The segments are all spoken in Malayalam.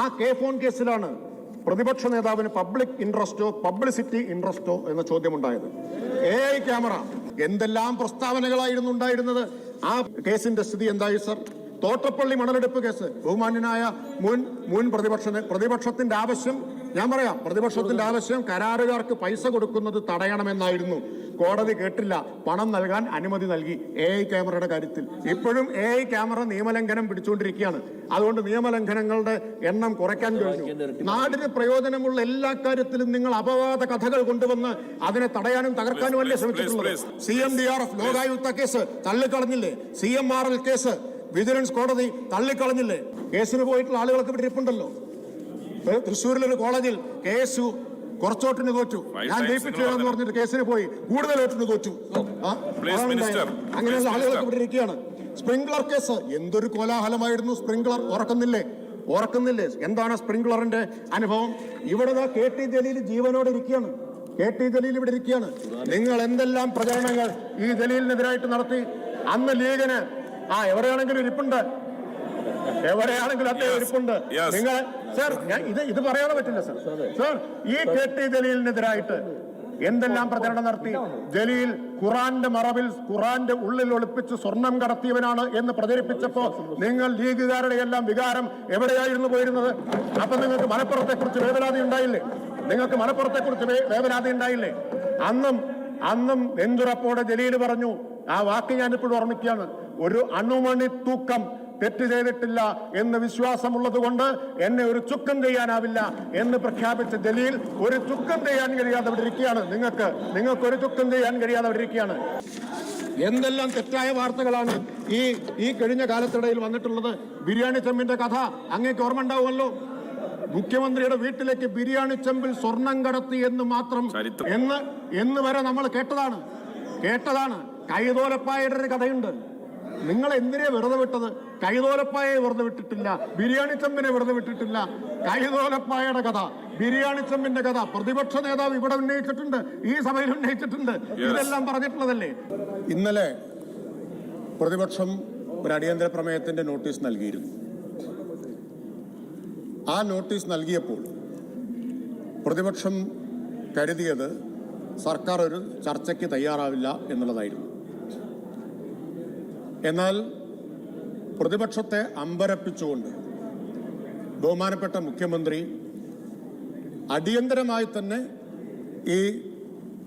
ആ കെ ഫോൺ കേസിലാണ് പ്രതിപക്ഷ നേതാവിന് പബ്ലിക് ഇൻട്രസ്റ്റോ പബ്ലിസിറ്റി ഇൻട്രസ്റ്റോ എന്ന ചോദ്യമുണ്ടായത്. AI ക്യാമറ എന്തെല്ലാം പ്രസ്താവനകളായിരുന്നു ഉണ്ടായിരുന്നത്. ആ കേസിന്റെ സ്ഥിതി എന്തായി സർ? തോട്ടപ്പള്ളി മണലെടുപ്പ് കേസ് ബഹുമാന്യനായ മുൻ പ്രതിപക്ഷത്തിന്റെ ആവശ്യം, ഞാൻ പറയാം, പ്രതിപക്ഷത്തിന്റെ ആവശ്യം കരാറുകാർക്ക് പൈസ കൊടുക്കുന്നത് തടയണമെന്നായിരുന്നു. കോടതി കേട്ടില്ല, പണം നൽകാൻ അനുമതി നൽകി AI ക്യാമറയുടെ കാര്യത്തിൽ. ഇപ്പോഴും AI ക്യാമറ നിയമലംഘനം പിടിച്ചുകൊണ്ടിരിക്കുകയാണ്. അതുകൊണ്ട് നിയമലംഘനങ്ങളുടെ എണ്ണം കുറയ്ക്കാൻ കഴിഞ്ഞു. നാടിന് പ്രയോജനമുള്ള എല്ലാ കാര്യത്തിലും നിങ്ങൾ അപവാദ കഥകൾ കൊണ്ടുവന്ന് അതിനെ തടയാനും തകർക്കാനും അല്ലേ ശ്രമിച്ചിട്ടുള്ളത്? CMDRF ലോകായുക്ത കേസ് തള്ളിക്കളഞ്ഞില്ലേ? CMRL കേസ് വിജിലൻസ് കോടതി തള്ളിക്കളഞ്ഞില്ലേ? കേസിന് പോയിട്ടുള്ള ആളുകളൊക്കെ ഇവിടെ ഇരിപ്പുണ്ടല്ലോ. തൃശ്ശൂരിലൊരു കോളേജിൽ KSU കുറച്ചോട്ടിന് തോറ്റു, ഞാൻ ജയിപ്പിച്ചു പറഞ്ഞിട്ട് കേസിന് പോയി കൂടുതൽ വോട്ടിന് തോറ്റു. അങ്ങനെയുള്ള ആളുകളൊക്കെ ഇവിടെ ഇരിക്കുകയാണ്. സ്പ്രിംഗ്ലർ കേസ് എന്തൊരു കോലാഹലമായിരുന്നു. സ്പ്രിംഗ്ലർ ഓർക്കുന്നില്ലേ? എന്താണ് സ്പ്രിംഗ്ലറിന്റെ അനുഭവം? ഇവിടെ KT ജലീൽ ജീവനോടെ ഇരിക്കുകയാണ്. KT ജലീൽ ഇവിടെ ഇരിക്കുകയാണ്. നിങ്ങൾ എന്തെല്ലാം പ്രചരണങ്ങൾ ഈ ജലീലിനെതിരായിട്ട് നടത്തി. അന്ന് ലീഗിന് എവിടെയാണെങ്കിലും ഇരിപ്പുണ്ട്, അദ്ദേഹം ഇരിപ്പുണ്ട്. നിങ്ങൾ സർ, ഇത് പറയാതെ പറ്റില്ല സർ. ഈ KT ജലീലിനെതിരായിട്ട് എന്തെല്ലാം പ്രചരണം നടത്തി. ജലീൽ ഖുറാന്റെ മറവിൽ, ഖുറാന്റെ ഉള്ളിൽ ഒളിപ്പിച്ച് സ്വർണം കടത്തിയവനാണ് എന്ന് പ്രചരിപ്പിച്ചപ്പോ നിങ്ങൾ ലീഗുകാരുടെ എല്ലാം വികാരം എവിടെയായിരുന്നു പോയിരുന്നത്? അപ്പൊ നിങ്ങൾക്ക് മലപ്പുറത്തെ കുറിച്ച് വേവലാതി ഉണ്ടായില്ലേ? അന്നും നെഞ്ചുറപ്പോടെ ജലീൽ പറഞ്ഞു, ആ വാക്ക് ഞാനിപ്പോഴും ഓർമ്മിക്കുകയാണ്, ഒരു അണുമണി തൂക്കം തെറ്റ് ചെയ്തിട്ടില്ല എന്ന് വിശ്വാസമുള്ളത് കൊണ്ട് എന്നെ ഒരു ചുക്കം ചെയ്യാനാവില്ല എന്ന് പ്രഖ്യാപിച്ച ജലീൽ ഒരു ചുക്കം ചെയ്യാൻ കഴിയാതെ അവിടെ ഇരിക്കുകയാണ്. നിങ്ങൾക്ക് ഒരു ചുക്കം ചെയ്യാൻ കഴിയാതെ അവിടെ ഇരിക്കുകയാണ്. എന്തെല്ലാം തെറ്റായ വാർത്തകളാണ് ഈ കഴിഞ്ഞ കാലത്തിടയിൽ വന്നിട്ടുള്ളത്. ബിരിയാണി ചെമ്പിന്റെ കഥ അങ്ങേക്ക് ഓർമ്മ ഉണ്ടാവുമല്ലോ. മുഖ്യമന്ത്രിയുടെ വീട്ടിലേക്ക് ബിരിയാണി ചെമ്പിൽ സ്വർണം കടത്തി എന്ന് മാത്രം എന്ന് വരെ നമ്മൾ കേട്ടതാണ്. കൈതോലപ്പായയുടെ ഒരു കഥയുണ്ട്. നിങ്ങൾ എന്തിനെ വെറുതെ വിട്ടത്? കൈതോലപ്പായെ വെറുതെ വിട്ടിട്ടില്ല, ബിരിയാണി ചെമ്പിനെ വെറുതെ വിട്ടിട്ടില്ല. കൈതോലപ്പായയുടെ കഥ, ബിരിയാണി ചെമ്പിന്റെ കഥ പ്രതിപക്ഷ നേതാവ് ഇവിടെ ഉന്നയിച്ചിട്ടുണ്ട്, ഈ സഭയിൽ ഉന്നയിച്ചിട്ടുണ്ട്. ഇതെല്ലാം പറഞ്ഞിട്ടുള്ളതല്ലേ? ഇന്നലെ പ്രതിപക്ഷം ഒരു അടിയന്തര പ്രമേയത്തിന്റെ നോട്ടീസ് നൽകിയിരുന്നു. ആ നോട്ടീസ് നൽകിയപ്പോൾ പ്രതിപക്ഷം കരുതിയത് സർക്കാർ ഒരു ചർച്ചയ്ക്ക് തയ്യാറാവില്ല എന്നുള്ളതായിരുന്നു. എന്നാൽ പ്രതിപക്ഷത്തെ അമ്പരപ്പിച്ചുകൊണ്ട് ബഹുമാനപ്പെട്ട മുഖ്യമന്ത്രി അടിയന്തരമായി തന്നെ ഈ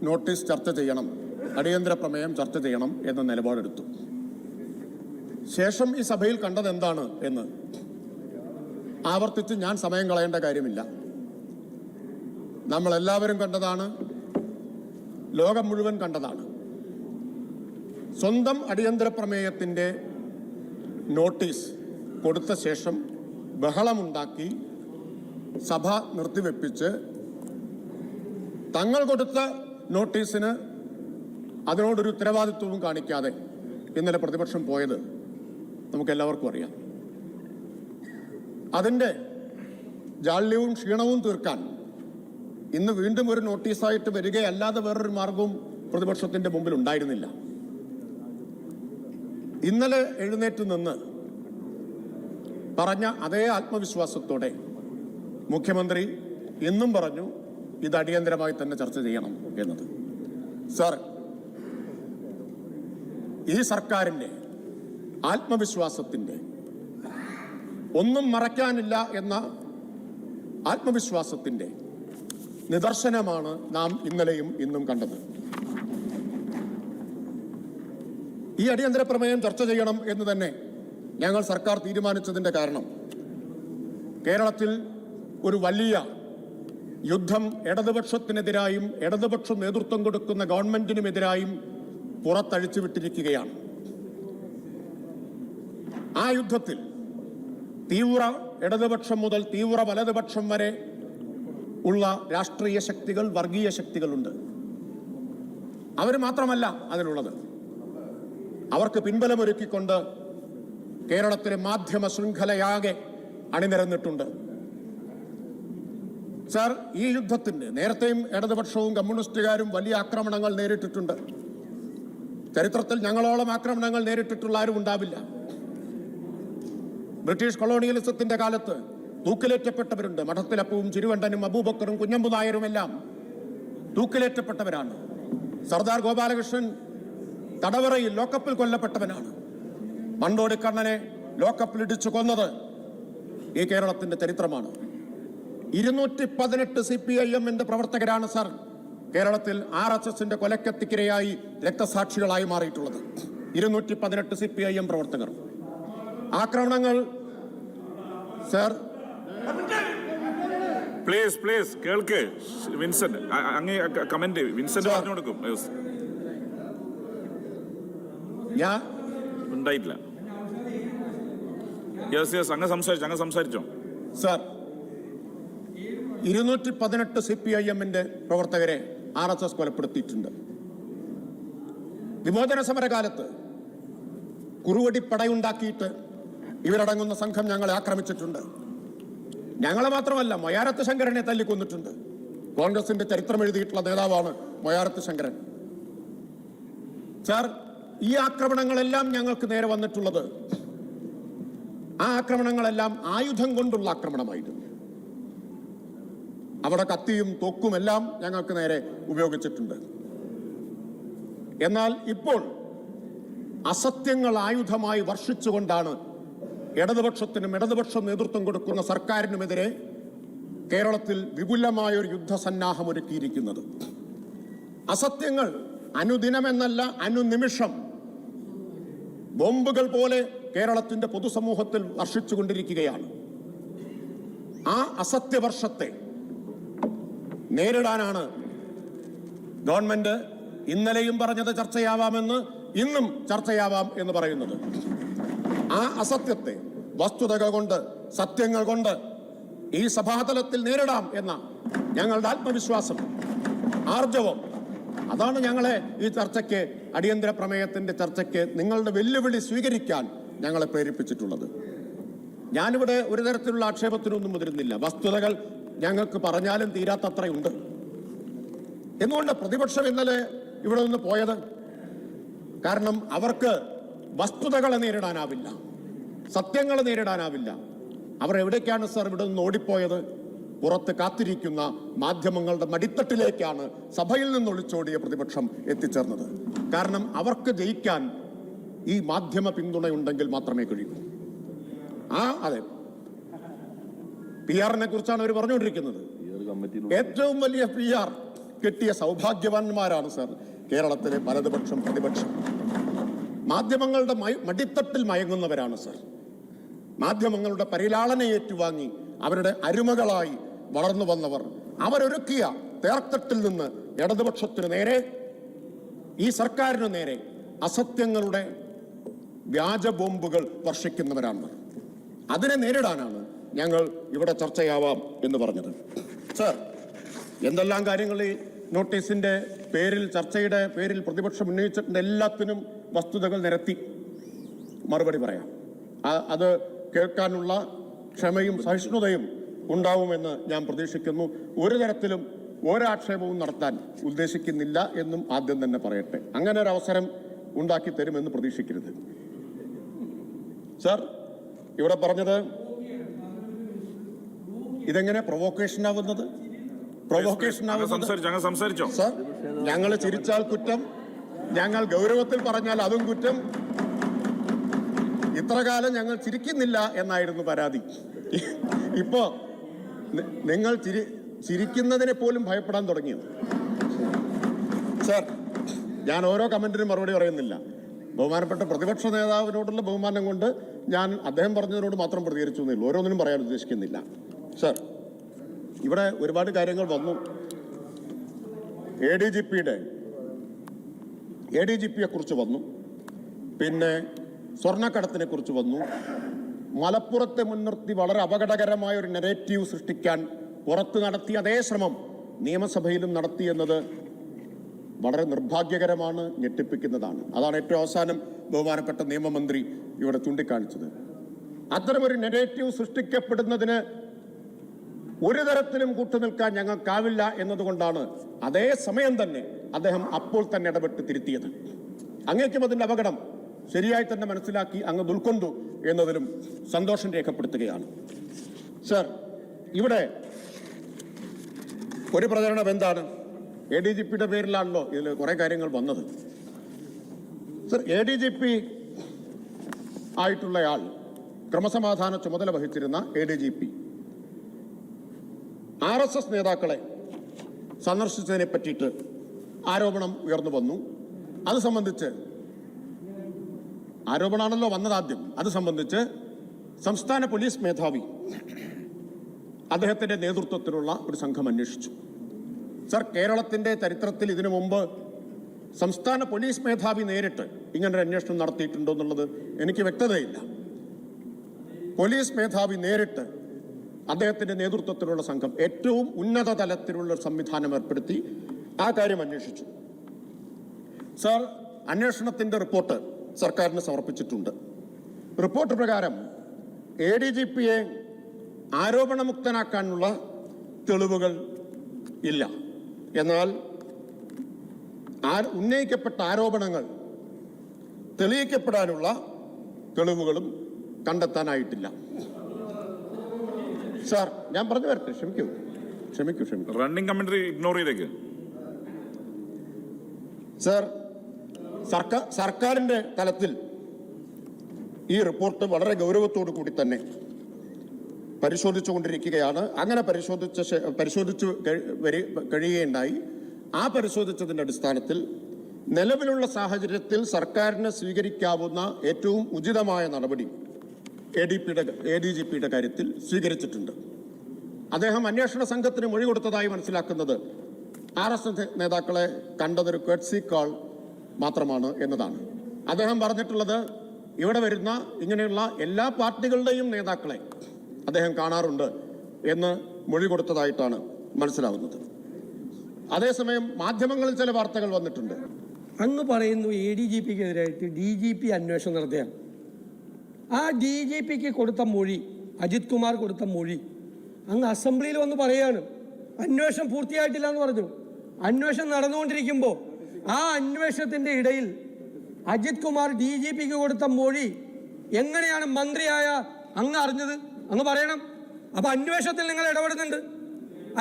നോട്ടീസ് ചർച്ച ചെയ്യണം, അടിയന്തര പ്രമേയം ചർച്ച ചെയ്യണം എന്ന നിലപാടെടുത്തു. ശേഷം ഈ സഭയിൽ കണ്ടത് എന്താണ് എന്ന് ആവർത്തിച്ച് ഞാൻ സമയം കളയേണ്ട കാര്യമില്ല. നമ്മളെല്ലാവരും കണ്ടതാണ്, ലോകം മുഴുവൻ കണ്ടതാണ്. സ്വന്തം അടിയന്തര പ്രമേയത്തിൻ്റെ നോട്ടീസ് കൊടുത്ത ശേഷം ബഹളമുണ്ടാക്കി സഭ നിർത്തിവെപ്പിച്ച് തങ്ങൾ കൊടുത്ത നോട്ടീസിന് അതിനോടൊരു ഉത്തരവാദിത്വവും കാണിക്കാതെ ഇന്നലെ പ്രതിപക്ഷം പോയത് നമുക്കെല്ലാവർക്കും അറിയാം. അതിൻ്റെ ജാള്യവും ക്ഷീണവും തീർക്കാൻ ഇന്ന് വീണ്ടും ഒരു നോട്ടീസായിട്ട് വരികയല്ലാതെ വേറൊരു മാർഗവും പ്രതിപക്ഷത്തിൻ്റെ മുമ്പിൽ ഉണ്ടായിരുന്നില്ല. ഇന്നലെ എഴുന്നേറ്റ് നിന്ന് പറഞ്ഞ അതേ ആത്മവിശ്വാസത്തോടെ മുഖ്യമന്ത്രി ഇന്നും പറഞ്ഞു ഇത് അടിയന്തരമായി തന്നെ ചർച്ച ചെയ്യണം എന്നത്. സർ, ഈ സർക്കാരിൻ്റെ ആത്മവിശ്വാസത്തിൻ്റെ, ഒന്നും മറയ്ക്കാനില്ല എന്ന ആത്മവിശ്വാസത്തിൻ്റെ നിദർശനമാണ് നാം ഇന്നലെയും ഇന്നും കണ്ടത്. ഈ അടിയന്തര പ്രമേയം ചർച്ച ചെയ്യണം എന്ന് തന്നെ ഞങ്ങൾ സർക്കാർ തീരുമാനിച്ചതിൻ്റെ കാരണം കേരളത്തിൽ ഒരു വലിയ യുദ്ധം ഇടതുപക്ഷത്തിനെതിരായും ഇടതുപക്ഷം നേതൃത്വം കൊടുക്കുന്ന ഗവൺമെന്റിനുമെതിരായും പുറത്തഴിച്ചു വിട്ടിരിക്കുകയാണ്. ആ യുദ്ധത്തിൽ തീവ്ര ഇടതുപക്ഷം മുതൽ തീവ്ര വലതുപക്ഷം വരെ ഉള്ള രാഷ്ട്രീയ ശക്തികൾ, വർഗീയ ശക്തികളുണ്ട്. അവർ മാത്രമല്ല അതിലുള്ളത്. അവർക്ക് പിൻബലമൊരുക്കിക്കൊണ്ട് കേരളത്തിലെ മാധ്യമ ശൃംഖലയാകെ അണിനിരന്നിട്ടുണ്ട്. സർ, ഈ യുദ്ധത്തിന് നേരത്തെയും ഇടതുപക്ഷവും കമ്മ്യൂണിസ്റ്റുകാരും വലിയ ആക്രമണങ്ങൾ നേരിട്ടിട്ടുണ്ട്. ചരിത്രത്തിൽ ഞങ്ങളോളം ആക്രമണങ്ങൾ നേരിട്ടിട്ടുള്ള ആരും ഉണ്ടാവില്ല. ബ്രിട്ടീഷ് കൊളോണിയലിസത്തിന്റെ കാലത്ത് തൂക്കിലേറ്റപ്പെട്ടവരുണ്ട്. മഠത്തിലപ്പവും ചിരുവണ്ടനും അബൂബക്കറും കുഞ്ഞമ്പു നായരുമെല്ലാം തൂക്കിലേറ്റപ്പെട്ടവരാണ്. സർദാർ ഗോപാലകൃഷ്ണൻ തടവറയിൽ ലോക്കപ്പിൽ കൊല്ലപ്പെട്ടവനാണ്. മണ്ടോടിക്കണ്ണനെ ലോക്കപ്പിൽ ഇടിച്ചു കൊന്നത് ഈ കേരളത്തിന്റെ ചരിത്രമാണ്. 218 CPIM-ന്റെ പ്രവർത്തകരാണ് സർ കേരളത്തിൽ RSSന്റെ കൊലക്കത്തിക്കിരയായി രക്തസാക്ഷികളായി മാറിയിട്ടുള്ളത്. 218 CPIM പ്രവർത്തകർ. ആക്രമണങ്ങൾ സർ പ്ലീസ് കേൾക്ക് വിൻസെന്റ്, അങ്ങേ കമന്റ് വിൻസെന്റ് പറഞ്ഞു കൊടുക്കും. ഞാൻ ഉണ്ടായിട്ടില്ല. അങ്ങ് സംസാരിച്ചോ സർ. 218 CPIM-ന്റെ പ്രവർത്തകരെ RSS കൊലപ്പെടുത്തിയിട്ടുണ്ട്. വിമോചന സമരകാലത്ത് കുറുവടിപ്പടയുണ്ടാക്കിയിട്ട് ഇവരടങ്ങുന്ന സംഘം ഞങ്ങളെ ആക്രമിച്ചിട്ടുണ്ട്. ഞങ്ങളെ മാത്രമല്ല, മൊയാരത്ത് ശങ്കരനെ തല്ലിക്കൊന്നിട്ടുണ്ട്. കോൺഗ്രസിന്റെ ചരിത്രം എഴുതിയിട്ടുള്ള നേതാവാണ് മൊയാരത്ത് ശങ്കരൻ. സാർ, ഈ ആക്രമണങ്ങളെല്ലാം ഞങ്ങൾക്ക് നേരെ വന്നിട്ടുള്ളത്, ആ ആക്രമണങ്ങളെല്ലാം ആയുധം കൊണ്ടുള്ള ആക്രമണമായിരുന്നു. അവിടെ കത്തിയും തോക്കുമെല്ലാം ഞങ്ങൾക്ക് നേരെ ഉപയോഗിച്ചിട്ടുണ്ട്. എന്നാൽ ഇപ്പോൾ അസത്യങ്ങൾ ആയുധമായി വർഷിച്ചുകൊണ്ടാണ് ഇടതുപക്ഷത്തിനും ഇടതുപക്ഷം നേതൃത്വം കൊടുക്കുന്ന സർക്കാരിനുമെതിരെ കേരളത്തിൽ വിപുലമായൊരു യുദ്ധസന്നാഹം ഒരുക്കിയിരിക്കുന്നത്. അസത്യങ്ങൾ അനുദിനമെന്നല്ല അനുനിമിഷം ബോംബുകൾ പോലെ കേരളത്തിന്റെ പൊതുസമൂഹത്തിൽ വർഷിച്ചുകൊണ്ടിരിക്കുകയാണ്. ആ അസത്യവർഷത്തെ നേരിടാനാണ് ഗവൺമെന്റ് ഇന്നലെയും പറഞ്ഞത് ചർച്ചയാവാമെന്ന്, ഇന്നും ചർച്ചയാവാം എന്ന് പറയുന്നത്. ആ അസത്യത്തെ വസ്തുതകൾ കൊണ്ട്, സത്യങ്ങൾ കൊണ്ട് ഈ സഭാതലത്തിൽ നേരിടാം എന്ന ഞങ്ങളുടെ ആത്മവിശ്വാസം, ആർജവം, അതാണ് ഞങ്ങളെ ഈ ചർച്ചയ്ക്ക്, അടിയന്തര പ്രമേയത്തിന്റെ ചർച്ചയ്ക്ക് നിങ്ങളുടെ വെല്ലുവിളി സ്വീകരിക്കാൻ ഞങ്ങളെ പ്രേരിപ്പിച്ചിട്ടുള്ളത്. ഞാനിവിടെ ഒരു തരത്തിലുള്ള ആക്ഷേപത്തിനൊന്നും മുതിരുന്നില്ല. വസ്തുതകൾ ഞങ്ങൾക്ക് പറഞ്ഞാലും തീരാത്തത്രയുണ്ട്. എന്തുകൊണ്ട് പ്രതിപക്ഷം ഇന്നലെ ഇവിടെ നിന്ന് പോയത്? കാരണം അവർക്ക് വസ്തുതകളെ നേരിടാനാവില്ല, സത്യങ്ങളെ നേരിടാനാവില്ല. അവർ എവിടേക്കാണ് സർ ഇവിടെ നിന്ന് ഓടിപ്പോയത്? പുറത്ത് കാത്തിരിക്കുന്ന മാധ്യമങ്ങളുടെ മടിത്തട്ടിലേക്കാണ് സഭയിൽ നിന്ന് ഒളിച്ചോടിയ പ്രതിപക്ഷം എത്തിച്ചേർന്നത്. കാരണം അവർക്ക് ജയിക്കാൻ ഈ മാധ്യമ പിന്തുണയുണ്ടെങ്കിൽ മാത്രമേ കഴിയൂ. അതെ, PR-നെ കുറിച്ചാണ് അവർ പറഞ്ഞുകൊണ്ടിരിക്കുന്നത്. ഏറ്റവും വലിയ PR കിട്ടിയ സൗഭാഗ്യവാന്മാരാണ് സർ കേരളത്തിലെ വലതുപക്ഷം, പ്രതിപക്ഷം. മാധ്യമങ്ങളുടെ മടിത്തട്ടിൽ മയങ്ങുന്നവരാണ് സർ. മാധ്യമങ്ങളുടെ പരിലാളന ഏറ്റുവാങ്ങി അവരുടെ അരുമകളായി വളർന്നു വന്നവർ. അവരൊരുക്കിയ തേർത്തട്ടിൽ നിന്ന് ഇടതുപക്ഷത്തിനു നേരെ, ഈ സർക്കാരിനു നേരെ അസത്യങ്ങളുടെ വ്യാജ ബോംബുകൾ വർഷിക്കുന്നവരാണ്. അതിനെ നേരിടാനാണ് ഞങ്ങൾ ഇവിടെ ചർച്ചയാവാം എന്ന് പറഞ്ഞത്. സർ, എന്തെല്ലാം കാര്യങ്ങൾ ഈ നോട്ടീസിന്റെ പേരിൽ, ചർച്ചയുടെ പേരിൽ പ്രതിപക്ഷം ഉന്നയിച്ചിട്ടുണ്ട്, എല്ലാത്തിനും വസ്തുതകൾ നിരത്തി മറുപടി പറയാം. അത് കേൾക്കാനുള്ള ക്ഷമയും സഹിഷ്ണുതയും ഉണ്ടാവുമെന്ന് ഞാൻ പ്രതീക്ഷിക്കുന്നു. ഒരു തരത്തിലും ഒരാക്ഷേപവും നടത്താൻ ഉദ്ദേശിക്കുന്നില്ല എന്നും ആദ്യം തന്നെ പറയട്ടെ. അങ്ങനെ ഒരു അവസരം ഉണ്ടാക്കി തരുമെന്ന് പ്രതീക്ഷിക്കരുത്. സർ, ഇവിടെ പറഞ്ഞത് ഇതെങ്ങനെ പ്രൊവോക്കേഷൻ ആവുന്നത്? സർ, ഞങ്ങൾ ചിരിച്ചാൽ കുറ്റം, ഞങ്ങൾ ഗൗരവത്തിൽ പറഞ്ഞാൽ അതും കുറ്റം. ഇത്ര കാലം ഞങ്ങൾ ചിരിക്കുന്നില്ല എന്നായിരുന്നു പരാതി. ഇപ്പോ നിങ്ങൾ ചിരിക്കുന്നതിനെ പോലും ഭയപ്പെടാൻ തുടങ്ങിയത്. സർ, ഞാൻ ഓരോ കമന്റിനും മറുപടി പറയുന്നില്ല. ബഹുമാനപ്പെട്ട പ്രതിപക്ഷ നേതാവിനോടുള്ള ബഹുമാനം കൊണ്ട് ഞാൻ അദ്ദേഹം പറഞ്ഞതിനോട് മാത്രം പ്രതികരിച്ചു എന്നേ ഉള്ളൂ. ഓരോന്നിനും പറയാൻ ഉദ്ദേശിക്കുന്നില്ല. സർ, ഇവിടെ ഒരുപാട് കാര്യങ്ങൾ വന്നു. ADGPയെ കുറിച്ച് വന്നു, പിന്നെ സ്വർണ്ണക്കടത്തിനെ കുറിച്ച് വന്നു. മലപ്പുറത്തെ മുൻനിർത്തി വളരെ അപകടകരമായ ഒരു നെറേറ്റീവ് സൃഷ്ടിക്കാൻ പുറത്ത് നടത്തിയ അതേ ശ്രമം നിയമസഭയിലും നടത്തിയെന്നത് വളരെ നിർഭാഗ്യകരമാണ്, ഞെട്ടിപ്പിക്കുന്നതാണ്. അതാണ് ഏറ്റവും അവസാനം ബഹുമാനപ്പെട്ട നിയമമന്ത്രി ഇവിടെ ചൂണ്ടിക്കാണിച്ചത്. അത്തരമൊരു നെറേറ്റീവ് സൃഷ്ടിക്കപ്പെടുന്നതിന് ഒരു തരത്തിലും കൂട്ടുനിൽക്കാൻ ഞങ്ങൾക്കാവില്ല എന്നതുകൊണ്ടാണ് അതേ സമയം തന്നെ അദ്ദേഹം അപ്പോൾ തന്നെ ഇടപെട്ട് തിരുത്തിയത്. അങ്ങേക്കും അതിന്റെ അപകടം ശരിയായി തന്നെ മനസ്സിലാക്കി അങ്ങ് ഉൾക്കൊണ്ടു എന്നതിലും സന്തോഷം രേഖപ്പെടുത്തുകയാണ്. സർ, ഇവിടെ ഒരു പ്രചരണം എന്താണ്? ADGP പേരിലാണല്ലോ ഇതിൽ കുറെ കാര്യങ്ങൾ വന്നത്. സർ, ADGP ആയിട്ടുള്ളയാൾ ക്രമസമാധാന ചുമതല വഹിച്ചിരുന്ന ADGP RSS നേതാക്കളെ സന്ദർശിച്ചതിനെ പറ്റിയിട്ട് ആരോപണം ഉയർന്നു വന്നു. അത് സംബന്ധിച്ച് ആരോപണമാണല്ലോ വന്നതാദ്യം. അത് സംബന്ധിച്ച് സംസ്ഥാന പോലീസ് മേധാവി അദ്ദേഹത്തിന്റെ നേതൃത്വത്തിലുള്ള ഒരു സംഘം അന്വേഷിച്ചു. സർ, കേരളത്തിന്റെ ചരിത്രത്തിൽ ഇതിനു മുമ്പ് സംസ്ഥാന പോലീസ് മേധാവി നേരിട്ട് ഇങ്ങനൊരു അന്വേഷണം നടത്തിയിട്ടുണ്ടോ എന്നുള്ളത് എനിക്ക് വ്യക്തതയില്ല. പോലീസ് മേധാവി നേരിട്ട് അദ്ദേഹത്തിന്റെ നേതൃത്വത്തിലുള്ള സംഘം ഏറ്റവും ഉന്നത തലത്തിലുള്ള സംവിധാനം ഏർപ്പെടുത്തി ആ കാര്യം അന്വേഷിച്ചു. സർ, അന്വേഷണത്തിന്റെ റിപ്പോർട്ട് സർക്കാരിന് സമർപ്പിച്ചിട്ടുണ്ട്. റിപ്പോർട്ട് പ്രകാരം ADGPയെ ആരോപണമുക്തനാക്കാനുള്ള തെളിവുകൾ ഇല്ല. എന്നാൽ ഉന്നയിക്കപ്പെട്ട ആരോപണങ്ങൾ തെളിയിക്കപ്പെടാനുള്ള തെളിവുകളും കണ്ടെത്താനായിട്ടില്ല. സാർ, ഞാൻ പറഞ്ഞു വരട്ടെ. ക്ഷമിക്കൂ. റണ്ണിംഗ് കമന്ററി ഇഗ്നോർ ചെയ്തേക്ക്. സാർ, സർക്കാരിന്റെ തലത്തിൽ ഈ റിപ്പോർട്ട് വളരെ ഗൗരവത്തോടു കൂടി തന്നെ പരിശോധിച്ചുകൊണ്ടിരിക്കുകയാണ്. അങ്ങനെ പരിശോധിച്ചു കഴിയുകയുണ്ടായി. ആ പരിശോധിച്ചതിന്റെ അടിസ്ഥാനത്തിൽ നിലവിലുള്ള സാഹചര്യത്തിൽ സർക്കാരിന് സ്വീകരിക്കാവുന്ന ഏറ്റവും ഉചിതമായ നടപടി ADGPയുടെ കാര്യത്തിൽ സ്വീകരിച്ചിട്ടുണ്ട്. അദ്ദേഹം അന്വേഷണ സംഘത്തിന് മൊഴി കൊടുത്തതായി മനസ്സിലാക്കുന്നത് RSS നേതാക്കളെ കണ്ടതൊരു കേട്സി കാൾ മാത്രമാണ് എന്നതാണ്. അദ്ദേഹം പറഞ്ഞിട്ടുള്ളത് ഇവിടെ വരുന്ന ഇങ്ങനെയുള്ള എല്ലാ പാർട്ടികളുടെയും നേതാക്കളെ അദ്ദേഹം കാണാറുണ്ട് എന്ന് മൊഴി കൊടുത്തതായിട്ടാണ് മനസ്സിലാവുന്നത്. അതേസമയം മാധ്യമങ്ങളിൽ ചില വാർത്തകൾ വന്നിട്ടുണ്ട്. അങ്ങ് പറയുന്നു ADGPക്കെതിരായിട്ട് DGP അന്വേഷണം നടത്തിയാണ്. ആ DGPക്ക് കൊടുത്ത മൊഴി, അജിത് കുമാർ കൊടുത്ത മൊഴി അങ്ങ് അസംബ്ലിയിൽ വന്ന് പറയുകയാണ് അന്വേഷണം പൂർത്തിയായിട്ടില്ല എന്ന് പറഞ്ഞു. അന്വേഷണം നടന്നുകൊണ്ടിരിക്കുമ്പോൾ ആ അന്വേഷണത്തിന്റെ ഇടയിൽ അജിത് കുമാർ DGPക്ക് കൊടുത്ത മൊഴി എങ്ങനെയാണ് മന്ത്രിയായ അങ്ങ് അറിഞ്ഞത്? അങ്ങ് പറയണം. അപ്പൊ അന്വേഷണത്തിൽ നിങ്ങൾ ഇടപെടുന്നുണ്ട്,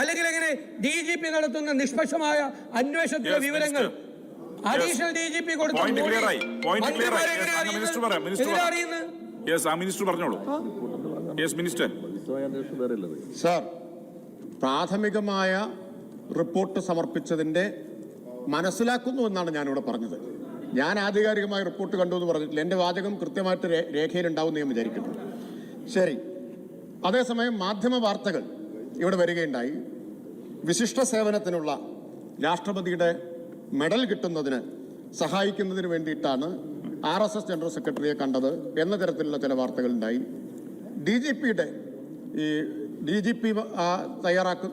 അല്ലെങ്കിൽ എങ്ങനെ DGP നടത്തുന്ന നിഷ്പക്ഷമായ അന്വേഷണത്തിലെ വിവരങ്ങൾ അഡീഷണൽ DGP കൊടുത്ത സാർ, പ്രാഥമികമായ റിപ്പോർട്ട് സമർപ്പിച്ചതിന്റെ മനസ്സിലാക്കുന്നു എന്നാണ് ഞാനിവിടെ പറഞ്ഞത്. ഞാൻ ആധികാരികമായ റിപ്പോർട്ട് കണ്ടു എന്ന് പറഞ്ഞിട്ടില്ല. എൻ്റെ വാചകം കൃത്യമായിട്ട് രേഖയിലുണ്ടാവുമെന്ന് ഞാൻ വിചാരിക്കുന്നു. ശരി. അതേസമയം മാധ്യമ വാർത്തകൾ ഇവിടെ വരികയുണ്ടായി. വിശിഷ്ട സേവനത്തിനുള്ള രാഷ്ട്രപതിയുടെ മെഡൽ കിട്ടുന്നതിന് സഹായിക്കുന്നതിന് വേണ്ടിയിട്ടാണ് RSS ജനറൽ സെക്രട്ടറിയെ കണ്ടത് എന്ന തരത്തിലുള്ള ചില വാർത്തകളുണ്ടായി.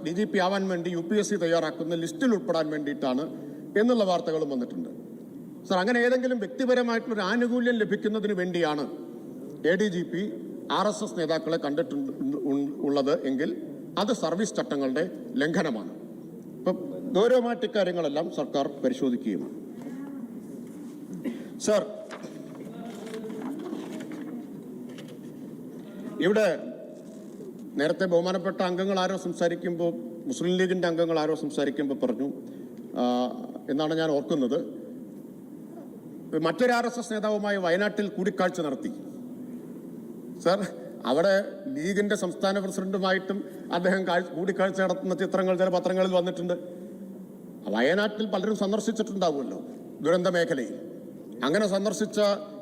DGP ആവാൻ വേണ്ടി UPSC തയ്യാറാക്കുന്ന ലിസ്റ്റിൽ ഉൾപ്പെടാൻ വേണ്ടിയിട്ടാണ് എന്നുള്ള വാർത്തകളും വന്നിട്ടുണ്ട്. സർ, അങ്ങനെ ഏതെങ്കിലും വ്യക്തിപരമായിട്ടുള്ളൊരു ആനുകൂല്യം ലഭിക്കുന്നതിന് വേണ്ടിയാണ് ADGP RSS നേതാക്കളെ കണ്ടിട്ടുള്ളത് എങ്കിൽ അത് സർവീസ് ചട്ടങ്ങളുടെ ലംഘനമാണ്. ഇപ്പം ഗൗരവമായിട്ട് ഇക്കാര്യങ്ങളെല്ലാം സർക്കാർ പരിശോധിക്കുകയുമാണ്. സർ, ഇവിടെ നേരത്തെ ബഹുമാനപ്പെട്ട അംഗങ്ങൾ ആരോ സംസാരിക്കുമ്പോൾ, മുസ്ലിം ലീഗിന്റെ അംഗങ്ങൾ ആരോ സംസാരിക്കുമ്പോൾ പറഞ്ഞു എന്നാണ് ഞാൻ ഓർക്കുന്നത്, മറ്റൊരു RSS നേതാവുമായി വയനാട്ടിൽ കൂടിക്കാഴ്ച നടത്തി. സർ, അവിടെ ലീഗിന്റെ സംസ്ഥാന പ്രസിഡന്റുമായിട്ടും അദ്ദേഹം കൂടിക്കാഴ്ച നടത്തുന്ന ചിത്രങ്ങൾ ചില പത്രങ്ങളിൽ വന്നിട്ടുണ്ട്. വയനാട്ടിൽ പലരും സന്ദർശിച്ചിട്ടുണ്ടാവുമല്ലോ, ദുരന്ത മേഖലയിൽ. അങ്ങനെ സന്ദർശിച്ച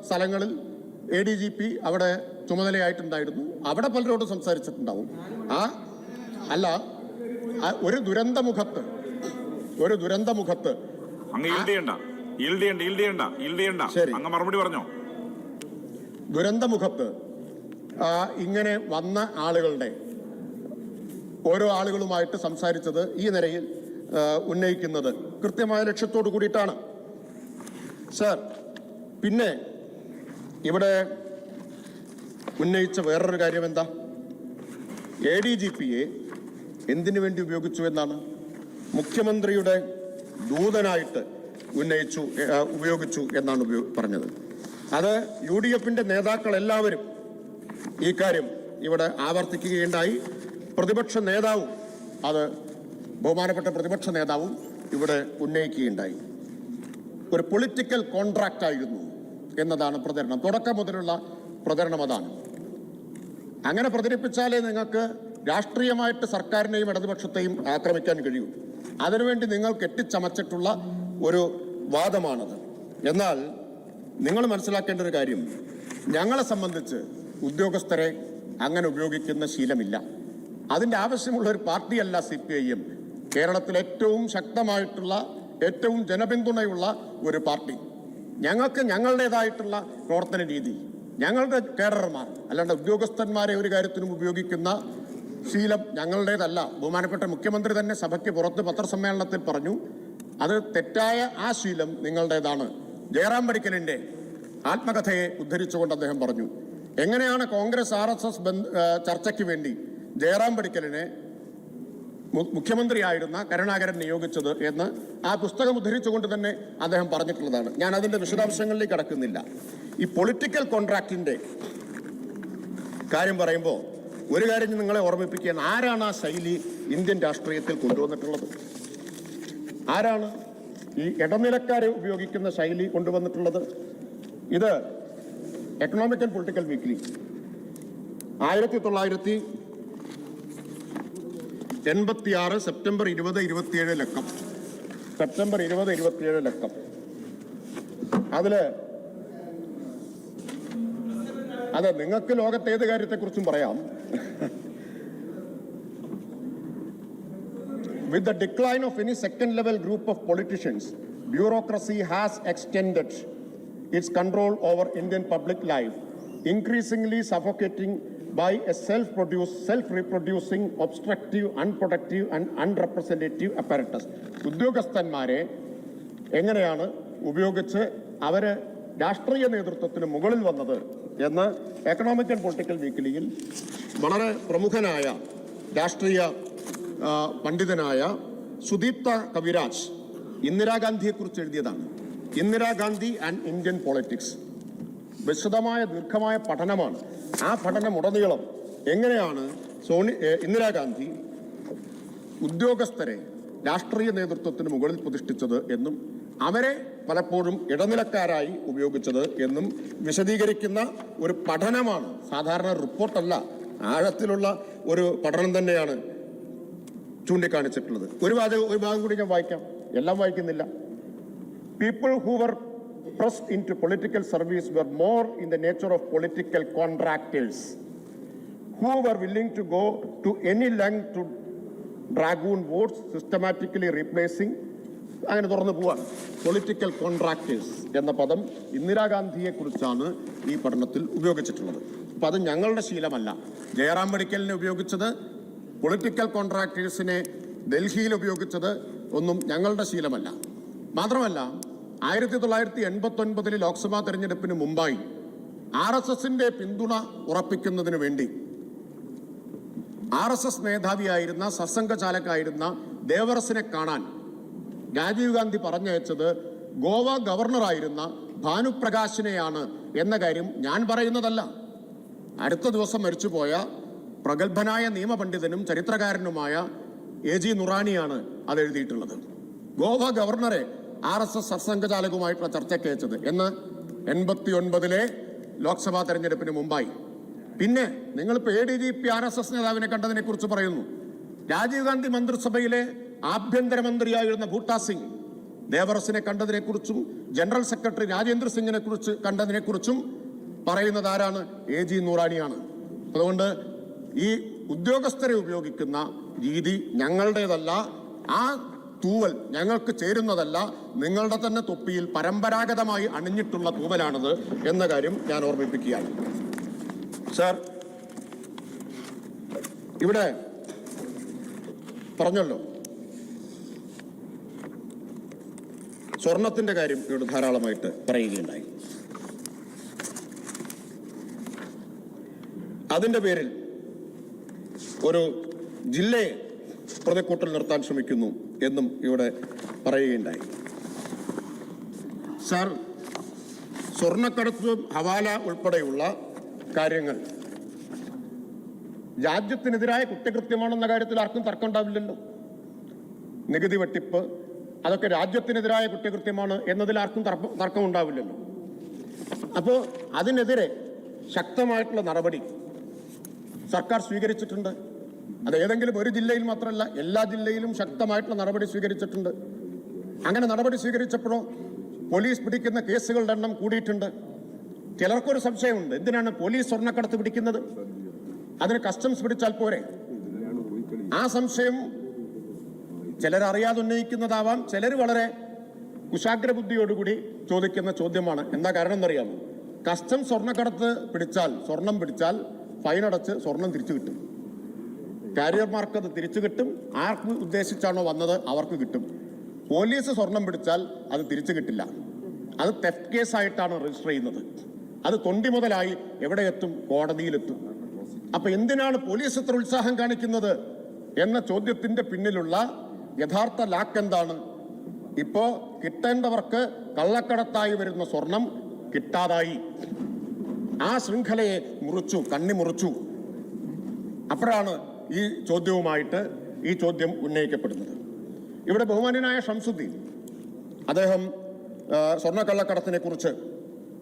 സ്ഥലങ്ങളിൽ ADGP അവിടെ ചുമതലയായിട്ടുണ്ടായിരുന്നു. അവിടെ പലരോടും സംസാരിച്ചിട്ടുണ്ടാവും. ഒരു ദുരന്തമുഖത്ത് ദുരന്തമുഖത്ത് ഇങ്ങനെ വന്ന ആളുകളുടെ ഓരോ ആളുകളുമായിട്ട് സംസാരിച്ചത് ഈ നിലയിൽ ഉന്നയിക്കുന്നത് കൃത്യമായ ലക്ഷ്യത്തോടു കൂടിയിട്ടാണ്. സർ, പിന്നെ ഇവിടെ ഉന്നയിച്ച വേറൊരു കാര്യം എന്താ? ADGPയെ എന്തിനു വേണ്ടി ഉപയോഗിച്ചു എന്നാണ്? മുഖ്യമന്ത്രിയുടെ ദൂതനായിട്ട് ഉപയോഗിച്ചു എന്നാണ് പറഞ്ഞത്. അത് UDFന്റെ നേതാക്കൾ എല്ലാവരും ഈ കാര്യം ഇവിടെ ആവർത്തിക്കുകയുണ്ടായി. പ്രതിപക്ഷ നേതാവും അത് ബഹുമാനപ്പെട്ട പ്രതിപക്ഷ നേതാവും ഇവിടെ ഉന്നയിക്കുകയുണ്ടായി. ഒരു പൊളിറ്റിക്കൽ കോൺട്രാക്റ്റ് ആയിരുന്നു എന്നതാണ് പ്രചരണം. തുടക്കം മുതലുള്ള പ്രചരണം അതാണ്. അങ്ങനെ പ്രചരിപ്പിച്ചാലേ നിങ്ങൾക്ക് രാഷ്ട്രീയമായിട്ട് സർക്കാരിനെയും ഇടതുപക്ഷത്തെയും ആക്രമിക്കാൻ കഴിയൂ. അതിനുവേണ്ടി നിങ്ങൾ കെട്ടിച്ചമച്ചിട്ടുള്ള ഒരു വാദമാണത്. എന്നാൽ നിങ്ങൾ മനസ്സിലാക്കേണ്ട ഒരു കാര്യം, ഞങ്ങളെ സംബന്ധിച്ച് ഉദ്യോഗസ്ഥരെ അങ്ങനെ ഉപയോഗിക്കുന്ന ശീലമില്ല. അതിൻ്റെ ആവശ്യമുള്ള ഒരു പാർട്ടിയല്ല CPIM. കേരളത്തിൽ ഏറ്റവും ശക്തമായിട്ടുള്ള, ഏറ്റവും ജനപിന്തുണയുള്ള ഒരു പാർട്ടി. ഞങ്ങൾക്ക് ഞങ്ങളുടേതായിട്ടുള്ള പ്രവർത്തന രീതി, ഞങ്ങളുടെ കേഡർമാർ, അല്ലാണ്ട് ഉദ്യോഗസ്ഥന്മാരെ ഒരു കാര്യത്തിനും ഉപയോഗിക്കുന്ന ശീലം ഞങ്ങളുടേതല്ല. ബഹുമാനപ്പെട്ട മുഖ്യമന്ത്രി തന്നെ സഭയ്ക്ക് പുറത്ത് പത്രസമ്മേളനത്തിൽ പറഞ്ഞു, അത് തെറ്റായ ആ ശീലം നിങ്ങളുടേതാണ്. ജയറാം പടിക്കലിൻ്റെ ആത്മകഥയെ ഉദ്ധരിച്ചുകൊണ്ട് അദ്ദേഹം പറഞ്ഞു, എങ്ങനെയാണ് കോൺഗ്രസ് RSS ചർച്ചയ്ക്ക് വേണ്ടി ജയറാം പടിക്കലിനെ മുഖ്യമന്ത്രിയായിരുന്ന കരുണാകരൻ നിയോഗിച്ചത് എന്ന് ആ പുസ്തകം ഉദ്ധരിച്ചുകൊണ്ട് തന്നെ അദ്ദേഹം പറഞ്ഞിട്ടുള്ളതാണ്. ഞാൻ അതിൻ്റെ വിശദാംശങ്ങളിലേക്ക് കടക്കുന്നില്ല. ഈ പൊളിറ്റിക്കൽ കോൺട്രാക്റ്റിൻ്റെ കാര്യം പറയുമ്പോൾ ഒരു കാര്യം നിങ്ങളെ ഓർമ്മിപ്പിക്കുകയാണ്, ആരാണ് ആ ശൈലി ഇന്ത്യൻ രാഷ്ട്രീയത്തിൽ കൊണ്ടുവന്നിട്ടുള്ളത്? ആരാണ് ഈ ഇടനിലക്കാരെ ഉപയോഗിക്കുന്ന ശൈലി കൊണ്ടുവന്നിട്ടുള്ളത്? ഇത് economic and political weekly 1986 September 20-27 ലക്കം, സെപ്റ്റംബർ 20-27 ലക്കം. അതില് അതെ, നിങ്ങൾക്ക് ലോകത്ത് ഏത് കാര്യത്തെക്കുറിച്ചും പറയാം. With the decline of any second level group of politicians, bureaucracy has extended its control over Indian public life, increasingly suffocating by a self-reproducing, obstructive, unproductive and unrepresentative apparatus. ഉദ്യോഗസ്ഥന്മാരെ എങ്ങനെയാണ് ഉപയോഗിച്ച് അവര് രാഷ്ട്രീയ നേതൃത്വത്തിന് മുകളിൽ വന്നത് എന്ന് എക്കണോമിക് ആൻഡ് പൊളിറ്റിക്കൽ വീക്ക്ലിയിൽ വളരെ പ്രമുഖനായ രാഷ്ട്രീയ പണ്ഡിതനായ സുദീപ്ത കവിരാജ് ഇന്ദിരാഗാന്ധിയെക്കുറിച്ച് എഴുതിയതാണ്. Indira Gandhi and Indian politics. വിശദമായ ദീർഘമായ പഠനമാണ്. ആ പഠനം ഉടനീളം എങ്ങനെയാണ് ഇന്ദിരാഗാന്ധി ഉദ്യോഗസ്ഥരെ രാഷ്ട്രീയ നേതൃത്വത്തിന് മുകളിൽ പ്രതിഷ്ഠിച്ചത് എന്നും അവരെ പലപ്പോഴും ഇടനിലക്കാരായി ഉപയോഗിച്ചത് എന്നും വിശദീകരിക്കുന്ന ഒരു പഠനമാണ്. സാധാരണ റിപ്പോർട്ടല്ല, ആഴത്തിലുള്ള ഒരു പഠനം തന്നെയാണ് ചൂണ്ടിക്കാണിച്ചിട്ടുള്ളത്. ഒരു ഭാഗം കൂടി ഞാൻ വായിക്കാം, എല്ലാം വായിക്കുന്നില്ല. People who were pressed into political service were more in the nature of political contractors who were willing to go to any length to dragoon votes, systematically replacing. അങ്ങനെ തുറന്നു പോവാണ്. പൊളിറ്റിക്കൽ കോൺട്രാക്ടേഴ്സ് എന്ന പദം ഇന്ദിരാഗാന്ധിയെ കുറിച്ചാണ് ഈ പഠനത്തിൽ ഉപയോഗിച്ചിട്ടുള്ളത്. അപ്പം അത് ഞങ്ങളുടെ ശീലമല്ല. ജയറാം പടിക്കലിനെ ഉപയോഗിച്ചത്, പൊളിറ്റിക്കൽ കോൺട്രാക്ടേഴ്സിനെ ഡൽഹിയിൽ ഉപയോഗിച്ചത് ഒന്നും ഞങ്ങളുടെ ശീലമല്ല. മാത്രമല്ല 1989 ലോക്സഭാ തെരഞ്ഞെടുപ്പിന് മുമ്പായി RSSന്റെ പിന്തുണ ഉറപ്പിക്കുന്നതിന് വേണ്ടി RSS മേധാവിയായിരുന്ന സർസംഘചാലകായിരുന്ന ദേവറസിനെ കാണാൻ രാജീവ് ഗാന്ധി പറഞ്ഞയച്ചത് ഗോവ ഗവർണറായിരുന്ന ഭാനുപ്രകാശിനെയാണ് എന്ന കാര്യം ഞാൻ പറയുന്നതല്ല. അടുത്ത ദിവസം മരിച്ചുപോയ പ്രഗത്ഭനായ നിയമപണ്ഡിതനും ചരിത്രകാരനുമായ AG നുറാനിയാണ് അത് എഴുതിയിട്ടുള്ളത്. ഗോവ ഗവർണറെ RSS സർസംഘചാലകുമായിട്ടുള്ള ചർച്ചയ്ക്ക് അയച്ചത് എന്ന് 89 ലോക്സഭാ തെരഞ്ഞെടുപ്പിന് മുമ്പായി. പിന്നെ നിങ്ങളിപ്പോൾ ADGP RSS നേതാവിനെ കണ്ടതിനെ കുറിച്ച് പറയുന്നു. രാജീവ് ഗാന്ധി മന്ത്രിസഭയിലെ ആഭ്യന്തരമന്ത്രിയായിരുന്ന ബൂട്ടാ സിംഗ് ദേവറസിനെ കണ്ടതിനെക്കുറിച്ചും ജനറൽ സെക്രട്ടറി രാജേന്ദ്ര സിംഗിനെ കുറിച്ച് കണ്ടതിനെക്കുറിച്ചും പറയുന്നത് ആരാണ്? AG നുറാനിയാണ്. അതുകൊണ്ട് ഈ ഉദ്യോഗസ്ഥരെ ഉപയോഗിക്കുന്ന രീതി ഞങ്ങളുടേതല്ല. ആ തൂവൽ ഞങ്ങൾക്ക് ചേരുന്നതല്ല. നിങ്ങളുടെ തന്നെ തൊപ്പിയിൽ പരമ്പരാഗതമായി അണിഞ്ഞിട്ടുള്ള തൂവലാണത് എന്ന കാര്യം ഞാൻ ഓർമ്മിപ്പിക്കുകയാണ്. സാർ, ഇവിടെ പറഞ്ഞല്ലോ സ്വർണത്തിന്റെ കാര്യം ഇവിടെ ധാരാളമായിട്ട് പറയുകയുണ്ടായി. അതിന്റെ പേരിൽ ഒരു ജില്ലയെ പ്രതിക്കൂട്ടിൽ നിർത്താൻ ശ്രമിക്കുന്നു എന്നും ഇവിടെ പറയുകയുണ്ടായി. സാർ, സ്വർണ്ണക്കടത്തും ഹവാല ഉൾപ്പെടെയുള്ള കാര്യങ്ങൾ രാജ്യത്തിനെതിരായ കുറ്റകൃത്യമാണെന്ന കാര്യത്തിൽ ആർക്കും തർക്കം ഉണ്ടാവില്ലല്ലോ. നികുതി വെട്ടിപ്പ് അതൊക്കെ രാജ്യത്തിനെതിരായ കുറ്റകൃത്യമാണ് എന്നതിൽ ആർക്കും തർക്കം ഉണ്ടാവില്ലല്ലോ. അപ്പോൾ അതിനെതിരെ ശക്തമായിട്ടുള്ള നടപടി സർക്കാർ സ്വീകരിച്ചിട്ടുണ്ട്. അത് ഏതെങ്കിലും ഒരു ജില്ലയിൽ മാത്രമല്ല, എല്ലാ ജില്ലയിലും ശക്തമായിട്ടുള്ള നടപടി സ്വീകരിച്ചിട്ടുണ്ട്. അങ്ങനെ നടപടി സ്വീകരിച്ചപ്പോഴോ പോലീസ് പിടിക്കുന്ന കേസുകളുടെ എണ്ണം കൂടിയിട്ടുണ്ട്. ചിലർക്കൊരു സംശയമുണ്ട്, എന്തിനാണ് പോലീസ് സ്വർണ്ണക്കടത്ത് പിടിക്കുന്നത്? അതിന് കസ്റ്റംസ് പിടിച്ചാൽ പോരെ? ആ സംശയം ചിലരറിയാതെ ഉന്നയിക്കുന്നതാവാം, ചിലർ വളരെ കുശാഗ്ര ബുദ്ധിയോടുകൂടി ചോദിക്കുന്ന ചോദ്യമാണ്. എന്താ കാരണം എന്നറിയാമോ? കസ്റ്റംസ് സ്വർണ്ണക്കടത്ത് പിടിച്ചാൽ, സ്വർണം പിടിച്ചാൽ ഫൈൻ അടച്ച് സ്വർണം തിരിച്ചു കിട്ടും. കാരിയർമാർക്ക് അത് തിരിച്ചു കിട്ടും. ആർക്ക് ഉദ്ദേശിച്ചാണോ വന്നത് അവർക്ക് കിട്ടും. പോലീസ് സ്വർണം പിടിച്ചാൽ അത് തിരിച്ചു കിട്ടില്ല. അത് തെഫ്റ്റ് കേസായിട്ടാണ് രജിസ്റ്റർ ചെയ്യുന്നത്. അത് തൊണ്ടി മുതലായി എവിടെ എത്തും? കോടതിയിലെത്തും. അപ്പൊ എന്തിനാണ് പോലീസ് ഇത്ര ഉത്സാഹം കാണിക്കുന്നത് എന്ന ചോദ്യത്തിന്റെ പിന്നിലുള്ള യഥാർത്ഥ ലാക്ക് എന്താണ്? ഇപ്പോ കിട്ടേണ്ടവർക്ക് കള്ളക്കടത്തായി വരുന്ന സ്വർണം കിട്ടാതായി. ആ ശൃംഖലയെ മുറിച്ചു, കണ്ണി മുറിച്ചു. അപ്പോഴാണ് ഈ ചോദ്യവുമായിട്ട് ഈ ചോദ്യം ഉന്നയിക്കപ്പെടുന്നത്. ഇവിടെ ബഹുമാന്യനായ ഷംസുദ്ദീൻ അദ്ദേഹം സ്വർണ്ണക്കള്ളക്കടത്തിനെ കുറിച്ച്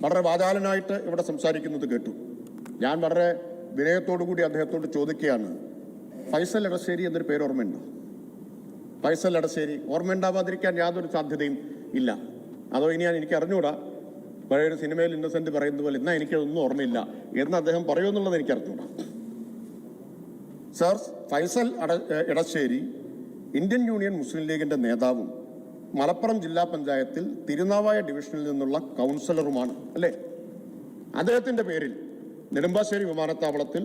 വളരെ വാചാലനായിട്ട് ഇവിടെ സംസാരിക്കുന്നത് കേട്ടു. ഞാൻ വളരെ വിനയത്തോടുകൂടി അദ്ദേഹത്തോട് ചോദിക്കുകയാണ്, ഫൈസൽ എടശ്ശേരി എന്നൊരു പേര് ഓർമ്മയുണ്ടോ? ഫൈസൽ എടശ്ശേരി ഓർമ്മയുണ്ടാവാതിരിക്കാൻ യാതൊരു സാധ്യതയും ഇല്ല. അതോ ഇനി എനിക്ക് അറിഞ്ഞുകൂടാ, പഴയൊരു സിനിമയിൽ ഇന്നസെന്റ് പറയുന്നത് പോലെ എന്നാ എനിക്കതൊന്നും ഓർമ്മയില്ല എന്ന് അദ്ദേഹം പറയുമെന്നുള്ളത് എനിക്ക് അറിഞ്ഞുകൂടാ. Sir, Faisal Edassery Indian Union Muslim ലീഗിന്റെ നേതാവും മലപ്പുറം ജില്ലാ പഞ്ചായത്തിൽ തിരുനാവായ ഡിവിഷനിൽ നിന്നുള്ള കൗൺസിലറുമാണ്, അല്ലേ? അദ്ദേഹത്തിന്റെ പേരിൽ നെടുമ്പാശ്ശേരി വിമാനത്താവളത്തിൽ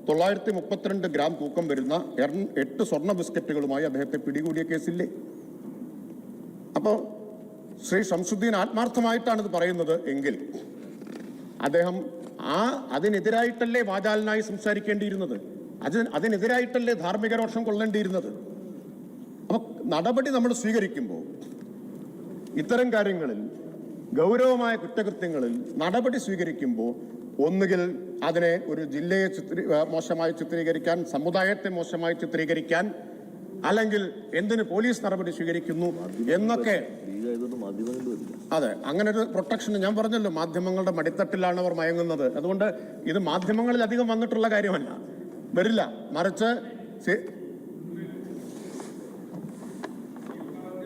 932 ഗ്രാം തൂക്കം വരുന്ന 8 സ്വർണ്ണ ബിസ്ക്കറ്റുകളുമായി അദ്ദേഹത്തെ പിടികൂടിയ കേസില്ലേ? അപ്പോൾ ശ്രീ ഷംസുദ്ദീൻ ആത്മാർത്ഥമായിട്ടാണ് ഇത് പറയുന്നത് എങ്കിൽ അദ്ദേഹം അതിനെതിരായിട്ടല്ലേ വാചാലനായി സംസാരിക്കേണ്ടിയിരുന്നത്? അതിനെതിരായിട്ടല്ലേ ധാർമ്മിക രോഷം കൊള്ളേണ്ടിയിരുന്നത്? അപ്പൊ നടപടി നമ്മൾ സ്വീകരിക്കുമ്പോൾ ഇത്തരം കാര്യങ്ങളിൽ, ഗൗരവമായ കുറ്റകൃത്യങ്ങളിൽ നടപടി സ്വീകരിക്കുമ്പോൾ ഒന്നുകിൽ അതിനെ ഒരു ജില്ലയെ മോശമായി ചിത്രീകരിക്കാൻ, സമുദായത്തെ മോശമായി ചിത്രീകരിക്കാൻ, അല്ലെങ്കിൽ എന്തിന് പോലീസ് നടപടി സ്വീകരിക്കുന്നു എന്നൊക്കെ. അതെ, അങ്ങനെ ഒരു പ്രൊട്ടക്ഷൻ ഞാൻ പറഞ്ഞല്ലോ, മാധ്യമങ്ങളുടെ മടിത്തട്ടിലാണ് അവർ മയങ്ങുന്നത്. അതുകൊണ്ട് ഇത് മാധ്യമങ്ങളിൽ അധികം വന്നിട്ടുള്ള കാര്യമല്ല, വരില്ല. മറിച്ച്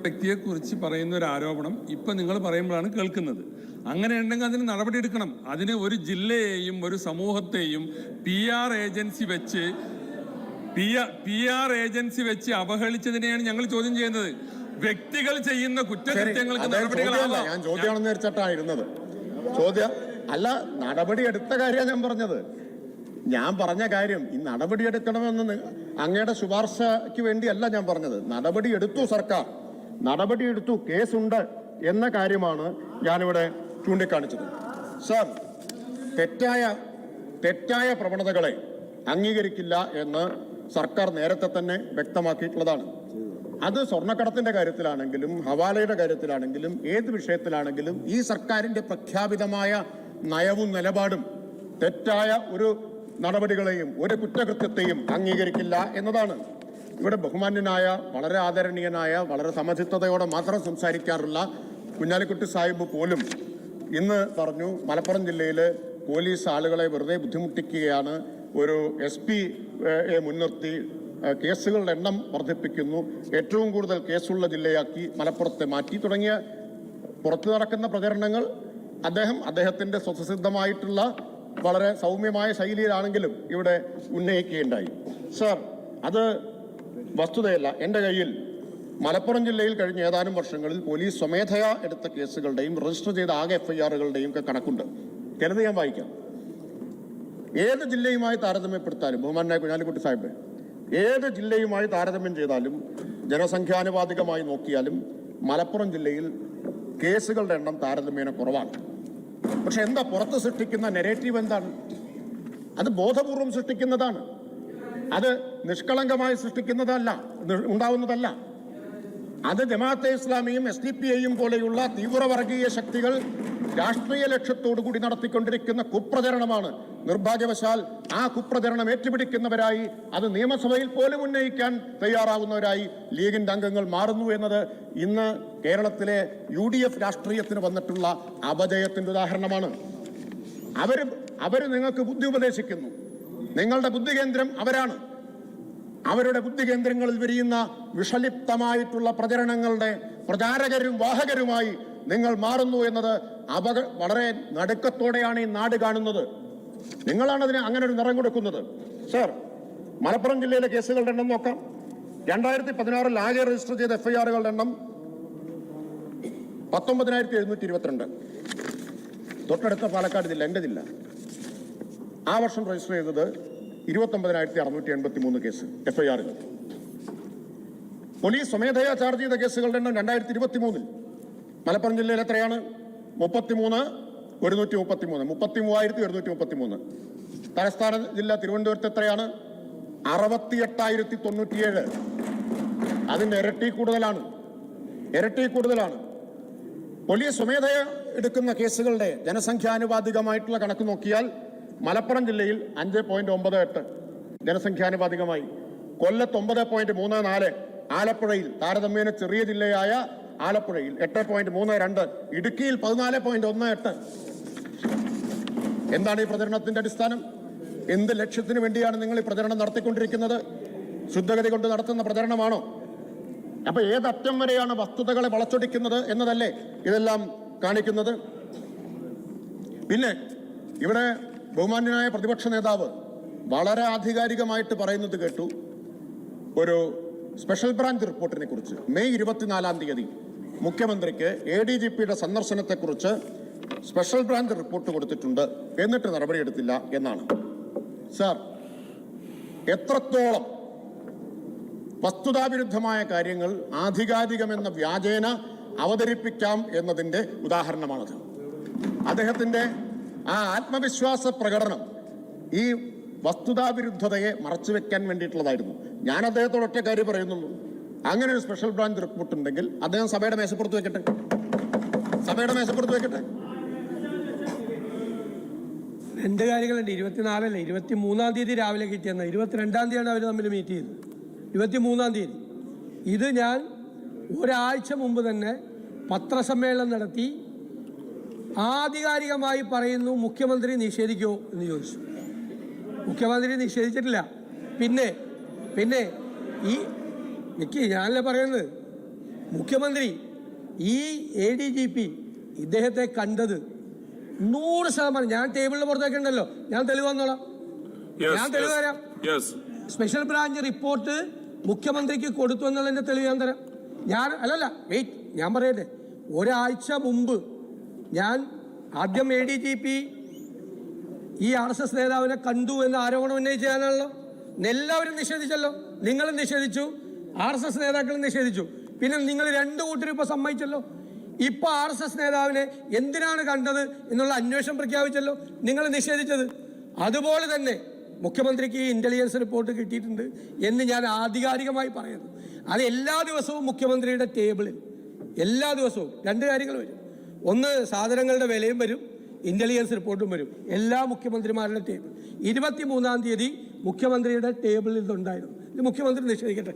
വ്യക്തിയെ കുറിച്ച് പറയുന്ന ഒരു ആരോപണം ഇപ്പൊ നിങ്ങൾ പറയുമ്പോഴാണ് കേൾക്കുന്നത്. അങ്ങനെ ഉണ്ടെങ്കിൽ അതിന് നടപടിയെടുക്കണം. അതിന് ഒരു ജില്ലയെയും ഒരു സമൂഹത്തെയും PR ഏജൻസി വെച്ച് അവഹേളിച്ചതിനെയാണ് ഞങ്ങൾ ചോദ്യം ചെയ്യുന്നത്. വ്യക്തികൾ ചെയ്യുന്ന കുറ്റകൃത്യങ്ങൾക്ക് നടപടികളാവാം. ഞാൻ ചോദ്യമാണെന്ന് വെച്ചിട്ടായിരുന്നത്. ചോദ്യം അല്ല, നടപടി എടുത്ത കാര്യമാണ് ഞാൻ പറഞ്ഞത്. ഞാൻ പറഞ്ഞ കാര്യം ഈ നടപടി എടുക്കണമെന്ന് അങ്ങയുടെ ശുപാർശയ്ക്ക് വേണ്ടിയല്ല ഞാൻ പറഞ്ഞത്. നടപടി എടുത്തു സർക്കാർ, നടപടി എടുത്തു, കേസുണ്ട് എന്ന കാര്യമാണ് ഞാനിവിടെ ചൂണ്ടിക്കാണിച്ചത്. സർ, തെറ്റായ പ്രവണതകളെ അംഗീകരിക്കില്ല എന്ന് സർക്കാർ നേരത്തെ തന്നെ വ്യക്തമാക്കിയിട്ടുള്ളതാണ്. അത് സ്വർണ്ണക്കടത്തിന്റെ കാര്യത്തിലാണെങ്കിലും ഹവാലയുടെ കാര്യത്തിലാണെങ്കിലും ഏത് വിഷയത്തിലാണെങ്കിലും ഈ സർക്കാരിന്റെ പ്രഖ്യാപിതമായ നയവും നിലപാടും തെറ്റായ ഒരു നടപടികളെയും ഒരു കുറ്റകൃത്യത്തെയും അംഗീകരിക്കില്ല എന്നതാണ്. ഇവിടെ ബഹുമാന്യനായ, വളരെ ആദരണീയനായ, വളരെ സമചിത്തതയോടെ മാത്രം സംസാരിക്കാറുള്ള കുഞ്ഞാലിക്കുട്ടി സാഹിബ് പോലും ഇന്ന് പറഞ്ഞു, മലപ്പുറം ജില്ലയിൽ പോലീസ് ആളുകളെ വെറുതെ ബുദ്ധിമുട്ടിക്കുകയാണ്, ഒരു SP-യെ മുൻനിർത്തി കേസുകളുടെ എണ്ണം വർദ്ധിപ്പിക്കുന്നു, ഏറ്റവും കൂടുതൽ കേസുള്ള ജില്ലയാക്കി മലപ്പുറത്തെ മാറ്റി തുടങ്ങിയ പുറത്തു നടക്കുന്ന പ്രചരണങ്ങൾ അദ്ദേഹത്തിന്റെ സ്വതസിദ്ധമായിട്ടുള്ള വളരെ സൗമ്യമായ ശൈലിയിലാണെങ്കിലും ഇവിടെ ഉന്നയിക്കുകയുണ്ടായി. സർ, അത് വസ്തുതയല്ല. എൻ്റെ കയ്യിൽ മലപ്പുറം ജില്ലയിൽ കഴിഞ്ഞ ഏതാനും വർഷങ്ങളിൽ പോലീസ് സ്വമേധയാ എടുത്ത കേസുകളുടെയും രജിസ്റ്റർ ചെയ്ത ആകെ FIR-കളുടെയും ഒക്കെ കണക്കുണ്ട്. ചിലത് ഞാൻ വായിക്കാം. ഏത് ജില്ലയുമായി താരതമ്യപ്പെടുത്താലും, ബഹുമാനായ കുഞ്ഞാലിക്കുട്ടി സാഹിബ്, ഏത് ജില്ലയുമായി താരതമ്യം ചെയ്താലും, ജനസംഖ്യാനുപാതികമായി നോക്കിയാലും മലപ്പുറം ജില്ലയിൽ കേസുകളുടെ എണ്ണം താരതമ്യേന കുറവാണ്. പക്ഷെ എന്താ പുറത്ത് സൃഷ്ടിക്കുന്ന നെറേറ്റീവ് എന്താണ്? അത് ബോധപൂർവം സൃഷ്ടിക്കുന്നതാണ്. അത് നിഷ്കളങ്കമായി സൃഷ്ടിക്കുന്നതല്ല, ഉണ്ടാവുന്നതല്ല. അത് ജമാഅത്തെ ഇസ്ലാമിയും SDPIയും പോലെയുള്ള തീവ്രവർഗീയ ശക്തികൾ രാഷ്ട്രീയ ലക്ഷ്യത്തോടു കൂടി നടത്തിക്കൊണ്ടിരിക്കുന്ന കുപ്രചരണമാണ്. നിർഭാഗ്യവശാൽ ആ കുപ്രചരണം ഏറ്റുപിടിക്കുന്നവരായി, അത് നിയമസഭയിൽ പോലും ഉന്നയിക്കാൻ തയ്യാറാവുന്നവരായി ലീഗിന്റെ അംഗങ്ങൾ മാറുന്നു എന്നത് ഇന്ന് കേരളത്തിലെ UDF രാഷ്ട്രീയത്തിന് വന്നിട്ടുള്ള അപജയത്തിന്റെ ഉദാഹരണമാണ്. അവര് നിങ്ങൾക്ക് ബുദ്ധി ഉപദേശിക്കുന്നു. നിങ്ങളുടെ ബുദ്ധികേന്ദ്രം അവരാണ്. അവരുടെ ബുദ്ധികേന്ദ്രങ്ങളിൽ വിരിയുന്ന വിഷലിപ്തമായിട്ടുള്ള പ്രചരണങ്ങളുടെ പ്രചാരകരും വാഹകരുമായി നിങ്ങൾ മാറുന്നു എന്നത് വളരെ നടുക്കത്തോടെയാണ് ഈ നാട് കാണുന്നത്. നിങ്ങളാണ് അതിന് അങ്ങനെ ഒരു നിറം കൊടുക്കുന്നത്. സർ, മലപ്പുറം ജില്ലയിലെ കേസുകളുടെ എണ്ണം നോക്കാം. 2016 ആകെ രജിസ്റ്റർ ചെയ്ത FIRകളുടെ എണ്ണം 19,722. തൊട്ടടുത്ത പാലക്കാട് ജില്ല, എന്റെ ജില്ല, ആ വർഷം രജിസ്റ്റർ ചെയ്തത് 29,683 കേസ് FIRകൾ. പോലീസ് സ്വമേധയാ ചാർജ് ചെയ്ത കേസുകളുടെ എണ്ണം 2023 മലപ്പുറം ജില്ലയിൽ എത്രയാണ്? 33,133. തലസ്ഥാന ജില്ല തിരുവനന്തപുരത്ത് എത്രയാണ്? 68,097. അതിന്റെ ഇരട്ടി കൂടുതലാണ്. പോലീസ് സ്വമേധയാ എടുക്കുന്ന കേസുകളുടെ ജനസംഖ്യാനുപാതികമായിട്ടുള്ള കണക്ക് നോക്കിയാൽ മലപ്പുറം ജില്ലയിൽ 5.98 ജനസംഖ്യാനുപാതികമായി, കൊല്ലത്ത് 9.34, ആലപ്പുഴയിൽ താരതമ്യേന ചെറിയ ജില്ലയായ ആലപ്പുഴയിൽ 8.32, ഇടുക്കിയിൽ 14.18. എന്താണ് ഈ പ്രചരണത്തിന്റെ അടിസ്ഥാനം? എന്ത് ലക്ഷ്യത്തിന് വേണ്ടിയാണ് നിങ്ങൾ ഈ പ്രചരണം നടത്തിക്കൊണ്ടിരിക്കുന്നത്? ശുദ്ധഗതി കൊണ്ട് നടത്തുന്ന പ്രചരണമാണോ? അപ്പൊ ഏതറ്റം വരെയാണ് വസ്തുതകളെ വളച്ചൊടിക്കുന്നത് എന്നതല്ലേ ഇതെല്ലാം കാണിക്കുന്നത്? പിന്നെ ഇവിടെ ബഹുമാന്യനായ പ്രതിപക്ഷ നേതാവ് വളരെ ആധികാരികമായിട്ട് പറയുന്നത് കേട്ടു. ഒരു സ്പെഷ്യൽ ബ്രാഞ്ച് റിപ്പോർട്ടിനെ കുറിച്ച് മെയ് 24-ാം തീയതി മുഖ്യമന്ത്രിക്ക് ADGPയുടെ സന്ദർശനത്തെക്കുറിച്ച് സ്പെഷ്യൽ ബ്രാഞ്ച് റിപ്പോർട്ട് കൊടുത്തിട്ടുണ്ട്, എന്നിട്ട് നടപടിയെടുത്തില്ല എന്നാണ്. സർ, എത്രത്തോളം വസ്തുതാവിരുദ്ധമായ കാര്യങ്ങൾ ആധികാരികമെന്ന വ്യാജേന അവതരിപ്പിക്കാം എന്നതിന്റെ ഉദാഹരണമാണത്. അദ്ദേഹത്തിന്റെ ആ ആത്മവിശ്വാസ പ്രകടനം ഈ വസ്തുതാവിരുദ്ധതയെ മറച്ചുവെക്കാൻ വേണ്ടിയിട്ടുള്ളതായിരുന്നു. ഞാൻ അദ്ദേഹത്തോട് ഒറ്റ കാര്യം പറയുന്നുള്ളൂ, അങ്ങനെ ഒരു സ്പെഷ്യൽ ബ്രാഞ്ച് റിപ്പോർട്ട് ഉണ്ടെങ്കിൽ അദ്ദേഹം സഭയുടെ മേശപ്പുറത്ത് വെക്കട്ടെ. 2 കാര്യങ്ങളുണ്ട്. 24 23-ാം തീയതി രാവിലെ കിട്ടിയെന്ന 22-ാം തീയതിയാണ് അവർ തമ്മിൽ മീറ്റ് ചെയ്തത്. 23-ാം തീയതി. ഇത് ഞാൻ ഒരാഴ്ച മുമ്പ് തന്നെ പത്രസമ്മേളനം നടത്തി ആധികാരികമായി പറയുന്നു, മുഖ്യമന്ത്രി നിഷേധിക്കുമോ എന്ന് ചോദിച്ചു. മുഖ്യമന്ത്രി നിഷേധിച്ചിട്ടില്ല. പിന്നെ ഞാനല്ലേ പറയുന്നത്, മുഖ്യമന്ത്രി ഈ ADGP ഇദ്ദേഹത്തെ കണ്ടത് 100%. ഞാൻ ടേബിളിന് പുറത്തേക്ക് ഉണ്ടല്ലോ, ഞാൻ തെളിവ് വന്നോളാം, ഞാൻ തെളിവ് തരാം. സ്പെഷ്യൽ ബ്രാഞ്ച് റിപ്പോർട്ട് മുഖ്യമന്ത്രിക്ക് കൊടുത്തു എന്നുള്ളതിന്റെ തെളിവ് ഞാൻ തരാം. ഞാൻ പറയട്ടെ, ഒരാഴ്ച മുമ്പ് ഞാൻ ആദ്യം ADGP ഈ RSS നേതാവിനെ കണ്ടു എന്ന ആരോപണം ഉന്നയിച്ചാണല്ലോ. എല്ലാവരും നിഷേധിച്ചല്ലോ. നിങ്ങളും നിഷേധിച്ചു, RSS നേതാക്കളും നിഷേധിച്ചു. പിന്നെ നിങ്ങൾ 2 കൂട്ടരും ഇപ്പൊ സമ്മതിച്ചല്ലോ. ഇപ്പൊ RSS നേതാവിനെ എന്തിനാണ് കണ്ടത് എന്നുള്ള അന്വേഷണം പ്രഖ്യാപിച്ചല്ലോ, നിങ്ങൾ നിഷേധിച്ചത്. അതുപോലെ തന്നെ മുഖ്യമന്ത്രിക്ക് ഇന്റലിജൻസ് റിപ്പോർട്ട് കിട്ടിയിട്ടുണ്ട് എന്ന് ഞാൻ ആധികാരികമായി പറയുന്നു. അത് എല്ലാ ദിവസവും മുഖ്യമന്ത്രിയുടെ ടേബിളിൽ എല്ലാ ദിവസവും 2 കാര്യങ്ങൾ വരും. ഒന്ന്, സാധനങ്ങളുടെ വിലയും വരും, ഇന്റലിജൻസ് റിപ്പോർട്ടും വരും. എല്ലാ മുഖ്യമന്ത്രിമാരുടെ ടേബിൾ 23-ാം തീയതി മുഖ്യമന്ത്രിയുടെ ടേബിളിൽ ഇതുണ്ടായിരുന്നു. ഇത് മുഖ്യമന്ത്രി നിഷേധിക്കട്ടെ.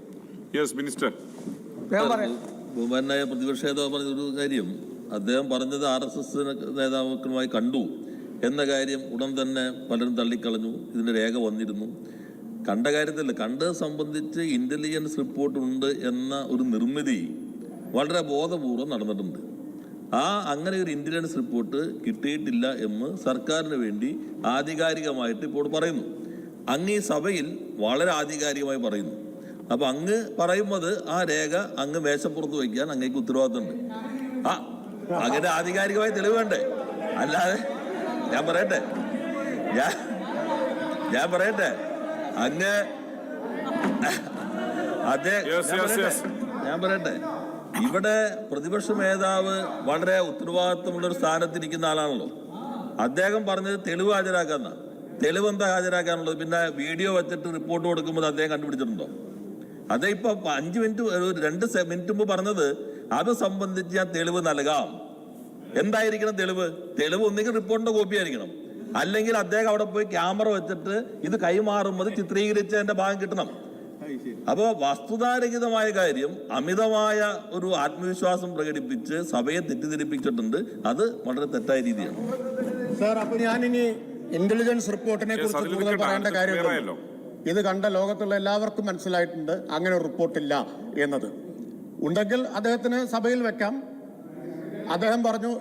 ബഹുമാനായ പ്രതിപക്ഷ നേതാവ് പറഞ്ഞൊരു കാര്യം, അദ്ദേഹം പറഞ്ഞത് RSS നേതാക്കളുമായി കണ്ടു എന്ന കാര്യം ഉടൻ തന്നെ പലരും തള്ളിക്കളഞ്ഞു. ഇതിന്റെ രേഖ വന്നിരുന്നു. കണ്ട കാര്യത്തില്ല, കണ്ടത് സംബന്ധിച്ച് ഇന്റലിജൻസ് റിപ്പോർട്ട് ഉണ്ട് എന്ന ഒരു നിർമ്മിതി വളരെ ബോധപൂർവം നടന്നിട്ടുണ്ട്. അങ്ങനെ ഒരു ഇന്റലിജൻസ് റിപ്പോർട്ട് കിട്ടിയിട്ടില്ല എന്ന് സർക്കാരിന് വേണ്ടി ആധികാരികമായിട്ട് ഇപ്പോൾ പറയുന്നു. അങ്ങ് ഈ സഭയിൽ വളരെ ആധികാരികമായി പറയുന്നു. അപ്പൊ അങ്ങ് പറയുന്നത് ആ രേഖ അങ്ങ് മേശപ്പുറത്ത് വയ്ക്കാൻ അങ്ങേക്ക് ഉത്തരവാദിത്തമുണ്ട്. അങ്ങനെ ആധികാരികമായി തെളിവ് വേണ്ടേ? അല്ലാതെ ഞാൻ പറയട്ടെ അങ്ങ് ഞാൻ പറയട്ടെ, ഇവിടെ പ്രതിപക്ഷ നേതാവ് വളരെ ഉത്തരവാദിത്തമുള്ള ഒരു സ്ഥാനത്തിരിക്കുന്ന ആളാണല്ലോ. അദ്ദേഹം പറഞ്ഞത് തെളിവ് ഹാജരാക്കാന്ന. തെളിവ് എന്താ ഹാജരാക്കാനുള്ളത്? പിന്നെ വീഡിയോ വെച്ചിട്ട് റിപ്പോർട്ട് കൊടുക്കുമ്പോൾ അദ്ദേഹം കണ്ടുപിടിച്ചിട്ടുണ്ടോ? അതേ ഇപ്പൊ 5 മിനിറ്റ് 2 മിനിറ്റ് മുമ്പ് പറഞ്ഞത് അത് സംബന്ധിച്ച് ഞാൻ തെളിവ് നൽകാം. എന്തായിരിക്കണം തെളിവ്? തെളിവ് ഒന്നുകിൽ റിപ്പോർട്ടിന്റെ കോപ്പി ആയിരിക്കണം, അല്ലെങ്കിൽ അദ്ദേഹം അവിടെ പോയി ക്യാമറ വെച്ചിട്ട് ഇത് കൈമാറുമ്പോൾ ചിത്രീകരിച്ചതിന്റെ ഭാഗം കിട്ടണം. അപ്പോ വസ്തുതാരഹിതമായ കാര്യം, അമിതമായ ഒരു ആത്മവിശ്വാസം പ്രകടിപ്പിച്ച് സഭയെ തെറ്റിദ്ധരിപ്പിച്ചിട്ടുണ്ട്. അത് വളരെ തെറ്റായ രീതിയാണ്. സാർ, അപ്പൊ ഞാനിനി ഇന്റലിജൻസ് റിപ്പോർട്ടിനെ കുറിച്ച് കൂടുതൽ പറയേണ്ട കാര്യമില്ലല്ലോ. ഇത് കണ്ട ലോകത്തുള്ള എല്ലാവർക്കും മനസ്സിലായിട്ടുണ്ട് അങ്ങനെ ഒരു റിപ്പോർട്ടില്ല എന്നത്. ഉണ്ടെങ്കിൽ അദ്ദേഹത്തിന് സഭയിൽ വെക്കാം. അദ്ദേഹം പറഞ്ഞു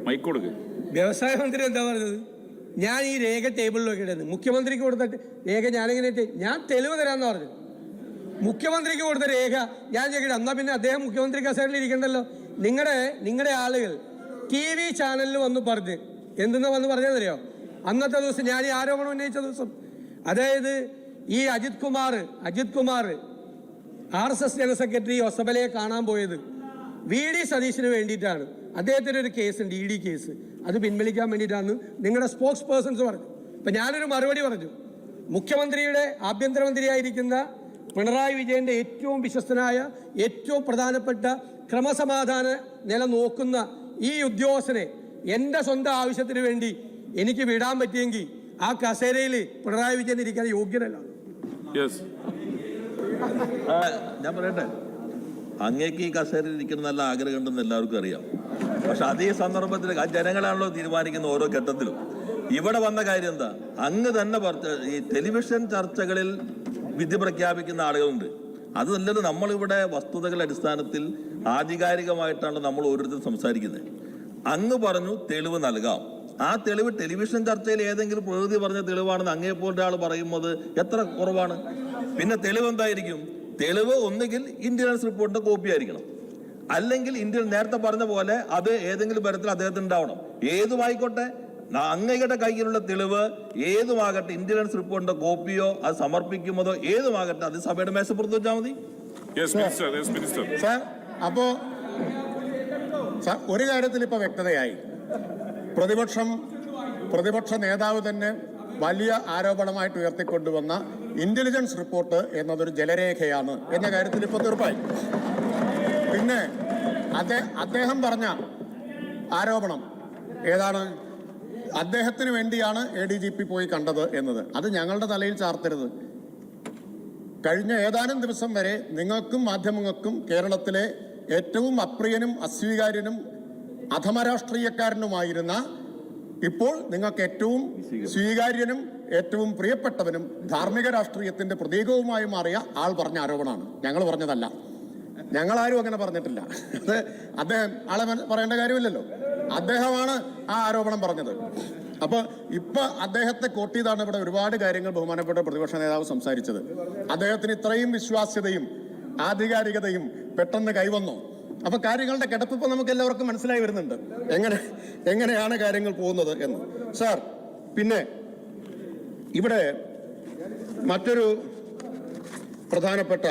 മൈക്കോടുക്ക്. വ്യവസായ മന്ത്രി എന്താ പറഞ്ഞത്? ഞാൻ ഈ രേഖ ടേബിളിലൊക്കെ ഇടുന്നത് മുഖ്യമന്ത്രിക്ക് കൊടുത്ത രേഖ ഞാനിങ്ങനെ ഞാൻ തെളിവ് തരാമെന്ന് പറഞ്ഞു. മുഖ്യമന്ത്രിക്ക് കൊടുത്ത രേഖ ഞാൻ ചോദിക്കട്ടെ, എന്നാ പിന്നെ അദ്ദേഹം മുഖ്യമന്ത്രി കസേരയിൽ ഇരിക്കണ്ടല്ലോ. നിങ്ങളുടെ ആളുകൾ TV ചാനലിൽ വന്ന് പറഞ്ഞ് എന്തെന്നാ വന്ന് പറഞ്ഞതെന്നറിയോ? അന്നത്തെ ദിവസം ഞാൻ ഈ ആരോപണം ഉന്നയിച്ച ദിവസം, അതായത് ഈ Ajith Kumar RSS general secretary ഒസബലയെ കാണാൻ പോയത് VD സതീശന് വേണ്ടിയിട്ടാണ്. അദ്ദേഹത്തിന് ഒരു കേസുണ്ട്, ED കേസ്, അത് പിൻവലിക്കാൻ വേണ്ടിയിട്ടാണ് നിങ്ങളുടെ സ്പോക്സ് പേഴ്സൺസ് പറഞ്ഞു. അപ്പം ഞാനൊരു മറുപടി പറഞ്ഞു. മുഖ്യമന്ത്രിയുടെ ആഭ്യന്തരമന്ത്രിയായിരിക്കുന്ന പിണറായി വിജയന്റെ ഏറ്റവും വിശ്വസ്തനായ, ഏറ്റവും പ്രധാനപ്പെട്ട ക്രമസമാധാന നില നോക്കുന്ന ഈ ഉദ്യോഗസ്ഥനെ എൻ്റെ സ്വന്തം ആവശ്യത്തിന് വേണ്ടി എനിക്ക് വിടാൻ പറ്റിയെങ്കിൽ ആ കസേരയിൽ പിണറായി വിജയൻ ഇരിക്കാൻ യോഗ്യനല്ല. ഞാൻ പറയട്ടെ, അങ്ങേക്ക് ഈ കസേരയിൽ ഇരിക്കുന്ന നല്ല ആഗ്രഹം ഉണ്ടെന്ന് എല്ലാവർക്കും അറിയാം. പക്ഷെ അതേ സന്ദർഭത്തിൽ ജനങ്ങളാണല്ലോ തീരുമാനിക്കുന്ന ഓരോ ഘട്ടത്തിലും. ഇവിടെ വന്ന കാര്യം എന്താ? അങ്ങ് തന്നെ ഈ ടെലിവിഷൻ ചർച്ചകളിൽ വിധി പ്രഖ്യാപിക്കുന്ന ആളുകളുണ്ട്. അത് നല്ലത്. നമ്മളിവിടെ വസ്തുതകളുടെ അടിസ്ഥാനത്തിൽ ആധികാരികമായിട്ടാണ് നമ്മൾ ഓരോരുത്തരും സംസാരിക്കുന്നത്. അങ്ങ് പറഞ്ഞു തെളിവ് നൽകാം. ആ തെളിവ് ടെലിവിഷൻ ചർച്ചയിൽ ഏതെങ്കിലും പ്രകൃതി പറഞ്ഞ തെളിവാണെന്ന് അങ്ങേപ്പോലത്തെ ആൾ പറയുന്നത് എത്ര കുറവാണ്. പിന്നെ തെളിവ് എന്തായിരിക്കും? തെളിവ് ഒന്നുകിൽ ഇന്റലിജൻസ് റിപ്പോർട്ടിന്റെ കോപ്പി ആയിരിക്കണം, അല്ലെങ്കിൽ ഇന്ത്യയിൽ നേരത്തെ പറഞ്ഞ പോലെ അത് ഏതെങ്കിലും തരത്തിൽ അദ്ദേഹത്തിന് ഉണ്ടാവണം. ഏതുമായിക്കോട്ടെ, അങ്ങയുടെ കയ്യിലുള്ള തെളിവ് ഏതുമാകട്ടെ, ഇന്റലിജൻസ് റിപ്പോർട്ടിന്റെ കോപ്പിയോ അത് സമർപ്പിക്കുന്നതോ ഏതുമാകട്ടെ, അത് സഭയുടെ മേശപ്പുറത്ത് വെച്ചാൽ മതി. സാർ, അപ്പോ ഒരു കാര്യത്തിൽ ഇപ്പൊ വ്യക്തതയായി. പ്രതിപക്ഷ നേതാവ് തന്നെ വലിയ ആരോപണമായിട്ട് ഉയർത്തിക്കൊണ്ടുവന്ന ഇന്റലിജൻസ് റിപ്പോർട്ട് എന്നതൊരു ജലരേഖയാണ് എന്ന കാര്യത്തിൽ ഇപ്പോൾ തീർപ്പായി. പിന്നെ അദ്ദേഹം പറഞ്ഞ ആരോപണം ഏതാണ്? അദ്ദേഹത്തിന് വേണ്ടിയാണ് ADGP പോയി കണ്ടത് എന്നത്. അത് ഞങ്ങളുടെ തലയിൽ ചാർത്തരുത്. കഴിഞ്ഞ ഏതാനും ദിവസം വരെ നിങ്ങൾക്കും മാധ്യമങ്ങൾക്കും കേരളത്തിലെ ഏറ്റവും അപ്രിയനും അസ്വീകാര്യനും അധമരാഷ്ട്രീയക്കാരനുമായിരുന്ന, ഇപ്പോൾ നിങ്ങൾക്ക് ഏറ്റവും സ്വീകാര്യനും ഏറ്റവും പ്രിയപ്പെട്ടവനും ധാർമ്മിക രാഷ്ട്രീയത്തിന്റെ പ്രതീകവുമായി മാറിയ ആൾ പറഞ്ഞ ആരോപണമാണ്. ഞങ്ങൾ പറഞ്ഞതല്ല. ഞങ്ങളാരും അങ്ങനെ പറഞ്ഞിട്ടില്ല. അത് അദ്ദേഹം ആളെ പറയേണ്ട കാര്യമില്ലല്ലോ. അദ്ദേഹമാണ് ആ ആരോപണം പറഞ്ഞത്. അപ്പൊ ഇപ്പൊ അദ്ദേഹത്തെ കോട്ട് ചെയ്താണ് ഇവിടെ ഒരുപാട് കാര്യങ്ങൾ ബഹുമാനപ്പെട്ട പ്രതിപക്ഷ നേതാവ് സംസാരിച്ചത്. അദ്ദേഹത്തിന് ഇത്രയും വിശ്വാസ്യതയും ആധികാരികതയും പെട്ടെന്ന് കൈവന്നു. അപ്പൊ കാര്യങ്ങളുടെ കിടപ്പിപ്പോൾ നമുക്ക് എല്ലാവർക്കും മനസ്സിലായി വരുന്നുണ്ട്, എങ്ങനെയാണ് കാര്യങ്ങൾ പോകുന്നത് എന്ന്. സാർ, പിന്നെ ഇവിടെ മറ്റൊരു പ്രധാനപ്പെട്ട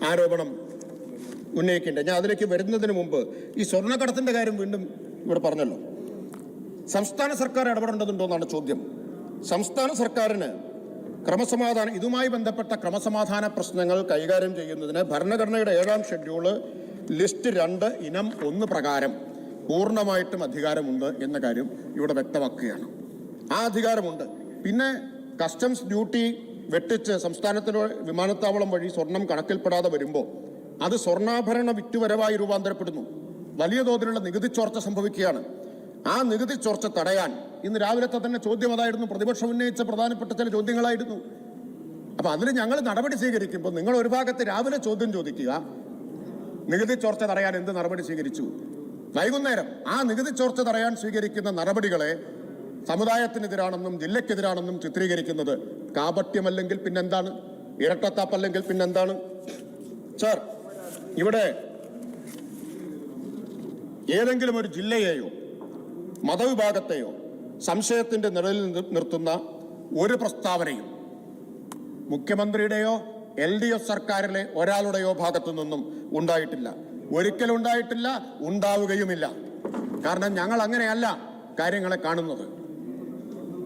ആരോപണം ഉന്നയിക്കേണ്ട, ഞാൻ അതിലേക്ക് വരുന്നതിന് മുമ്പ് ഈ സ്വർണ്ണക്കടത്തിന്റെ കാര്യം വീണ്ടും ഇവിടെ പറഞ്ഞല്ലോ. സംസ്ഥാന സർക്കാർ ഇടപെടേണ്ടതുണ്ടോ എന്നാണ് ചോദ്യം. സംസ്ഥാന സർക്കാരിന് ഇതുമായി ബന്ധപ്പെട്ട ക്രമസമാധാന പ്രശ്നങ്ങൾ കൈകാര്യം ചെയ്യുന്നതിന് ഭരണഘടനയുടെ 7-ാം ഷെഡ്യൂള് ലിസ്റ്റ് 2 ഇനം 1 പ്രകാരം പൂർണ്ണമായിട്ടും അധികാരമുണ്ട് എന്ന കാര്യം ഇവിടെ വ്യക്തമാക്കുകയാണ്. ആ അധികാരമുണ്ട്. പിന്നെ കസ്റ്റംസ് ഡ്യൂട്ടി വെട്ടിച്ച് സംസ്ഥാനത്തിലെ വിമാനത്താവളം വഴി സ്വർണം കണക്കിൽപ്പെടാതെ വരുമ്പോൾ അത് സ്വർണ്ണാഭരണ വിറ്റുവരവായി രൂപാന്തരപ്പെടുന്നു. വലിയ തോതിലുള്ള നികുതി ചോർച്ച സംഭവിക്കുകയാണ്. ആ നികുതി ചോർച്ച തടയാൻ ഇന്ന് രാവിലത്തെ തന്നെ ചോദ്യം അതായിരുന്നു. പ്രതിപക്ഷം ഉന്നയിച്ച പ്രധാനപ്പെട്ട ചില ചോദ്യങ്ങളായിരുന്നു. അപ്പൊ അതിൽ ഞങ്ങൾ നടപടി സ്വീകരിക്കുമ്പോൾ നിങ്ങൾ ഒരു ഭാഗത്ത് രാവിലെ ചോദ്യം ചോദിക്കുക, നികുതി ചോർച്ച തടയാൻ എന്ത് നടപടി സ്വീകരിച്ചു? വൈകുന്നേരം ആ നികുതി ചോർച്ച തടയാൻ സ്വീകരിക്കുന്ന നടപടികളെ സമുദായത്തിനെതിരാണെന്നും ജില്ലക്കെതിരാണെന്നും ചിത്രീകരിക്കുന്നത് കാപട്യമല്ലെങ്കിൽ പിന്നെന്താണ്? ഇരട്ടത്താപ്പല്ലെങ്കിൽ പിന്നെന്താണ്? സാർ, ഇവിടെ ഏതെങ്കിലും ഒരു ജില്ലയെയോ മതവിഭാഗത്തെയോ സംശയത്തിന്റെ നിഴലിൽ നിർത്തുന്ന ഒരു പ്രസ്താവനയും മുഖ്യമന്ത്രിയുടെയോ LDF സർക്കാരിലെ ഒരാളുടെയോ ഭാഗത്തു നിന്നും ഉണ്ടായിട്ടില്ല. ഒരിക്കലും ഉണ്ടായിട്ടില്ല, ഉണ്ടാവുകയുമില്ല. കാരണം ഞങ്ങൾ അങ്ങനെയല്ല കാര്യങ്ങളെ കാണുന്നത്.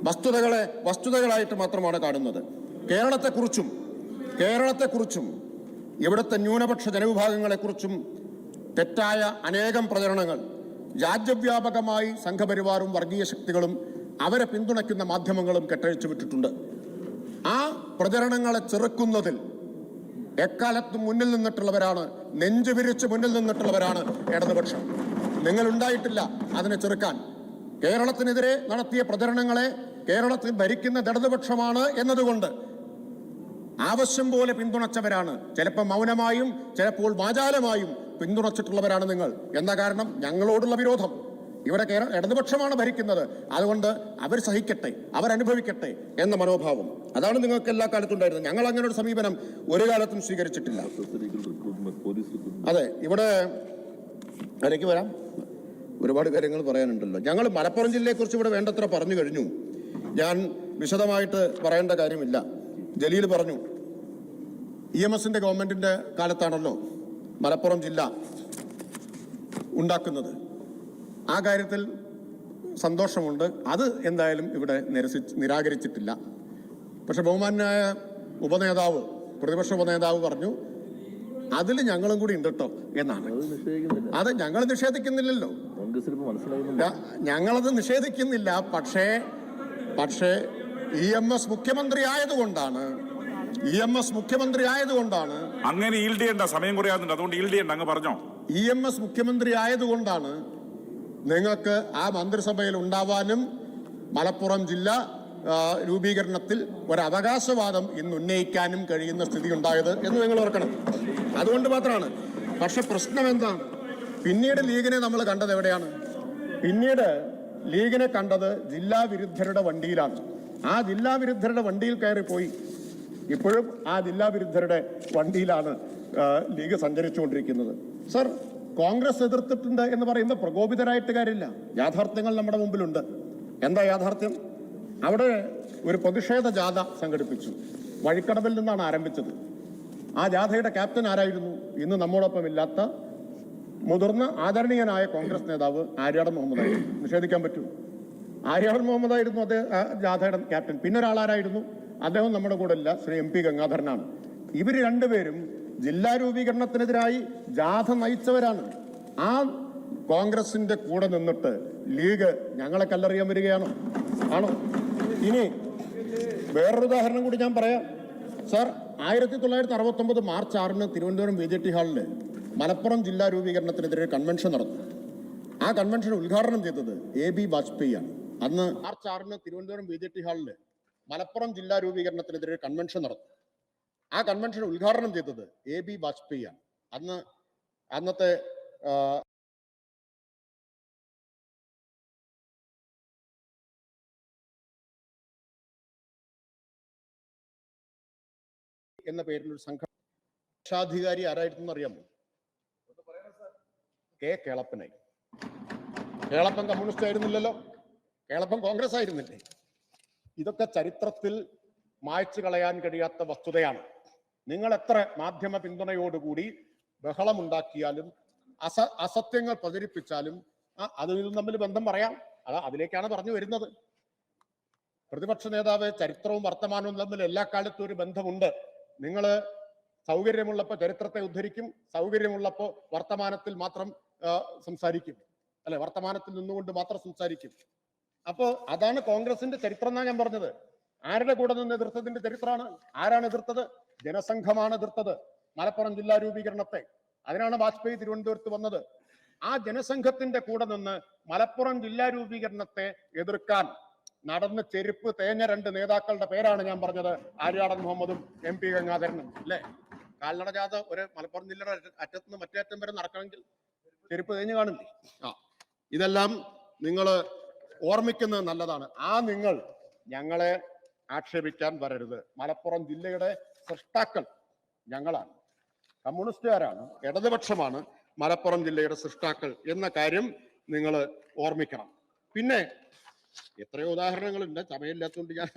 വസ്തുതകളായിട്ട് മാത്രമാണ് കാണുന്നത്. കേരളത്തെക്കുറിച്ചും ഇവിടുത്തെ ന്യൂനപക്ഷ ജനവിഭാഗങ്ങളെക്കുറിച്ചും തെറ്റായ അനേകം പ്രചരണങ്ങൾ രാജ്യവ്യാപകമായി സംഘപരിവാറും വർഗീയ ശക്തികളും അവരെ പിന്തുണയ്ക്കുന്ന മാധ്യമങ്ങളും കെട്ടഴിച്ചു വിട്ടിട്ടുണ്ട്. ആ പ്രചരണങ്ങളെ ചെറുക്കുന്നതിൽ എക്കാലത്തും മുന്നിൽ നിന്നിട്ടുള്ളവരാണ്, നെഞ്ചുവിരിച്ച് മുന്നിൽ നിന്നിട്ടുള്ളവരാണ് ഇടതുപക്ഷം. നിങ്ങളുണ്ടായിട്ടില്ല അതിനെ ചെറുക്കാൻ. കേരളത്തിനെതിരെ നടത്തിയ പ്രചരണങ്ങളെ കേരളത്തിൽ ഭരിക്കുന്ന ഇടതുപക്ഷമാണ് എന്നതുകൊണ്ട് ആവശ്യം പോലെ പിന്തുണച്ചവരാണ്. ചിലപ്പോൾ മൗനമായും ചിലപ്പോൾ വാചാലമായും പിന്തുണച്ചിട്ടുള്ളവരാണ് നിങ്ങൾ. എന്താ കാരണം? ഞങ്ങളോടുള്ള വിരോധം. ഇവിടെ ഇടതുപക്ഷമാണ് ഭരിക്കുന്നത്, അതുകൊണ്ട് അവർ സഹിക്കട്ടെ, അവരനുഭവിക്കട്ടെ എന്ന മനോഭാവം. അതാണ് നിങ്ങൾക്ക് എല്ലാ കാലത്തും ഉണ്ടായിരുന്നത്. ഞങ്ങൾ അങ്ങനെ ഒരു സമീപനം ഒരു കാലത്തും സ്വീകരിച്ചിട്ടില്ല. അതെ, ഇവിടെ അതിലേക്ക് വരാം. ഒരുപാട് കാര്യങ്ങൾ പറയാനുണ്ടല്ലോ. ഞങ്ങൾ മലപ്പുറം ജില്ലയെക്കുറിച്ച് ഇവിടെ വേണ്ടത്ര പറഞ്ഞു കഴിഞ്ഞു. ഞാൻ വിശദമായിട്ട് പറയേണ്ട കാര്യമില്ല. ജലീൽ പറഞ്ഞു, EMSന്റെ ഗവൺമെന്റിന്റെ കാലത്താണല്ലോ മലപ്പുറം ജില്ല ഉണ്ടാക്കുന്നത്. ആ കാര്യത്തിൽ സന്തോഷമുണ്ട്. അത് എന്തായാലും ഇവിടെ നിരാകരിച്ചിട്ടില്ല. പക്ഷെ ബഹുമാന്യനായ പ്രതിപക്ഷ ഉപനേതാവ് പറഞ്ഞു അതിൽ ഞങ്ങളും കൂടി ഉണ്ട് കേട്ടോ എന്നാണ്. അത് ഞങ്ങൾ നിഷേധിക്കുന്നില്ലല്ലോ, ഞങ്ങളത് നിഷേധിക്കുന്നില്ല. പക്ഷേ EMS മുഖ്യമന്ത്രി ആയതുകൊണ്ടാണ് അങ്ങനെ ഈൽഡ് ചെയ്യേണ്ട സമയം കുറയാതുണ്ട്. അതുകൊണ്ട് ഈൽഡ് ചെയ്യണ്ട, അങ്ങ് പറഞ്ഞോ. EMS മുഖ്യമന്ത്രി ആയതുകൊണ്ടാണ് നിങ്ങൾക്ക് ആ മന്ത്രിസഭയിൽ ഉണ്ടാവാനും മലപ്പുറം ജില്ല രൂപീകരണത്തിൽ ഒരു അവകാശവാദം ഇന്ന് ഉന്നയിക്കാനും കഴിയുന്ന സ്ഥിതി ഉണ്ടായത് എന്ന് നിങ്ങൾ ഓർക്കണം. അതുകൊണ്ട് മാത്രമാണ്. പക്ഷെ പ്രശ്നം എന്താണ്? പിന്നീട് ലീഗിനെ നമ്മൾ കണ്ടത് എവിടെയാണ്? പിന്നീട് ലീഗിനെ കണ്ടത് ജില്ലാ വിരുദ്ധരുടെ വണ്ടിയിലാണ്. ആ ജില്ലാ വിരുദ്ധരുടെ വണ്ടിയിൽ കയറിപ്പോയി. ഇപ്പോഴും ആ ജില്ലാ വിരുദ്ധരുടെ വണ്ടിയിലാണ് ലീഗ് സഞ്ചരിച്ചുകൊണ്ടിരിക്കുന്നത്. സർ, കോൺഗ്രസ് എതിർത്തിട്ടുണ്ട് എന്ന് പറയുമ്പോൾ പ്രകോപിതരായിട്ട് കാര്യമില്ല. യാഥാർത്ഥ്യങ്ങൾ നമ്മുടെ മുമ്പിലുണ്ട്. എന്താ യാഥാർത്ഥ്യം? അവിടെ ഒരു പ്രതിഷേധ ജാഥ സംഘടിപ്പിച്ചു. വഴിക്കടവിൽ നിന്നാണ് ആരംഭിച്ചത്. ആ ജാഥയുടെ ക്യാപ്റ്റൻ ആരായിരുന്നു? ഇന്ന് നമ്മോടൊപ്പം ഇല്ലാത്ത മുതിർന്ന ആദരണീയനായ കോൺഗ്രസ് നേതാവ് ആര്യാടൻ മുഹമ്മദായിരുന്നു. നിഷേധിക്കാൻ പറ്റൂ. ആര്യാടൻ മുഹമ്മദായിരുന്നു ജാഥയുടെ ക്യാപ്റ്റൻ. പിന്നെ ഒരാളാരായിരുന്നു? അദ്ദേഹം നമ്മുടെ കൂടെ ഇല്ല, ശ്രീ MP ഗംഗാധരനാണ്. ഇവർ രണ്ടുപേരും ജില്ലാ രൂപീകരണത്തിനെതിരായി ജാഥ നയിച്ചവരാണ്. ആ കോൺഗ്രസിന്റെ കൂടെ നിന്നിട്ട് ലീഗ് ഞങ്ങളെ കല്ലെറിയാൻ വരികയാണോ? ആണോ? ഇനി വേറൊരു ഉദാഹരണം കൂടി ഞാൻ പറയാം. സർ, 1969 മാർച്ച് 6 തിരുവനന്തപുരം VJT ഹാളിൽ മലപ്പുറം ജില്ലാ രൂപീകരണത്തിനെതിരെ കൺവെൻഷൻ നടന്നു. ആ കൺവെൻഷൻ ഉദ്ഘാടനം ചെയ്തത് AB വാജ്പേയി ആണ്. അന്ന് മാർച്ച് 6 തിരുവനന്തപുരം VJT ഹാളിൽ മലപ്പുറം ജില്ലാ രൂപീകരണത്തിനെതിരെ കൺവെൻഷൻ നടന്നു. ആ കൺവെൻഷൻ ഉദ്ഘാടനം ചെയ്തത് AB വാജ്പേയി ആണ്. അന്നത്തെ എന്ന പേരിൽ ഒരു സംഘം രക്ഷാധികാരി ആരായിരുന്നു അറിയാമോ? കേളപ്പനായി. കേളപ്പൻ കമ്മ്യൂണിസ്റ്റ് ആയിരുന്നില്ലല്ലോ, കേളപ്പൻ കോൺഗ്രസ് ആയിരുന്നില്ലേ? ഇതൊക്കെ ചരിത്രത്തിൽ മായ്ച്ചു കളയാൻ കഴിയാത്ത വസ്തുതയാണ്. നിങ്ങൾ എത്ര മാധ്യമ പിന്തുണയോടുകൂടി ബഹളമുണ്ടാക്കിയാലും അസത്യങ്ങൾ പ്രചരിപ്പിച്ചാലും അതിൽ തമ്മിൽ ബന്ധം പറയാം. അതിലേക്കാണ് പറഞ്ഞു വരുന്നത്. പ്രതിപക്ഷ നേതാവ് ചരിത്രവും വർത്തമാനവും തമ്മിൽ എല്ലാ കാലത്തും ഒരു ബന്ധമുണ്ട്. നിങ്ങൾ സൗകര്യമുള്ളപ്പോൾ ചരിത്രത്തെ ഉദ്ധരിക്കും, സൗകര്യമുള്ളപ്പോൾ വർത്തമാനത്തിൽ മാത്രം സംസാരിക്കും, അല്ലെ? വർത്തമാനത്തിൽ നിന്നുകൊണ്ട് മാത്രം സംസാരിക്കും. അപ്പോ അതാണ് കോൺഗ്രസിന്റെ ചരിത്രം എന്നാണ് ഞാൻ പറഞ്ഞത്. ആരുടെ കൂടെ നിന്ന് എതിർത്തതിന്റെ ചരിത്രമാണ്. ആരാണ് എതിർത്തത്? ജനസംഘമാണ് എതിർത്തത് മലപ്പുറം ജില്ലാ രൂപീകരണത്തെ. അതിനാണ് വാജ്പേയി തിരുവനന്തപുരത്ത് വന്നത്. ആ ജനസംഘത്തിന്റെ കൂടെ നിന്ന് മലപ്പുറം ജില്ലാ രൂപീകരണത്തെ എതിർക്കാൻ നടന്ന് ചെരുപ്പ് തേഞ്ഞ 2 നേതാക്കളുടെ പേരാണ് ഞാൻ പറഞ്ഞത്. ആര്യാടൻ മുഹമ്മദും MP ഗംഗാധരനും. അല്ലെ? കാൽനട ജാഥ ഒരു മലപ്പുറം ജില്ലയുടെ അറ്റത്തുനിന്ന് മറ്റേ അറ്റം വരെ നടക്കണമെങ്കിൽ ചെരുപ്പ് തേഞ്ഞ് കാണില്ലേ? ഇതെല്ലാം നിങ്ങൾ ഓർമ്മിക്കുന്നത് നല്ലതാണ്. നിങ്ങൾ ഞങ്ങളെ ആക്ഷേപിക്കാൻ വരരുത്. മലപ്പുറം ജില്ലയുടെ സൃഷ്ടാക്കൾ ഞങ്ങളാണ്, കമ്മ്യൂണിസ്റ്റുകാരാണ്, ഇടതുപക്ഷമാണ് മലപ്പുറം ജില്ലയുടെ സൃഷ്ടാക്കൾ എന്ന കാര്യം നിങ്ങൾ ഓർമ്മിക്കണം. പിന്നെ എത്രയോ ഉദാഹരണങ്ങളുണ്ട്. സമയമില്ലാത്തതുകൊണ്ട് ഞാൻ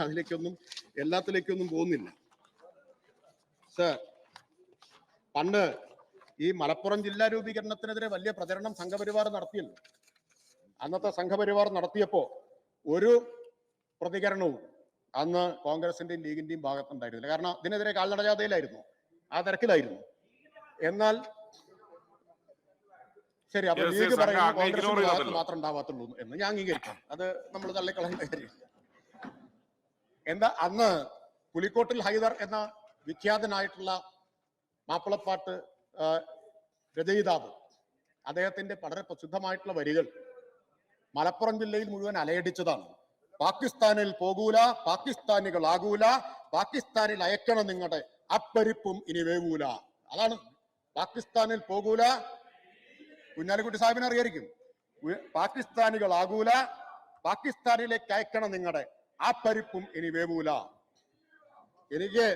എല്ലാത്തിലേക്കൊന്നും പോകുന്നില്ല. സർ, പണ്ട് ഈ മലപ്പുറം ജില്ലാ രൂപീകരണത്തിനെതിരെ വലിയ പ്രചരണം സംഘപരിവാർ നടത്തിയല്ലോ. അന്നത്തെ സംഘപരിവാർ നടത്തിയപ്പോ ഒരു പ്രതികരണവും അന്ന് കോൺഗ്രസിന്റെയും ലീഗിന്റെയും ഭാഗത്തുണ്ടായിരുന്നില്ല. കാരണം ഇതിനെതിരെ കാൽനടജാഥയിലായിരുന്നു, ആ തിരക്കിലായിരുന്നു. എന്നാൽ ശരി, അപ്പൊ Yes, ലീഗ് yes, പറയുന്നത് അങ്ങ് കോൺഗ്രസിന്റെ ignore ഭാഗത്ത് ചെയ്തല്ലോ. മാത്രം ഉണ്ടാവാത്തുള്ളൂ എന്ന് ഞാൻ അംഗീകരിക്കാം. അത് നമ്മൾ തള്ളിക്കളയേണ്ട കാര്യമില്ല. എന്താ അന്ന് പുലിക്കോട്ടിൽ ഹൈദർ എന്ന വിഖ്യാതനായിട്ടുള്ള മാപ്പിളപ്പാട്ട് രചയിതാവ്, അദ്ദേഹത്തിന്റെ വളരെ പ്രസിദ്ധമായിട്ടുള്ള വരികൾ മലപ്പുറം ജില്ലയിൽ മുഴുവൻ അലയടിച്ചതാണ്. പാകിസ്ഥാനിൽ പോകൂല, പാകിസ്ഥാനികളാകൂല, പാകിസ്ഥാനിൽ അയക്കണം നിങ്ങളുടെ അപ്പരിപ്പും ഇനി വേവൂല. അതാണ് പാകിസ്ഥാനിൽ പോകൂല. കുഞ്ഞാലിക്കുട്ടി സാഹിബിനെ അറിയായിരിക്കും. പാകിസ്ഥാനികളാകൂല, പാകിസ്ഥാനിലേക്ക് അയക്കണം നിങ്ങളുടെ ആ പരിപ്പും ഇനി വേവൂല. എനിക്ക്